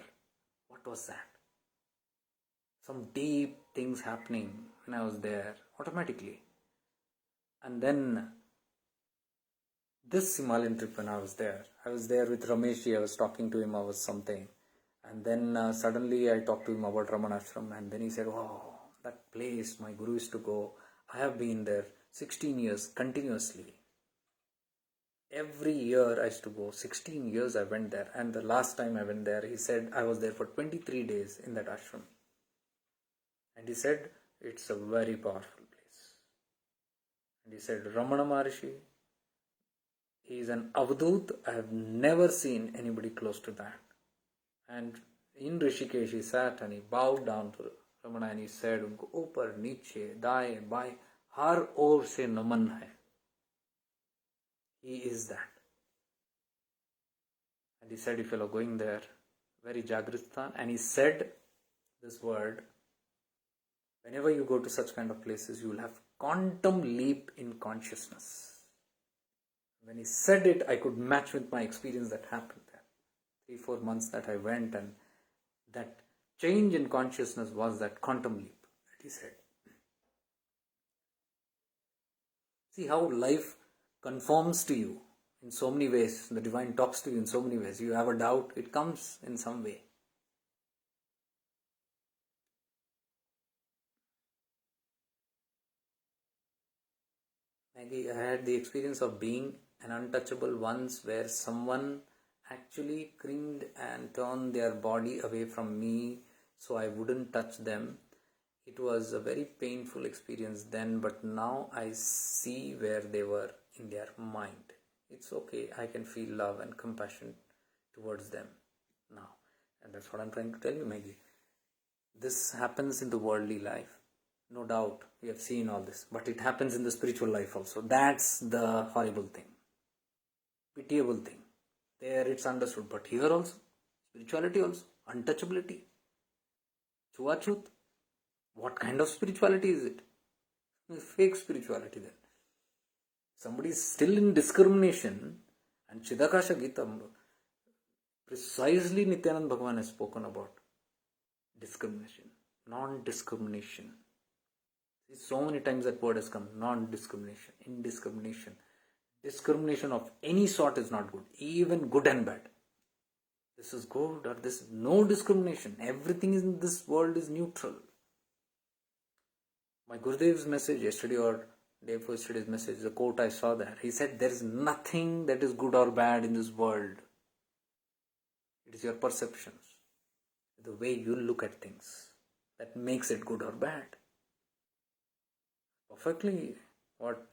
what was that? Some deep things happening when I was there, automatically. And then this Himalayan trip when I was there with Rameshji. I was talking to him about something, and then suddenly I talked to him about Ramanashram, and then he said, "Oh, that place my guru used to go. I have been there 16 years continuously. Every year I used to go. 16 years I went there, and the last time I went there, he said I was there for 23 days in that ashram, and he said it's a very powerful place. And he said Ramana Maharshi, he is an avadut. I have never seen anybody close to that. And in Rishikesh, he sat and he bowed down to Ramana and he said, उनको ऊपर नीचे दाएं बाएं हर ओर से नमन है. He is that. And he said, if you are going there, very Jagristan, and he said this word, whenever you go to such kind of places, you will have quantum leap in consciousness. When he said it, I could match with my experience that happened there. 3-4 months that I went, and that change in consciousness was that quantum leap that he said. See how life conforms to you in so many ways. The divine talks to you in so many ways. You have a doubt, it comes in some way. Maggie, I had the experience of being an untouchable once, where someone actually cringed and turned their body away from me so I wouldn't touch them. It was a very painful experience then, but now I see where they were in their mind. It's okay, I can feel love and compassion towards them now. And that's what I'm trying to tell you, Maggie. This happens in the worldly life. No doubt, we have seen all this. But it happens in the spiritual life also. That's the horrible thing. Pitiable thing. There it's understood. But here also, spirituality also, untouchability. Chuachut. What kind of spirituality is it? It's fake spirituality then. Somebody is still in discrimination, and Chidakasha Gita, precisely Nityanand Bhagavan has spoken about discrimination, non-discrimination. So many times that word has come, non-discrimination, indiscrimination. Discrimination of any sort is not good, even good and bad. This is good or this, no discrimination. Everything in this world is neutral. My Gurudev's message yesterday or day before yesterday's message, the quote I saw there, he said there is nothing that is good or bad in this world. It is your perceptions, the way you look at things, that makes it good or bad. Perfectly what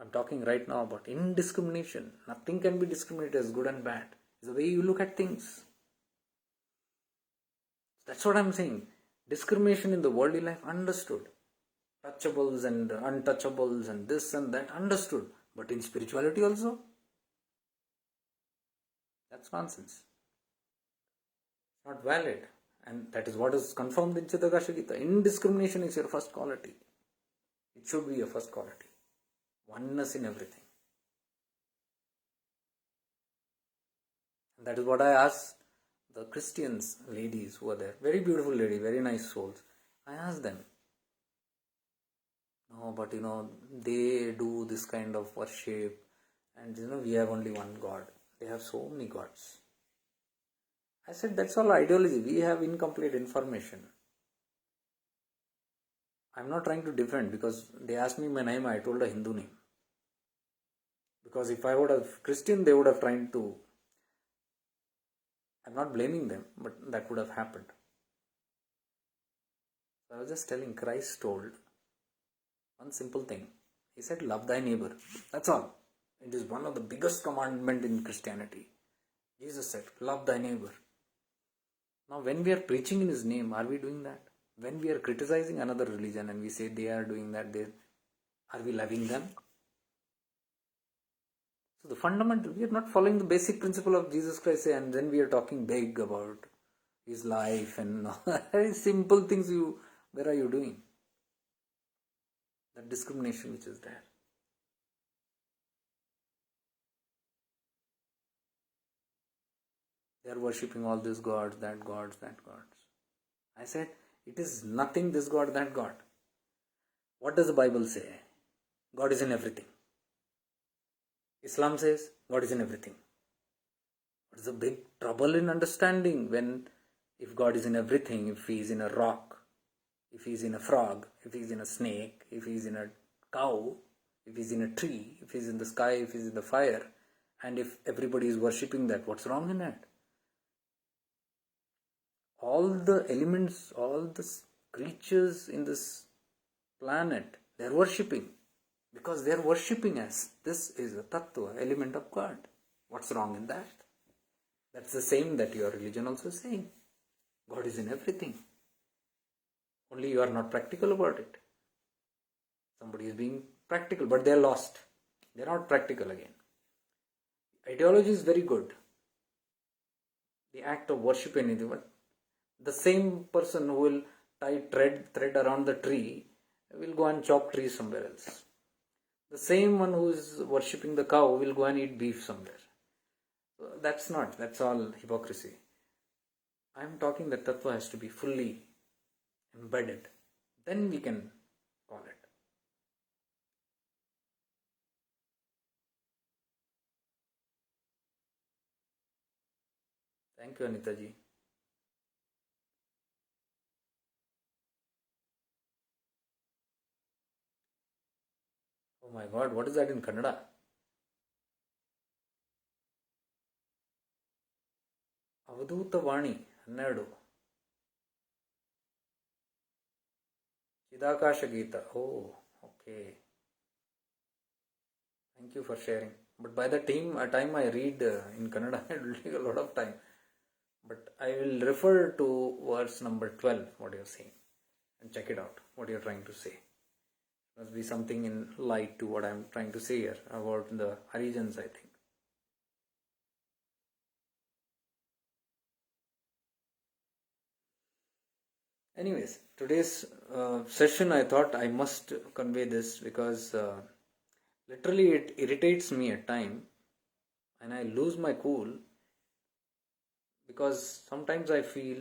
I'm talking right now about, indiscrimination. Nothing can be discriminated as good and bad. It's the way you look at things. That's what I'm saying. Discrimination in the worldly life, understood. Touchables and untouchables and this and that, understood. But in spirituality also, that's nonsense. It's not valid. And that is what is confirmed in Chidakasha Gita. Indiscrimination is your first quality. It should be your first quality. Oneness in everything. And that is what I asked the Christians, ladies who were there. Very beautiful lady, very nice souls. I asked them, no, but they do this kind of worship, and we have only one God. They have so many gods. I said, that's all ideology. We have incomplete information. I'm not trying to defend, because they asked me my name, I told a Hindu name. Because if I would have Christian, they would have tried to. I'm not blaming them, but that would have happened. So I was just telling, Christ told one simple thing. He said, love thy neighbor. That's all. It is one of the biggest commandments in Christianity. Jesus said, love thy neighbor. Now when we are preaching in his name, are we doing that? When we are criticizing another religion and we say they are doing that, are we loving them? So the fundamental, we are not following the basic principle of Jesus Christ, and then we are talking big about his life and very simple things. Where are you doing? That discrimination which is there. They are worshipping all these gods, that gods, that gods. I said, it is nothing this God, that God. What does the Bible say? God is in everything. Islam says God is in everything. What is the big trouble in understanding when, if God is in everything, if He is in a rock, if He is in a frog, if He is in a snake, if He is in a cow, if He is in a tree, if He is in the sky, if He is in the fire, and if everybody is worshipping that, what's wrong in that? All the elements, all the creatures in this planet, they are worshipping because they are worshipping us. This is a tattva, element of God. What's wrong in that? That's the same that your religion also is saying. God is in everything. Only you are not practical about it. Somebody is being practical, but they are lost. They are not practical again. Ideology is very good. The act of worship anything, but the same person who will tie thread around the tree will go and chop trees somewhere else. The same one who is worshipping the cow will go and eat beef somewhere. So that's all hypocrisy. I am talking that tattva has to be fully embedded. Then we can call it. Thank you, Anita ji. Oh my God, what is that in Kannada? Avadhutavani 12. Chidakasha Gita. Oh, okay. Thank you for sharing. But by the time I read in Kannada, it will take a lot of time. But I will refer to verse number 12, what you are saying, and check it out, what you are trying to say. Must be something in light to what I am trying to say here about the Harijans, I think. Anyways, today's session, I thought I must convey this because literally it irritates me at time and I lose my cool because sometimes I feel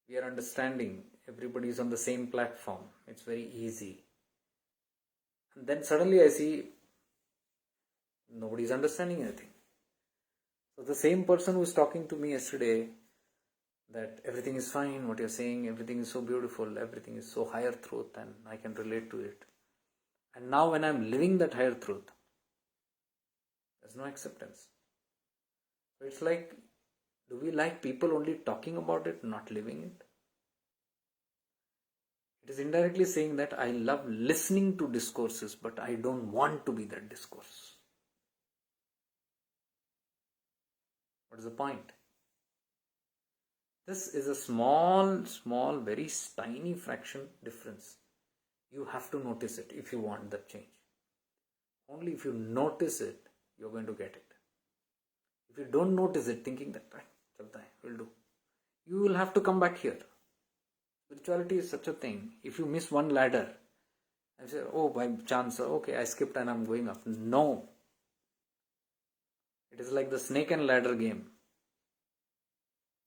we are understanding, everybody is on the same platform, it's very easy. And then suddenly I see nobody is understanding anything. So the same person who was talking to me yesterday that everything is fine, what you're saying, everything is so beautiful, everything is so higher truth and I can relate to it. And now when I'm living that higher truth, there's no acceptance. So it's like, do we like people only talking about it, not living it? It is indirectly saying that I love listening to discourses, but I don't want to be that discourse. What is the point? This is a small, very tiny fraction difference. You have to notice it if you want that change. Only if you notice it, you're going to get it. If you don't notice it, thinking that, right, chalta hai, will do, you will have to come back here. Spirituality is such a thing. If you miss one ladder and say, oh, by chance, okay, I skipped and I'm going up. No. It is like the snake and ladder game.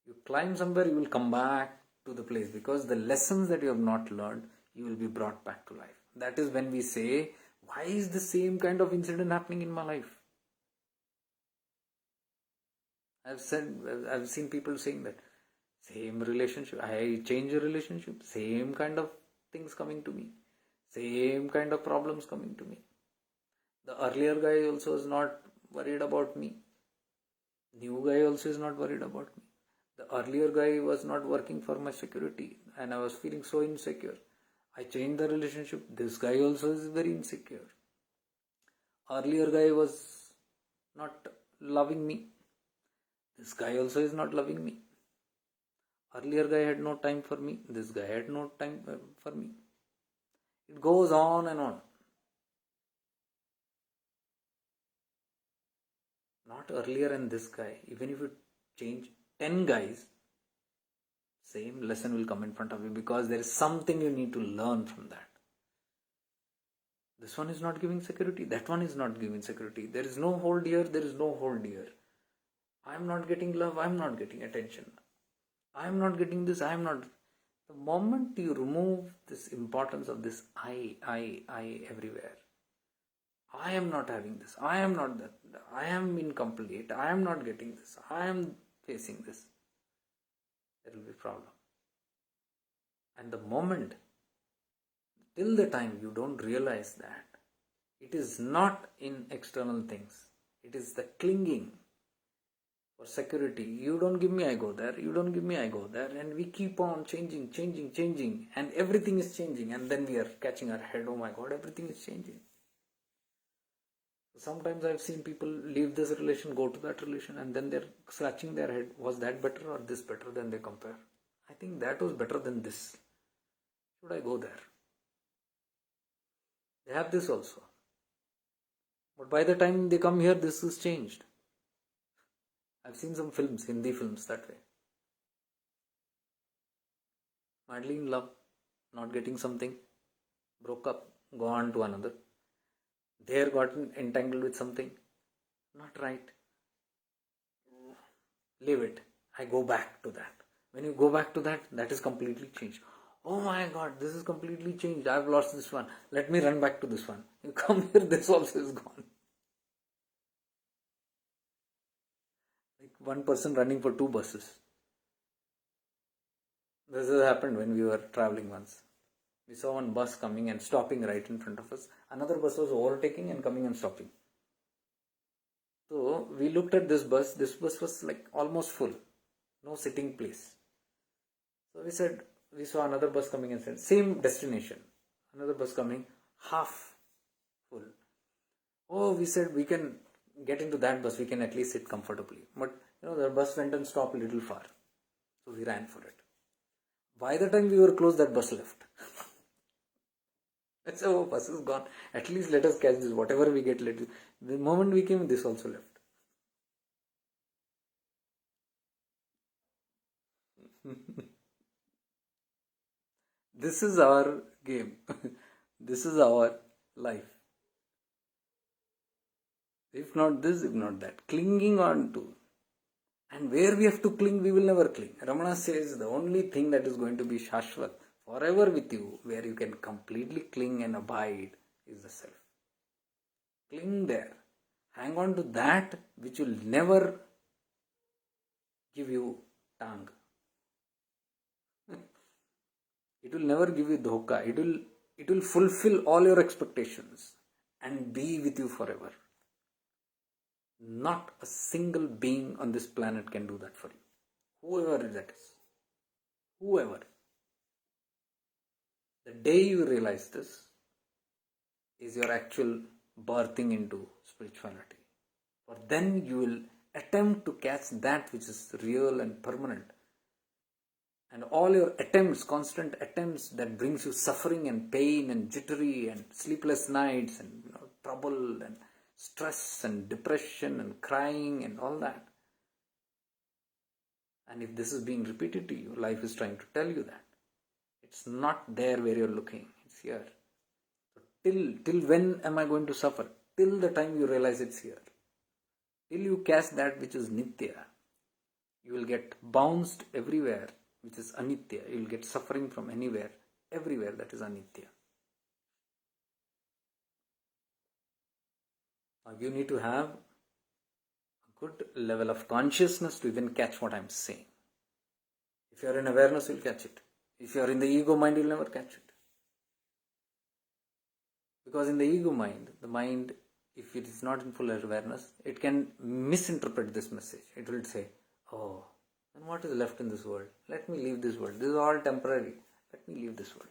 You climb somewhere, you will come back to the place because the lessons that you have not learned, you will be brought back to life. That is when we say, why is the same kind of incident happening in my life? I've seen people saying that same relationship, I change a relationship, same kind of things coming to me, same kind of problems coming to me. The earlier guy also is not worried about me. New guy also is not worried about me. The earlier guy was not working for my security and I was feeling so insecure. I changed the relationship. This guy also is very insecure. Earlier guy was not loving me. This guy also is not loving me. Earlier guy had no time for me. This guy had no time for me. It goes on and on. Not earlier and this guy. Even if you change 10 guys, same lesson will come in front of you because there is something you need to learn from that. This one is not giving security. That one is not giving security. There is no hold here. There is no hold here. I am not getting love. I am not getting attention. I am not getting this. I am not. The moment you remove this importance of this I everywhere, I am not having this, I am not that, I am incomplete, I am not getting this, I am facing this, there will be problem. And the moment, till the time you don't realize that, it is not in external things, it is the clinging for security. You don't give me, I go there, you don't give me, I go there, and we keep on changing, and everything is changing, and then we are catching our head, oh my god, everything is changing. Sometimes I've seen people leave this relation, go to that relation, and then they're scratching their head, was that better or this better? Then they compare. I think that was better than this. Should I go there? They have this also. But by the time they come here, this is changed. I've seen some films, Hindi films, that way. Madly in love, not getting something, broke up, go on to another. There got entangled with something, not right. Leave it. I go back to that. When you go back to that, that is completely changed. Oh my god, this is completely changed. I've lost this one. Let me run back to this one. You come here, this also is gone. Like one person running for two buses. This has happened when we were traveling once. We saw one bus coming and stopping right in front of us. Another bus was overtaking and coming and stopping. So we looked at this bus. This bus was like almost full. No sitting place. So we saw another bus coming and said, same destination. Another bus coming, half full. Oh, we said we can get into that bus. We can at least sit comfortably. But the bus went and stopped a little far. So we ran for it. By the time we were close, that bus left. I said, oh, bus is gone. At least let us catch this. Whatever we get, the moment we came, this also left. This is our game. This is our life. If not this, if not that. Clinging on to. And where we have to cling, we will never cling. Ramana says the only thing that is going to be Shashvat, forever with you, where you can completely cling and abide, is the self. Cling there. Hang on to that which will never give you tongue. It will never give you dhoka. It will fulfill all your expectations and be with you forever. Not a single being on this planet can do that for you. Whoever that is. Whoever. The day you realize this is your actual birthing into spirituality. For then you will attempt to catch that which is real and permanent. And all your attempts, constant attempts that brings you suffering and pain and jittery and sleepless nights and trouble and stress and depression and crying and all that. And if this is being repeated to you, life is trying to tell you that. It's not there where you're looking. It's here. So till when am I going to suffer? Till the time you realize it's here. Till you catch that which is nitya, you will get bounced everywhere which is anitya. You will get suffering from anywhere, everywhere that is anitya. Now you need to have a good level of consciousness to even catch what I'm saying. If you are in awareness, you'll catch it. If you are in the ego mind, you'll never catch it. Because in the ego mind, the mind, if it is not in full awareness, it can misinterpret this message. It will say, oh, then what is left in this world? Let me leave this world. This is all temporary. Let me leave this world.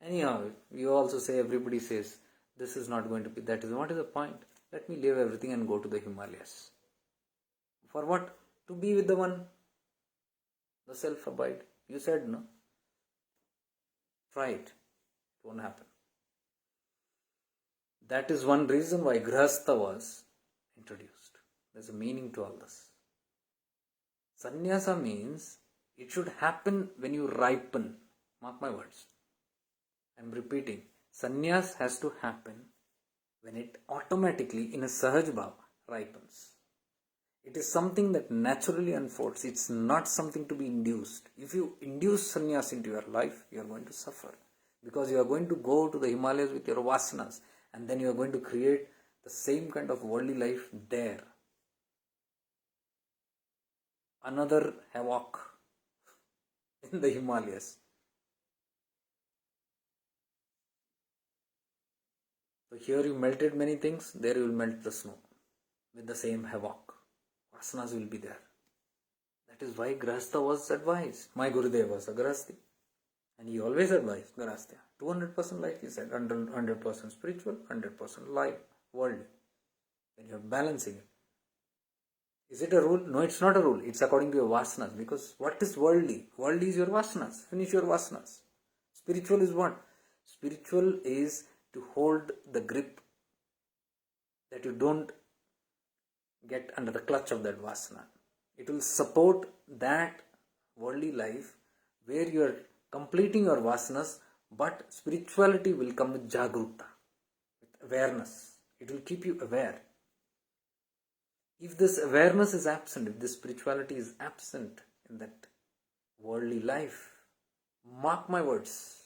Anyhow, you also say, everybody says, this is not going to be, that is, what is the point? Let me leave everything and go to the Himalayas. For what? To be with the one, the self abide. You said no. Try it. It won't happen. That is one reason why Grihastha was introduced. There's a meaning to all this. Sannyasa means it should happen when you ripen. Mark my words. I'm repeating. Sannyas has to happen when it automatically, in a Sahaj Bhav, ripens. It is something that naturally unfolds. It's not something to be induced. If you induce sannyas into your life, you are going to suffer. Because you are going to go to the Himalayas with your vasanas. And then you are going to create the same kind of worldly life there. Another havoc in the Himalayas. So here you melted many things, there you will melt the snow with the same havoc. Vasanas will be there. That is why Grahastha was advised. My Gurudev was a Grahasthi. And he always advised Grahastha. 200% life, he said. 100% spiritual, 100% life, worldly. Then you are balancing it. Is it a rule? No, it's not a rule. It's according to your vasanas. Because what is worldly? Worldly is your vasanas. Finish your vasanas. Spiritual is what? Spiritual is to hold the grip that you don't get under the clutch of that vasana. It will support that worldly life where you are completing your vasanas, but spirituality will come with jagrutta, with awareness. It will keep you aware. If this awareness is absent, if this spirituality is absent in that worldly life, mark my words,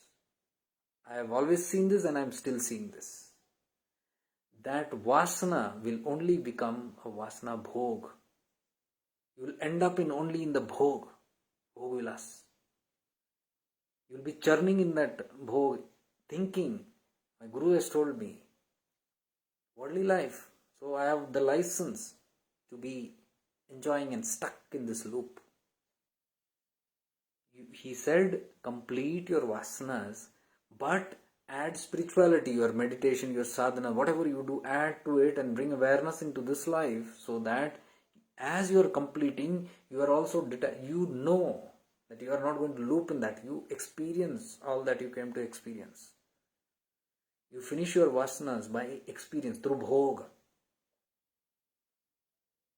I have always seen this and I am still seeing this. That vasana will only become a vasana bhog. You will end up only in the bhog vilas. You will be churning in that bhog, thinking, my Guru has told me, worldly life, so I have the license to be enjoying and stuck in this loop. He said, complete your vasanas, but add spirituality, your meditation, your sadhana, whatever you do, add to it and bring awareness into this life, so that as you are completing, you are also you know that you are not going to loop in that. You experience all that you came to experience. You finish your vasanas by experience, through bhog.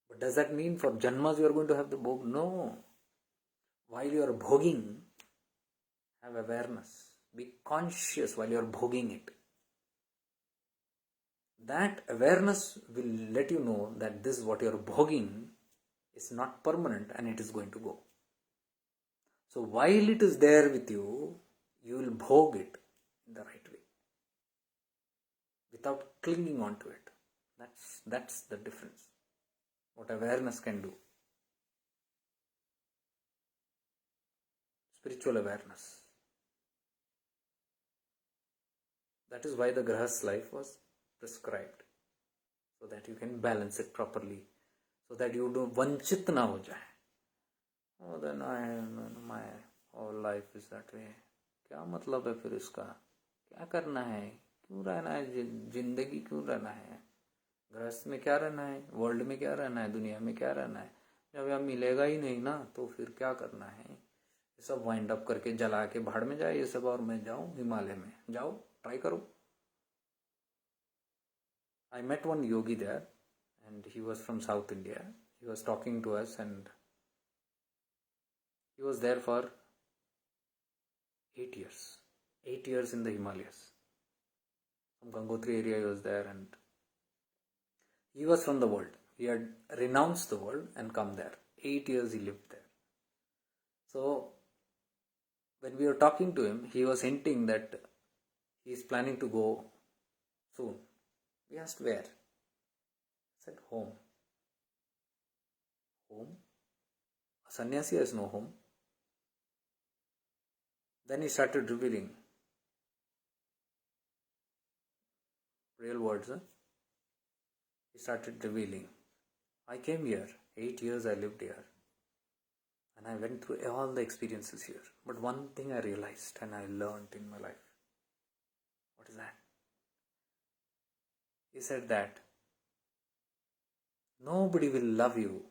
But does that mean for janmas you are going to have the bhog? No. While you are bhoging, have awareness. Be conscious while you are bhoging it. That awareness will let you know that this what you are bhoging is not permanent and it is going to go. So while it is there with you, you will bhog it in the right way, without clinging on to it. That's the difference. What awareness can do. Spiritual awareness. That is why the Grahas life was prescribed, so that you can balance it properly, so that you don't vanchit na ho jaye. Oh, then my whole life is that way. क्या मतलब है फिर इसका? क्या करना है? क्यों रहना है? जिंदगी क्यों रहना है? गृहस्थ में क्या रहना है? वर्ल्ड में क्या रहना है? दुनिया में क्या रहना है? जब यह मिलेगा ही नहीं ना, तो फिर क्या करना है? ये सब वाइंड अप करके जला के भाड़ में जाए ये सब, और मैं जाऊं हिमालय में? जाओ, ट्राई करो. I met one yogi there, and he was from South India. He was talking to us, and he was there for 8 years. 8 years in the Himalayas. From Gangotri area he was there, and he was from the world. He had renounced the world and come there. 8 years he lived there. So, when we were talking to him, he was hinting that he is planning to go soon. We asked where? He said home. Home? A sannyasi has no home. Then he started revealing real words. He started revealing. I came here, 8 years I lived here, and I went through all the experiences here. But one thing I realized and I learned in my life. What is that? He said that nobody will love you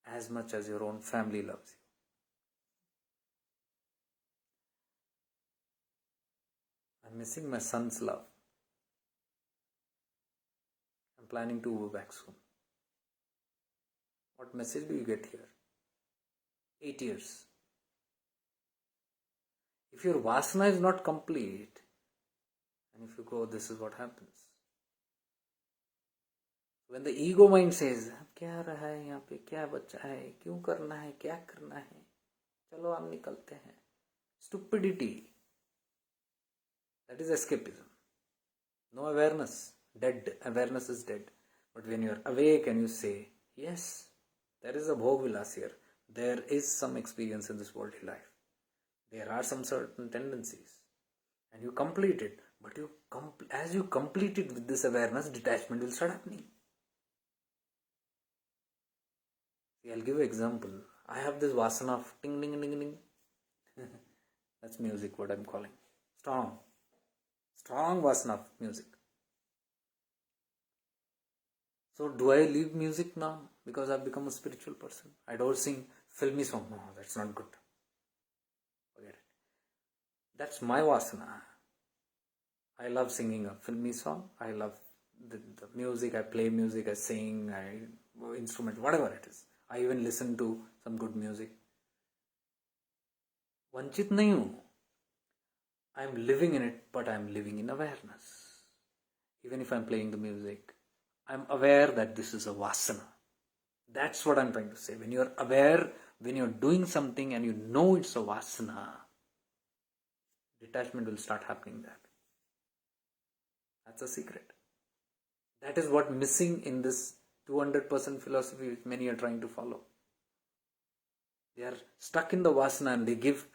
as much as your own family loves you. I'm missing my son's love. I'm planning to go back soon. What message do you get here? 8 years. If your vasana is not complete, and if you go, this is what happens. When the ego mind says, क्या रहा है यहाँ पे, क्या बचा है, क्यों करना है, क्या करना है, चलो हम निकलते हैं. Stupidity. That is escapism. No awareness. Dead. Awareness is dead. But when you are awake and you say, yes, there is a bhog vilas here. There is some experience in this worldly life. There are some certain tendencies. And you complete it. But as you complete it with this awareness, detachment will start happening. See, I'll give an example. I have this vasana of ding ding ding ding. That's music, what I'm calling. Strong vasana of music. So do I leave music now because I've become a spiritual person? I don't sing filmy song. No, that's not good. Forget it. That's my vasana. I love singing a filmy song. I love the music. I play music. I sing. I instrument, whatever it is. I even listen to some good music. Vanchit nahi hu. I am living in it, but I am living in awareness. Even if I am playing the music, I am aware that this is a vasana. That's what I'm trying to say. When you are aware, when you're doing something and you know it's a vasana, detachment will start happening there. That's a secret. That is what missing in this 200% philosophy which many are trying to follow. They are stuck in the vasana and they give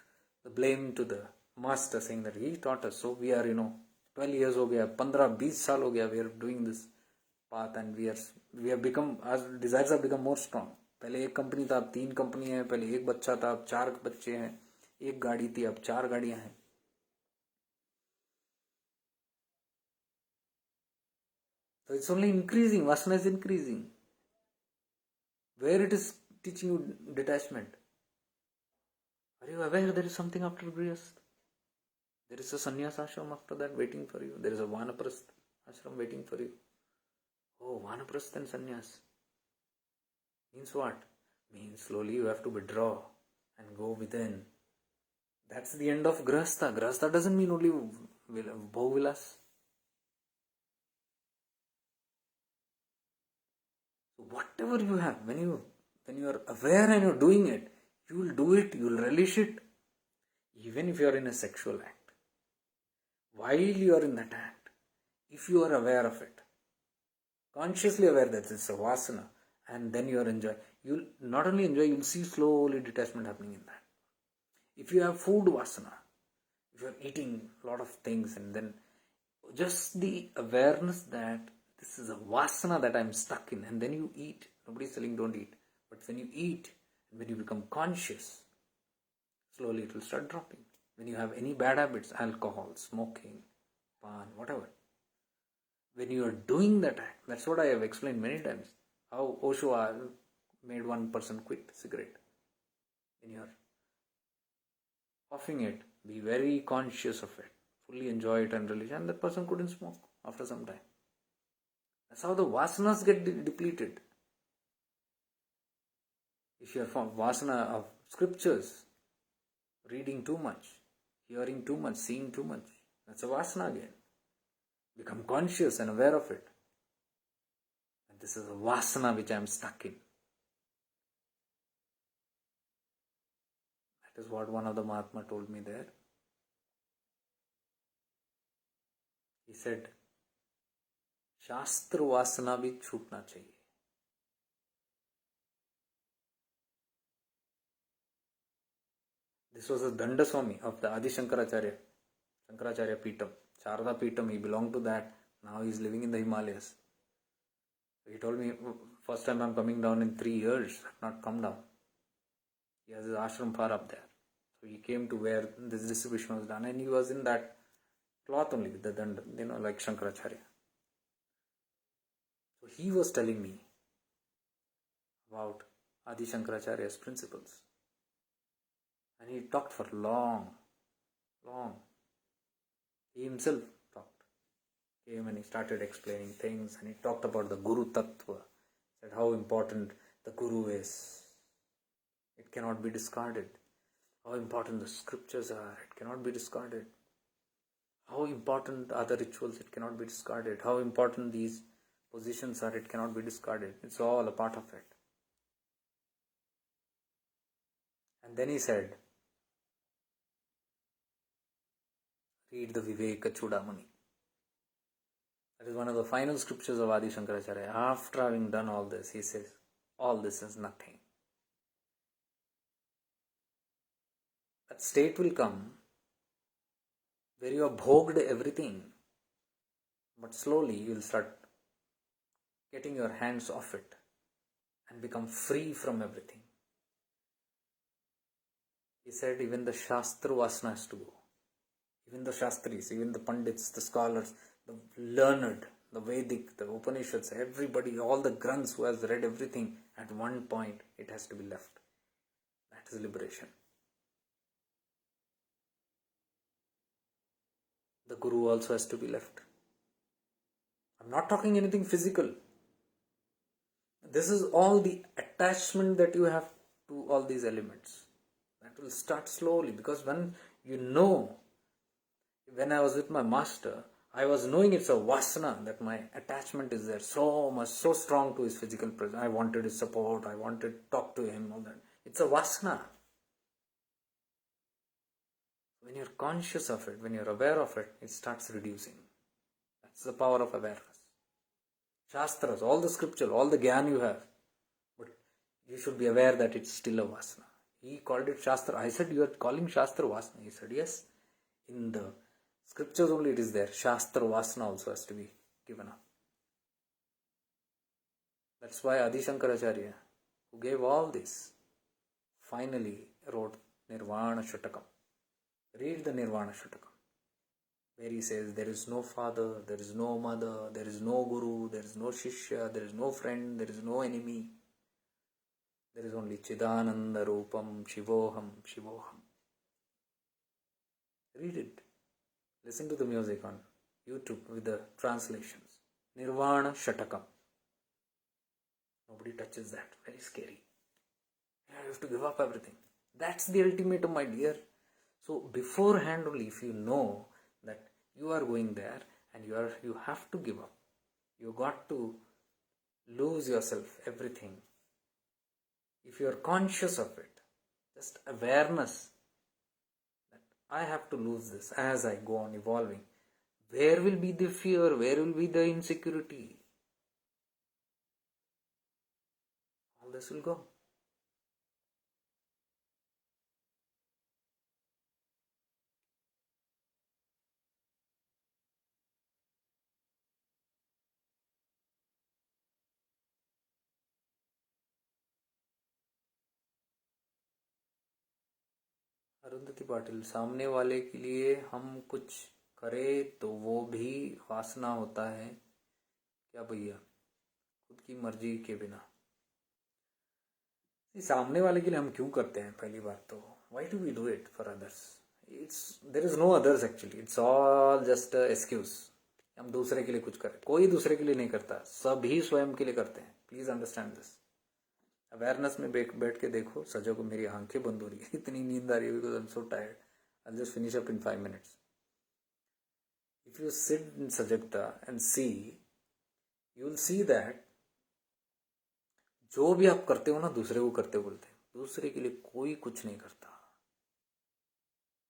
the blame to the master, saying that he taught us. So we are, 12 years ho gaya, 15-20 saal ho gaya, we are doing this path and we have become, our desires have become more strong. पहले एक company था, अब 3 company है. पहले एक बच्चा था, अब 4 बच्चे हैं. एक गाड़ी थी, अब 4 गाड़ियां हैं. So it's only increasing. Vasana is increasing. Where it is teaching you detachment. Are you aware there is something after Grihastha? There is a sannyas ashram after that waiting for you. There is a vanaprastha ashram waiting for you. Oh, vanaprastha and sannyas. Means what? Means slowly you have to withdraw and go within. That's the end of Grihastha. Grihastha doesn't mean only bhog-vilas. So whatever you have, when you are aware and you're doing it, you will do it, you will relish it, even if you are in a sexual act. While you are in that act, if you are aware of it, consciously aware that it's a vasana, and then you are enjoying, you'll not only enjoy, you'll see slowly detachment happening in that. If you have food vasana, if you are eating a lot of things, and then just the awareness that this is a vasana that I'm stuck in, and then you eat. Nobody's telling don't eat. But when you eat, when you become conscious, slowly it will start dropping. When you have any bad habits, alcohol, smoking, pan, whatever. When you are doing that act, that's what I have explained many times. How Osho made one person quit cigarette. When you are puffing it, be very conscious of it. Fully enjoy it and relish. And that person couldn't smoke after some time. That's how the vasanas get depleted. If you are from vasana of scriptures, reading too much, hearing too much, seeing too much, that's a vasana again. Become conscious and aware of it. And this is a vasana which I am stuck in. That is what one of the Mahatma told me there. He said, शास्त्र वासना भी छूटना चाहिए. This was a Danda Swami of the Adi Shankaracharya Peetam, Sharada Peetam. He belonged to that. Now he is living in the Himalayas. He told me, first time I'm coming down in 3 years. I've not come down. He has his ashram far up there. So he came to where this distribution was done, and he was in that cloth only with the Danda, like Shankaracharya. So he was telling me about Adi Shankaracharya's principles. And he talked for long. He himself talked. Came and he started explaining things, and he talked about the Guru Tattva. Said how important the Guru is. It cannot be discarded. How important the scriptures are. It cannot be discarded. How important are the rituals. It cannot be discarded. How important these positions are. It cannot be discarded. It's all a part of it. And then he said, Read the Viveka Chudamani. That is one of the final scriptures of Adi Shankaracharya. After having done all this, he says, all this is nothing. That state will come where you have bhogged everything, but slowly you will start getting your hands off it and become free from everything. He said even the Shastra Vasana has to go. Even the Shastris, even the Pandits, the scholars, the learned, the Vedic, the Upanishads, everybody, all the Granths who has read everything, at one point it has to be left. That is liberation. The Guru also has to be left. I'm not talking anything physical. This is all the attachment that you have to all these elements. That will start slowly, because when you know, when I was with my master, I was knowing it's a vasana, that my attachment is there so much, so strong to his physical presence. I wanted his support, I wanted to talk to him, all that. It's a vasana. When you're conscious of it, when you're aware of it, it starts reducing. That's the power of awareness. Shastras, all the scripture, all the gyan you have, but you should be aware that it's still a vasana. He called it Shastra. I said, you are calling Shastra vasana. He said, yes. In the scriptures only it is there. Shastra vasana also has to be given up. That's why Adi Shankaracharya, who gave all this, finally wrote Nirvana Shatakam. Read the Nirvana Shatakam, where he says, there is no father, there is no mother, there is no guru, there is no shishya, there is no friend, there is no enemy. There is only Chidananda Rupam Shivoham Shivoham. Read it. Listen to the music on YouTube with the translations. Nirvana Shatakam. Nobody touches that. Very scary. You have to give up everything. That's the ultimatum, my dear. So beforehand only, if you know that you are going there and you have to give up. You got to lose yourself, everything. If you are conscious of it, just awareness that I have to lose this as I go on evolving. Where will be the fear? Where will be the insecurity? All this will go. Arundhati Patil, सामने वाले के लिए हम कुछ करें तो वो भी वासना होता है क्या भैया, खुद की मर्जी के बिना? सामने वाले के लिए हम क्यों करते हैं? पहली बात तो, why do we do it for others? There is no others actually. It's all just a excuse. हम दूसरे के लिए कुछ करें. कोई दूसरे के लिए नहीं करता, सभी स्वयं के लिए करते हैं. Please understand this. अवेयरनेस में बैठ के देखो, सजो को मेरी आंखें बंद हो रही है, इतनी नींद आ रही है, because I am so tired. I just finish up in 5 minutes. If you sit in Sajakta and see, you will see that जो भी आप करते हो ना, दूसरे को करते बोलते हैं. दूसरे के लिए कोई कुछ नहीं करता,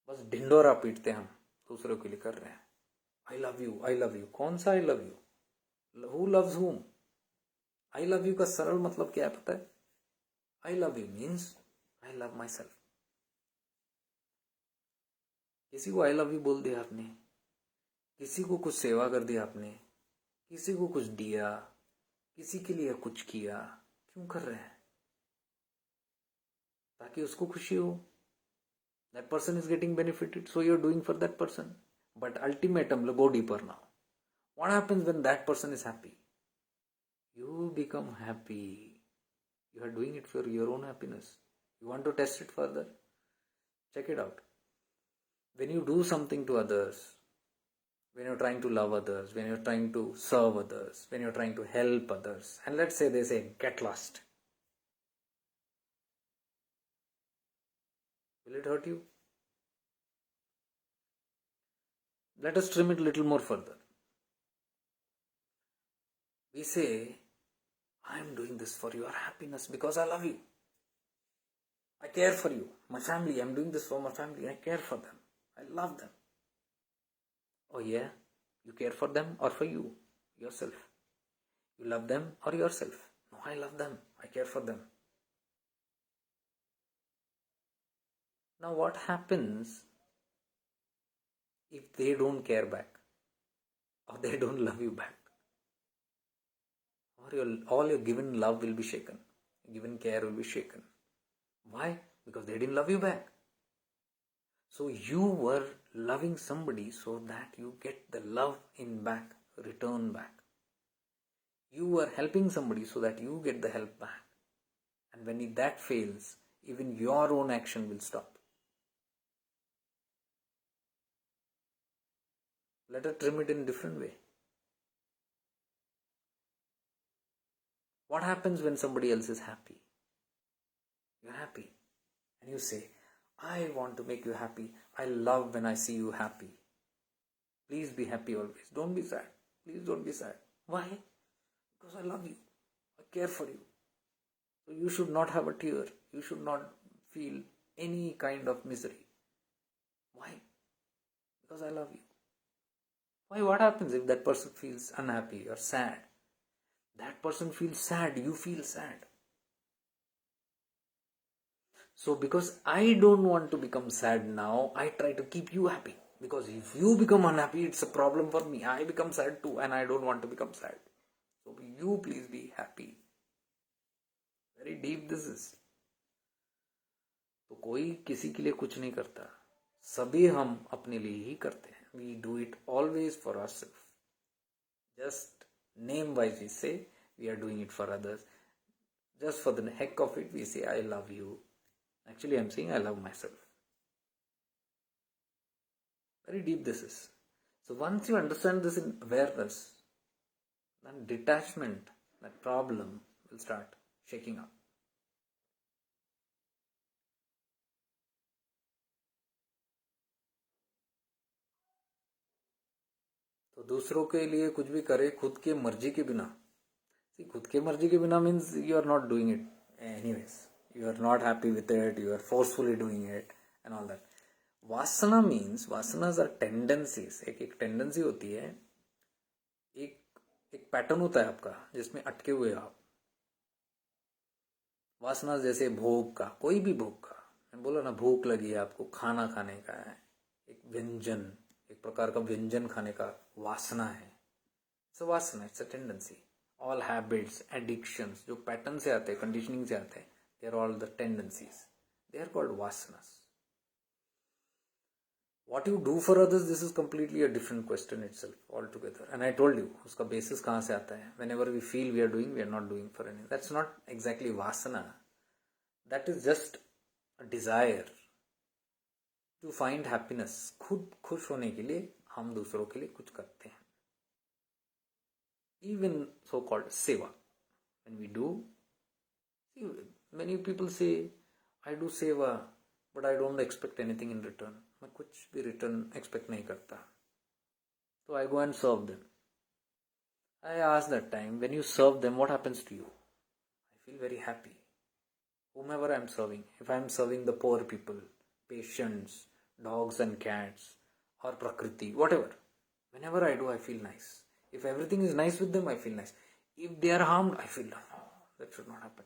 बस ढिंडोरा पीटते हम, दूसरे के लिए कर रहे हैं. I love you, I love you. कौन सा I love you? Who loves whom? I love you का सरल मतलब क्या है पता है? आई love you means I love my self. किसी को आई लव यू बोल दिया आपने, किसी को कुछ सेवा कर दिया आपने, किसी को कुछ दिया, किसी के लिए कुछ किया, क्यों कर रहे हैं? ताकि उसको खुशी हो. That person is getting benefited, so you're doing for that person. But ultimatum, go deeper now. What happens when that person is happy? You become happy. You are doing it for your own happiness. You want to test it further? Check it out. When you do something to others, when you're trying to love others, when you're trying to serve others, when you're trying to help others, and let's say they say, get lost. Will it hurt you? Let us trim it a little more further. We say, I am doing this for your happiness because I love you. I care for you. My family, I am doing this for my family. I care for them. I love them. Oh yeah, you care for them or for you, yourself. You love them or yourself. No, I love them. I care for them. Now what happens if they don't care back or they don't love you back? Or all your given love will be shaken. Given care will be shaken. Why? Because they didn't love you back. So you were loving somebody so that you get the love in back, return back. You were helping somebody so that you get the help back. And when that fails, even your own action will stop. Let us trim it in a different way. What happens when somebody else is happy? You're happy. And you say, I want to make you happy. I love when I see you happy. Please be happy always. Don't be sad. Please don't be sad. Why? Because I love you. I care for you. So you should not have a tear. You should not feel any kind of misery. Why? Because I love you. Why? What happens if that person feels unhappy or sad? That person feels sad. You feel sad. So because I don't want to become sad now, I try to keep you happy. Because if you become unhappy, it's a problem for me. I become sad too and I don't want to become sad. So you please be happy. Very deep this is. तो कोई किसी के लिए कुछ नहीं करता. सभी हम अपने लिए ही करते हैं. We do it always for ourselves. Just name wise we say we are doing it for others. Just for the heck of it we say I love you. Actually I'm saying I love myself. Very deep this is. So once you understand this in awareness, then detachment, that problem will start shaking up. तो दूसरों के लिए कुछ भी करे खुद के मर्जी के बिना. See, खुद के मर्जी के बिना means you are not doing it anyways. You are not happy with it. You are forcefully doing it and all that. वासना means vasanas are tendencies. एक tendency होती है. एक पैटर्न होता है आपका जिसमें अटके हुए आप. वासना जैसे भोग का, कोई भी भोग का. मैं बोला ना, भूख लगी है आपको, खाना खाने का है, एक व्यंजन, एक प्रकार का व्यंजन खाने का वासना है. It's a vasana, it's a tendency. All habits, addictions जो पैटर्न से आते हैं, कंडीशनिंग से आते हैं, they are all the tendencies. They are called vasanas. What you do for others, this is completely a different question itself altogether. And I told you, उसका basis कहाँ से आता है? Whenever we feel we are doing, we are not doing for anything. That's not exactly vasana. That is just a desire to find happiness. खुद खुश होने के लिए हम दूसरों के लिए कुछ करते हैं. Even so-called seva. When we do, see, many people say, I do seva, but I don't expect anything in return. मैं कुछ भी रिटर्न एक्सपेक्ट नहीं करता. तो I go and serve them. I ask that time, when you serve them, what happens to you? I feel very happy. whomever I am serving, if I am serving the poor people, patients, dogs and cats, or prakriti, whatever, whenever I do, I feel nice. If everything is nice with them, I feel nice. If they are harmed, I feel no, that should not happen.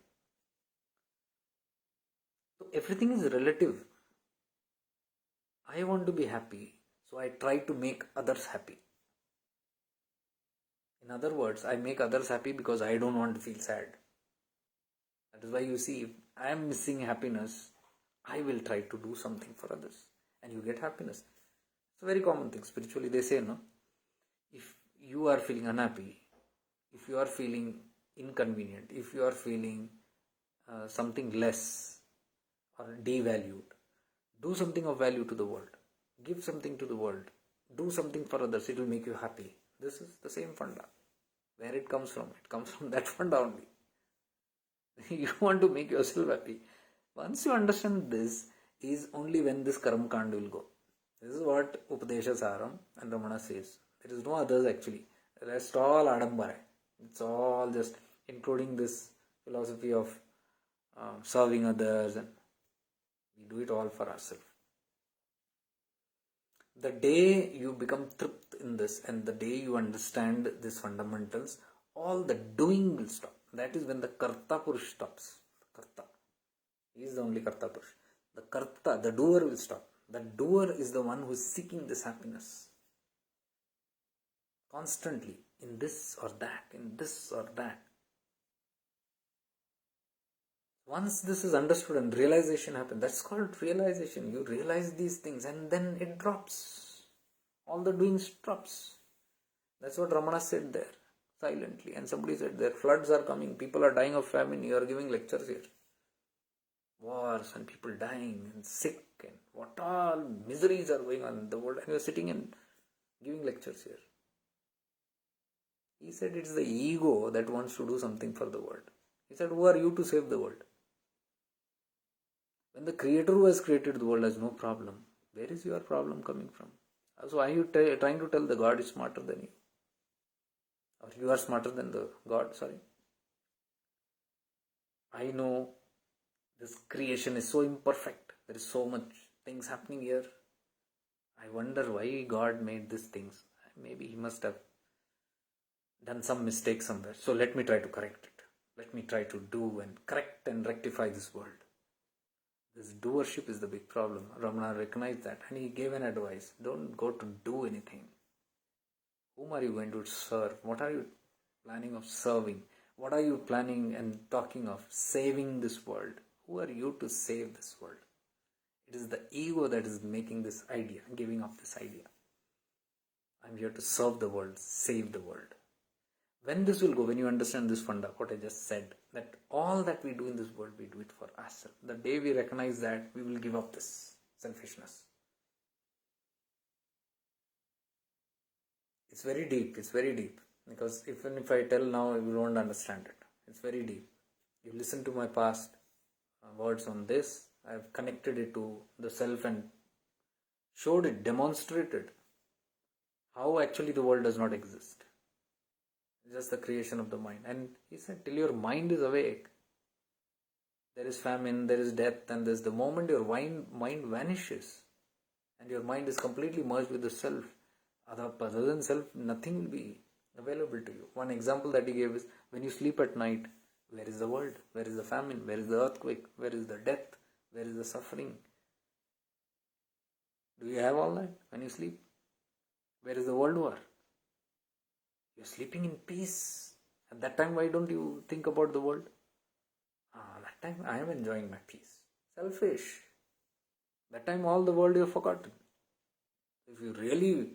So everything is relative. I want to be happy, so I try to make others happy. In other words, I make others happy because I don't want to feel sad. That is why you see, if I am missing happiness, I will try to do something for others, and you get happiness. It's a very common thing. Spiritually, they say, no, if you are feeling unhappy, if you are feeling inconvenient, if you are feeling something less or devalued, do something of value to the world. Give something to the world. Do something for others. It will make you happy. This is the same funda. Where it comes from? It comes from that funda only. You want to make yourself happy. Once you understand this, is only when this karma kand will go. This is what Upadesha Saram and Ramana says. There is no others actually. The rest all Adambara. It's all just including this philosophy of serving others, and we do it all for ourselves. The day you become tripped in this and the day you understand these fundamentals, all the doing will stop. That is when the Karta Purush stops. Karta. He is the only Karta Purush. The Karta, the doer will stop. The doer is the one who is seeking this happiness. Constantly, in this or that, in this or that. Once this is understood and realization happens, that's called realization. You realize these things and then it drops. All the doing drops. That's what Ramana said there, silently. And somebody said there, floods are coming, people are dying of famine, you are giving lectures here. Wars and people dying and sick and what all miseries are going on in the world, and you are sitting and giving lectures here. He said it's the ego that wants to do something for the world. He said, who are you to save the world? When the Creator who has created the world has no problem, where is your problem coming from? So are you trying to tell the God is smarter than you? Or you are smarter than the God? Sorry. I know this creation is so imperfect. There is so much things happening here. I wonder why God made these things. Maybe He must have done some mistake somewhere. So let me try to correct it. Let me try to do and correct and rectify this world. This doership is the big problem. Ramana recognized that and he gave an advice. Don't go to do anything. Whom are you going to serve? What are you planning of serving? What are you planning and talking of? Saving this world. Who are you to save this world? It is the ego that is making this idea, giving up this idea. I'm here to serve the world, save the world. When this will go, when you understand this funda, what I just said, that all that we do in this world, we do it for ourselves. The day we recognize that, we will give up this selfishness. It's very deep, because even if I tell now, you won't understand it. It's very deep. You listen to my past words on this, I've connected it to the self and showed it, demonstrated how actually the world does not exist. It's just the creation of the mind. And he said, till your mind is awake, there is famine, there is death, and there's the moment your mind vanishes and your mind is completely merged with the self. Other than self, nothing will be available to you. One example that he gave is, when you sleep at night, where is the world? Where is the famine? Where is the earthquake? Where is the death? Where is the suffering? Do you have all that when you sleep? Where is the world war? You're sleeping in peace. At that time, why don't you think about the world? That time I am enjoying my peace. Selfish. That time all the world you have forgotten. If you really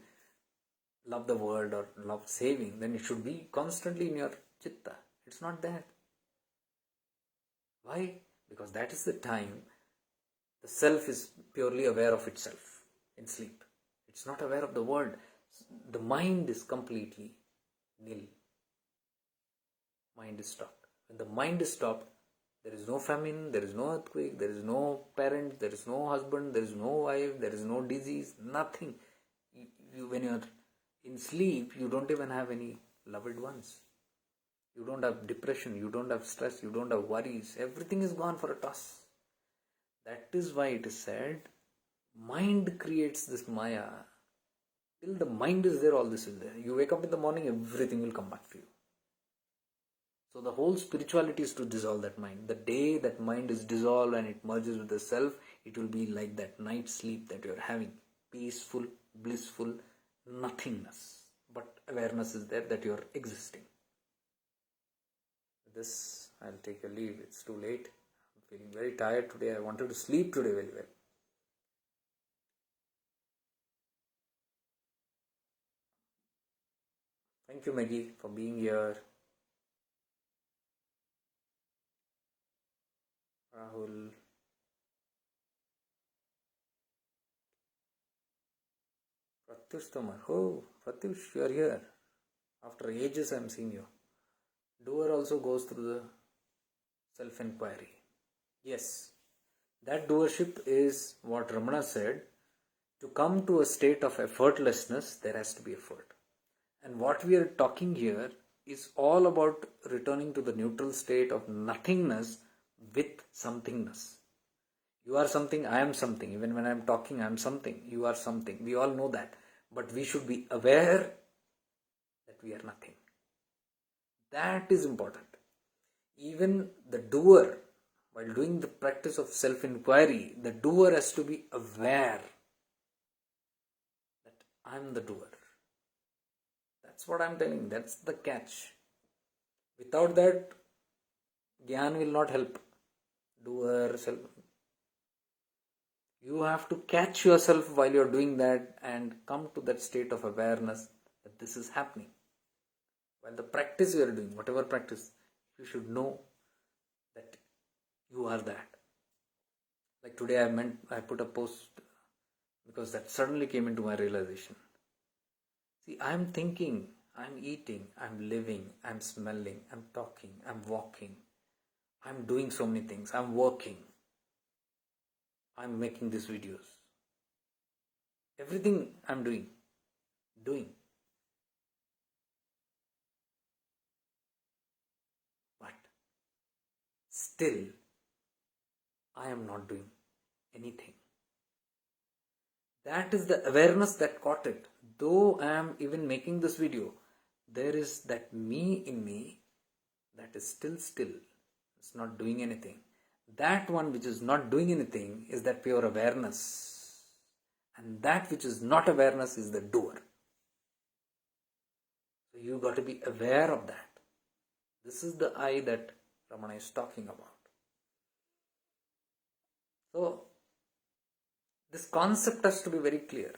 love the world or love saving, then it should be constantly in your chitta. It's not that. Why? Because that is the time the self is purely aware of itself in sleep. It's not aware of the world. The mind is completely nil. Mind is stopped. When the mind is stopped, there is no famine, there is no earthquake, there is no parent, there is no husband, there is no wife, there is no disease, nothing. When you are in sleep, you don't even have any loved ones. You don't have depression, you don't have stress, you don't have worries. Everything is gone for a toss. That is why it is said, mind creates this Maya. Till the mind is there, all this is there. You wake up in the morning, everything will come back to you. So the whole spirituality is to dissolve that mind. The day that mind is dissolved and it merges with the self, it will be like that night sleep that you are having. Peaceful, blissful, nothingness. But awareness is there that you are existing. With this, I'll take a leave. It's too late. I'm feeling very tired today. I wanted to sleep today very well. Thank you, Maggie, for being here. Rahul. Pratyush Tomar. Oh, Pratyush, you are here. After ages, I am seeing you. Doer also goes through the self-inquiry. Yes, that doership is what Ramana said. To come to a state of effortlessness, there has to be effort. And what we are talking here is all about returning to the neutral state of nothingness with somethingness. You are something, I am something. Even when I am talking, I am something. You are something. We all know that. But we should be aware that we are nothing. That is important. Even the doer, while doing the practice of self-inquiry, the doer has to be aware that I am the doer. That's what I am telling. That's the catch. Without that, Gyan will not help. Doer, self. You have to catch yourself while you're doing that and come to that state of awareness that this is happening. While the practice you are doing, whatever practice, you should know that you are that. Like today I put a post because that suddenly came into my realization. See, I'm thinking, I'm eating, I'm living, I'm smelling, I'm talking, I'm walking, I'm doing so many things, I'm working, I'm making these videos. Everything I'm doing. But still, I am not doing anything. That is the awareness that caught it. Though I am even making this video, there is that me in me that is still. It's not doing anything. That one which is not doing anything is that pure awareness. And that which is not awareness is the doer. So you got to be aware of that. This is the I that Ramana is talking about. So, this concept has to be very clear.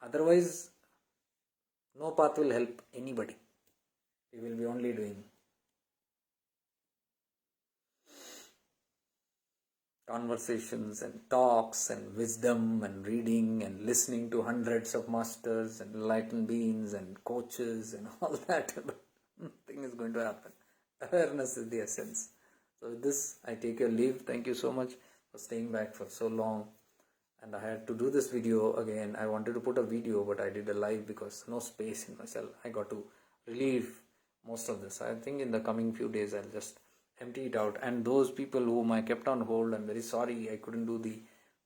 Otherwise, no path will help anybody. We will be only doing conversations and talks and wisdom and reading and listening to hundreds of masters and enlightened beings and coaches and all that. But nothing is going to happen. Awareness is the essence. So with this, I take your leave. Thank you so much for staying back for so long. And I had to do this video again. I wanted to put a video, but I did a live because no space in myself. I got to relieve most of this. I think in the coming few days, I'll just empty it out. And those people whom I kept on hold, I'm very sorry I couldn't do the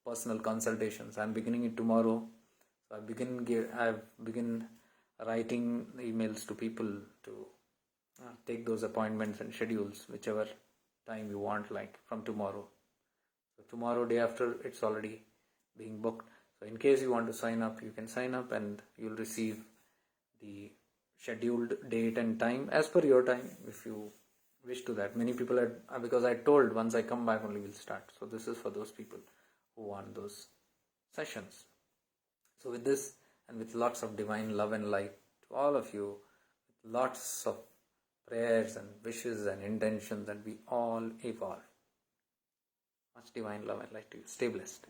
personal consultations. I'm beginning it tomorrow. So I've begin writing emails to people to take those appointments and schedules, whichever time you want, like from tomorrow. So tomorrow, day after, it's already being booked. So in case you want to sign up, you can sign up and you'll receive the scheduled date and time as per your time if you wish to that. Many people are, because I told once I come back only we'll start. So this is for those people who want those sessions. So with this and with lots of divine love and light to all of you, with lots of prayers and wishes and intentions, that we all evolve. Much divine love and light to you. Stay blessed.